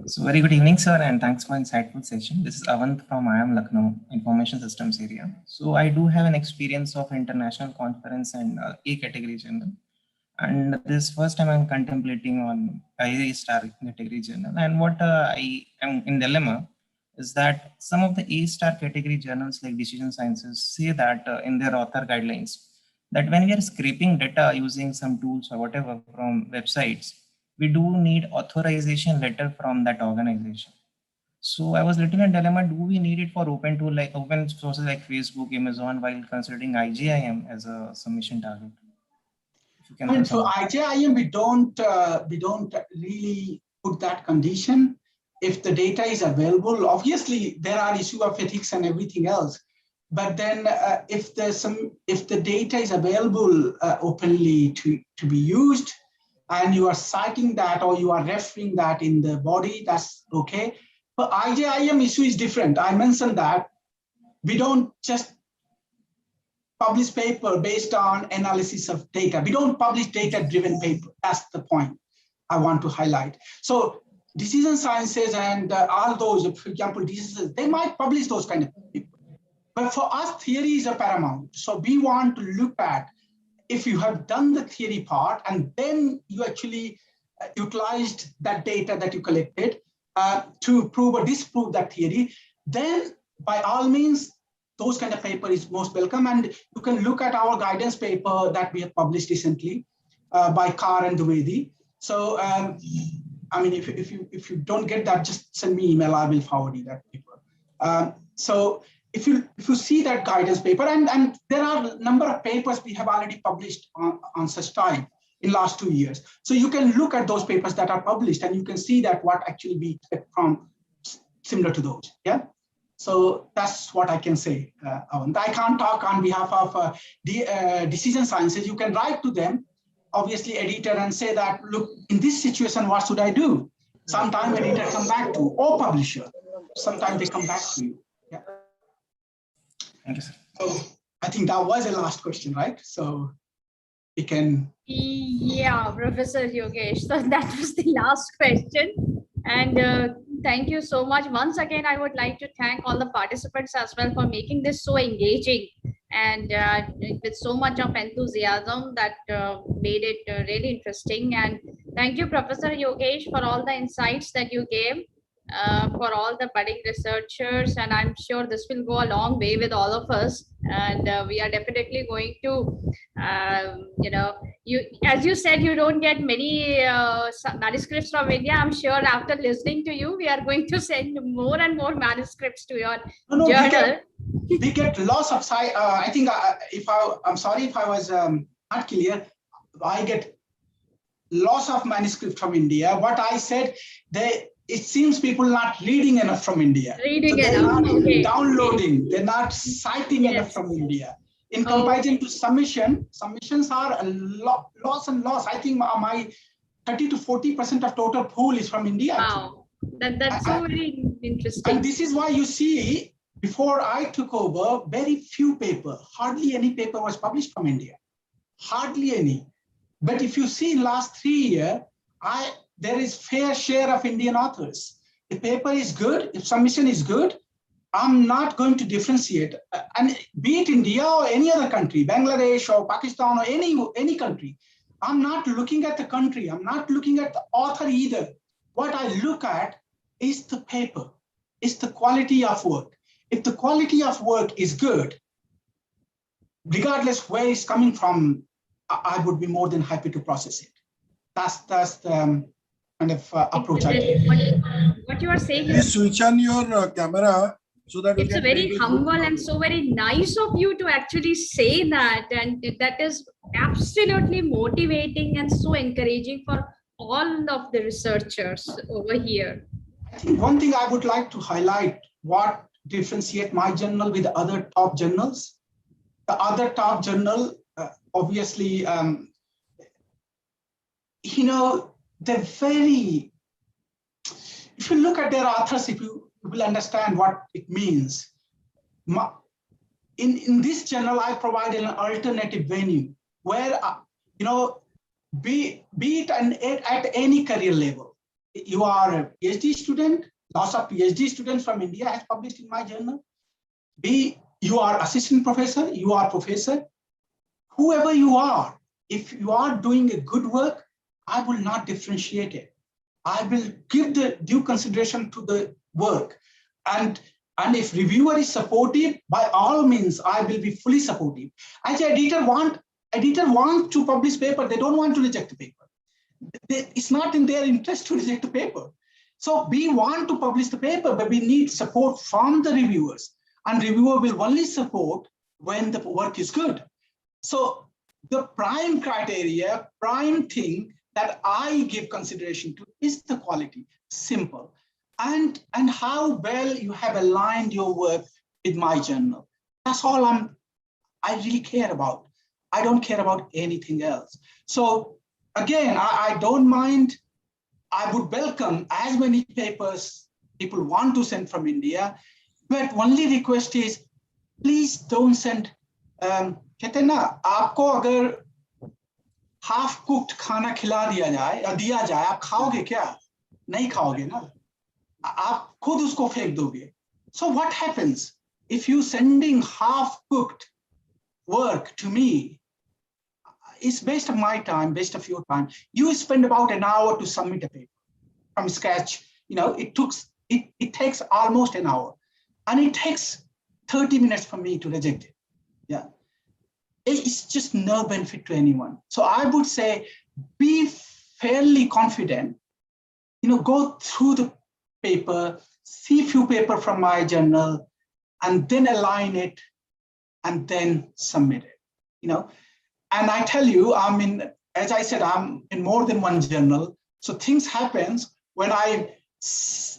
So very good evening, sir, and thanks for insightful session. This is Avant from IIM Lucknow, Information Systems area. So I do have an experience of international conference and A category journal. And this first time I'm contemplating on A star category journal. And what I am in dilemma is that some of the A star category journals like Decision Sciences say that in their author guidelines, that when we are scraping data using some tools or whatever from websites, we do need authorization letter from that organization. So I was little in dilemma, do we need it for open tool like open sources like Facebook, Amazon, while considering IJIM as a submission target? And for IJIM, we don't really put that condition. If the data is available, obviously there are issues of ethics and everything else. But then if the data is available openly to be used, and you are citing that or you are referring that in the body, that's okay. But IJIM issue is different. I mentioned that we don't just publish paper based on analysis of data. We don't publish data-driven paper. That's the point I want to highlight. So Decision Sciences and all those, for example, diseases, they might publish those kind of people. But for us, theory is a paramount. So we want to look at if you have done the theory part and then you actually utilized that data that you collected to prove or disprove that theory, then by all means, those kind of paper is most welcome. And you can look at our guidance paper that we have published recently by Carr and Dwivedi. So, I mean, if you don't get that, just send me email, I will forward you that paper. So if you see that guidance paper, and there are a number of papers we have already published on such type in last 2 years. So you can look at those papers that are published and you can see that what actually we expect from similar to those, yeah? So that's what I can say. I can't talk on behalf of Decision Sciences. You can write to them, obviously editor, and say that, look, in this situation, what should I do? Sometimes editor come back to, or publisher, sometimes they come back to you. Yeah. Thank you, sir. So I think that was the last question, right? So we can. Yeah, Professor Yogesh. So that was the last question. And thank you so much. Once again, I would like to thank all the participants as well for making this so engaging and with so much of enthusiasm that made it really interesting. And thank you, Professor Yogesh, for all the insights that you gave. For all the budding researchers, and I'm sure this will go a long way with all of us, and we are definitely going to as you said, you don't get many manuscripts from India. I'm sure after listening to you, we are going to send more and more manuscripts to your journal. We get lots of I think I'm sorry if I was not clear. I get loss of manuscript from India. What I said, it seems people not reading enough from India. Reading they're enough, not okay. downloading, they're not citing enough from India. In comparison to submissions are a loss and loss. I think my 30 to 40% of total pool is from India. Wow, that's so very interesting. And this is why you see, before I took over, very few paper, hardly any paper was published from India. Hardly any. But if you see in last 3 years, there is fair share of Indian authors. If paper is good, if submission is good, I'm not going to differentiate. And be it India or any other country, Bangladesh or Pakistan or any country, I'm not looking at the country. I'm not looking at the author either. What I look at is the paper, is the quality of work. If the quality of work is good, regardless where it's coming from, I would be more than happy to process it. That's the kind of approach I take. What you are saying Please is, switch on your camera so that it's a very humble and so very nice of you to actually say that, and that is absolutely motivating and so encouraging for all of the researchers over here. I think one thing I would like to highlight, what differentiate my journal with other top journals. The other top journal, obviously, they're very, if you look at their authors, if you will understand what it means. In this journal, I provide an alternative venue where, be it at any career level. You are a PhD student, lots of PhD students from India has published in my journal. You are assistant professor, you are professor, whoever you are, if you are doing a good work, I will not differentiate it. I will give the due consideration to the work. And if reviewer is supportive, by all means, I will be fully supportive. As an editor want to publish paper, they don't want to reject the paper. It's not in their interest to reject the paper. So we want to publish the paper, but we need support from the reviewers. And reviewer will only support when the work is good. So the prime criteria, prime thing that I give consideration to is the quality, simple. And how well you have aligned your work with my journal. That's all I really care about. I don't care about anything else. So again, I don't mind. I would welcome as many papers people want to send from India, but only request is, please don't send. कहते हैं ना, आपको अगर half cooked खाना खिला दिया जाए, आप खाओगे क्या? नहीं खाओगे ना. आप खुद उसको फेंक दोगे. So what happens if you sending half cooked work to me? It's based on my time, based of your time. You spend about an hour to submit a paper from scratch. It takes almost an hour, and it takes 30 minutes for me to reject it. Yeah, it's just no benefit to anyone. So I would say, be fairly confident. Go through the paper, see few paper from my journal, and then align it, and then submit it. And I tell you, as I said, I'm in more than one journal. So things happens when I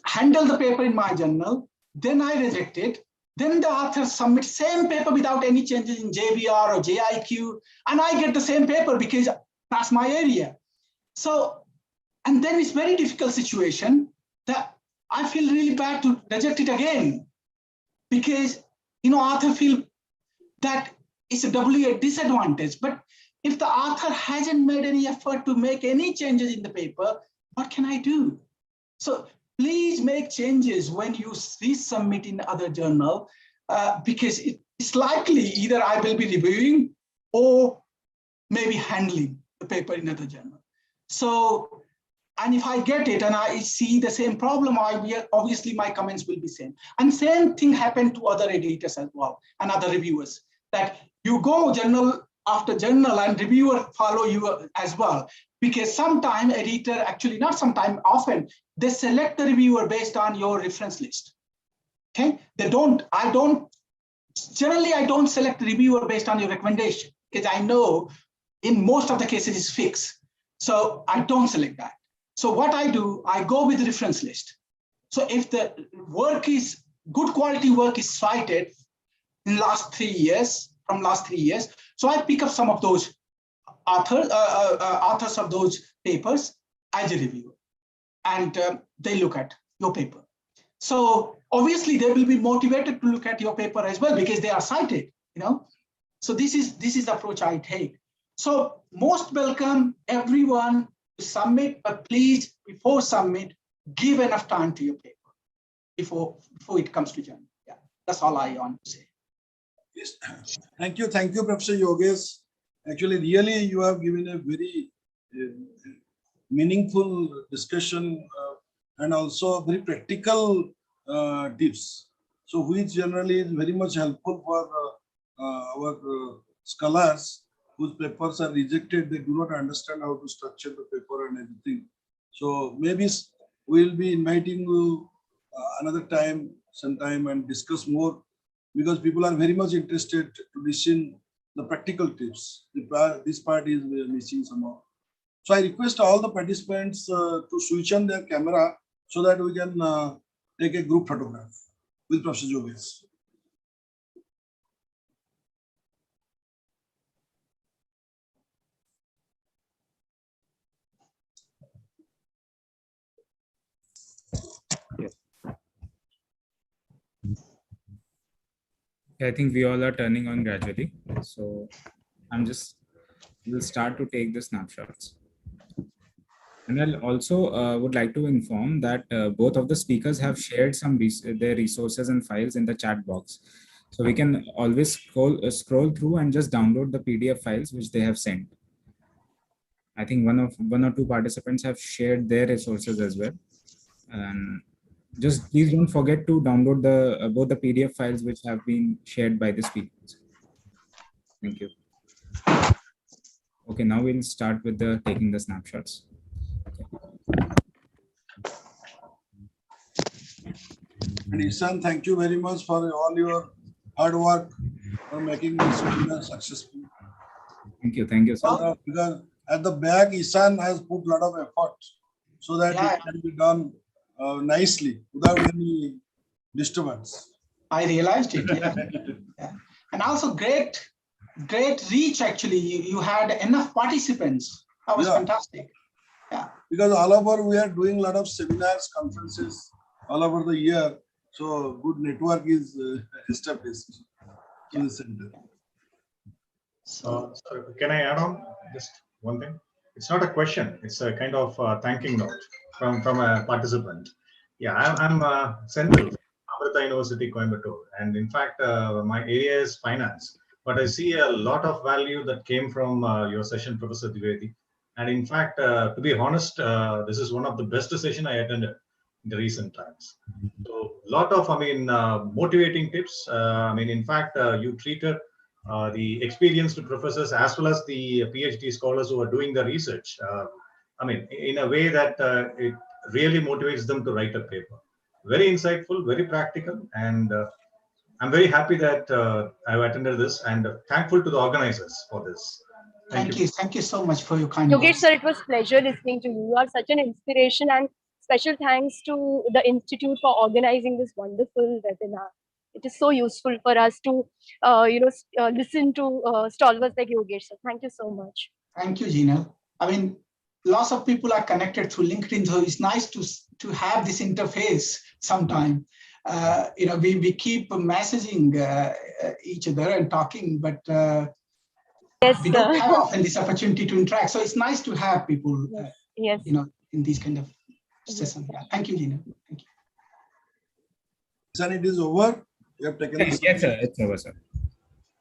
handle the paper in my journal, then I reject it. Then the author submits same paper without any changes in JVR or JIQ, and I get the same paper because that's my area. So, and then it's very difficult situation that I feel really bad to reject it again, because author feel that it's a disadvantage. But if the author hasn't made any effort to make any changes in the paper, what can I do? So please make changes when you resubmit in other journal, because it's likely either I will be reviewing or maybe handling the paper in other journal. So, and if I get it and I see the same problem, obviously my comments will be same. And same thing happened to other editors as well and other reviewers, that you go journal after journal and reviewer follow you as well. Because sometimes editor, actually not sometimes, often, they select the reviewer based on your reference list. Okay, generally I don't select the reviewer based on your recommendation, because I know in most of the cases it's fixed. So I don't select that. So what I do, I go with the reference list. So if the work is good quality work is cited in last 3 years, from last 3 years, so I pick up some of those authors of those papers as a reviewer, and they look at your paper. So obviously they will be motivated to look at your paper as well because they are cited, you know. So this is the approach I take. So most welcome everyone to submit, but please before submit, give enough time to your paper before it comes to journal. Yeah, that's all I want to say. Yes. Thank you, Professor Yogesh. Actually, really, you have given a very meaningful discussion and also very practical tips. So, which generally is very much helpful for our scholars whose papers are rejected. They do not understand how to structure the paper and everything. So, maybe we'll be inviting you another time, sometime, and discuss more, because people are very much interested to listen the practical tips. This part is missing somehow. So I request all the participants to switch on their camera so that we can take a group photograph with Professor Yogesh. I think we all are turning on gradually. So we'll start to take the snapshots. And I'll also would like to inform that both of the speakers have shared some their resources and files in the chat box. So we can always scroll through and just download the PDF files which they have sent. I think one or two participants have shared their resources as well. And just please don't forget to download both the PDF files which have been shared by the speakers. Thank you. Okay, now we'll start with taking the snapshots. And Ishan, thank you very much for all your hard work for making this webinar successful. Thank you, sir. Because at the back, Ishan has put a lot of effort so that it can be done nicely without any disturbance. I realized it. Yeah. Yeah. And also great reach. Actually, you had enough participants. That was fantastic. Yeah. Because all over we are doing a lot of seminars, conferences all over the year. So good network is established in the center. So can I add on just one thing? It's not a question. It's a kind of thanking note from a participant. Yeah, I'm Senthil, Amrita University, Coimbatore. And in fact, my area is finance. But I see a lot of value that came from your session, Professor Dwivedi. And in fact, to be honest, this is one of the best sessions I attended in the recent times. So a lot of, motivating tips. In fact, you treated the experienced professors as well as the PhD scholars who are doing the research, in a way that it really motivates them to write a paper. Very insightful, very practical, and I'm very happy that I've attended this, and thankful to the organizers for this. Thank you. Thank you so much for your kind Yogesh, words. sir, it was a pleasure listening to you. You are such an inspiration, and special thanks to the Institute for organizing this wonderful webinar. It is so useful for us to, listen to stalwarts like Yogesh, sir. Thank you so much. Thank you, Gina. Lots of people are connected through LinkedIn, so it's nice to have this interface sometime. We keep messaging each other and talking, but yes, we don't have often this opportunity to interact. So it's nice to have people, yes. In these kind of sessions. Yeah. Thank you, Gina. Thank you. Then it is over. You have taken Yes, sir. It's over, sir.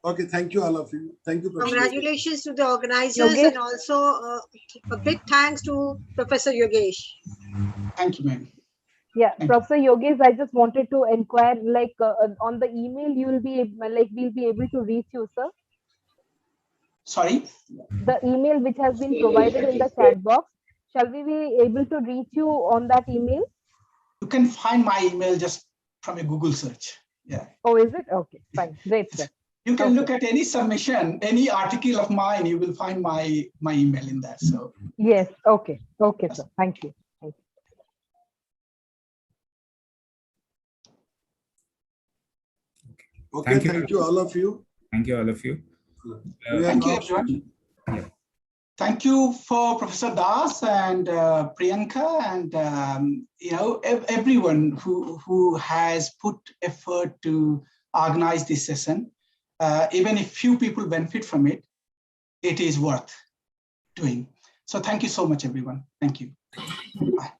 Okay, thank you all of you. Thank you, Professor. Congratulations to the organizers, Yogesh. and also a big thanks to Professor Yogesh. Thank you, ma'am. Yeah, Professor Yogesh, I just wanted to inquire, on the email, we'll be able to reach you, sir. Sorry? The email which has been provided in the chat box, shall we be able to reach you on that email? You can find my email just from a Google search. Yeah. Oh, is it? Okay, fine. Great, sir. You can look at any submission, any article of mine, you will find my email in there. So yes, okay, okay, sir. Thank you. Thank you. Okay, thank you all of you. Thank you all of you. Thank you, everyone. Yeah. Thank you for Professor Das and Priyanka and everyone who has put effort to organize this session. Even if few people benefit from it, it is worth doing. So thank you so much, everyone. Thank you. Bye.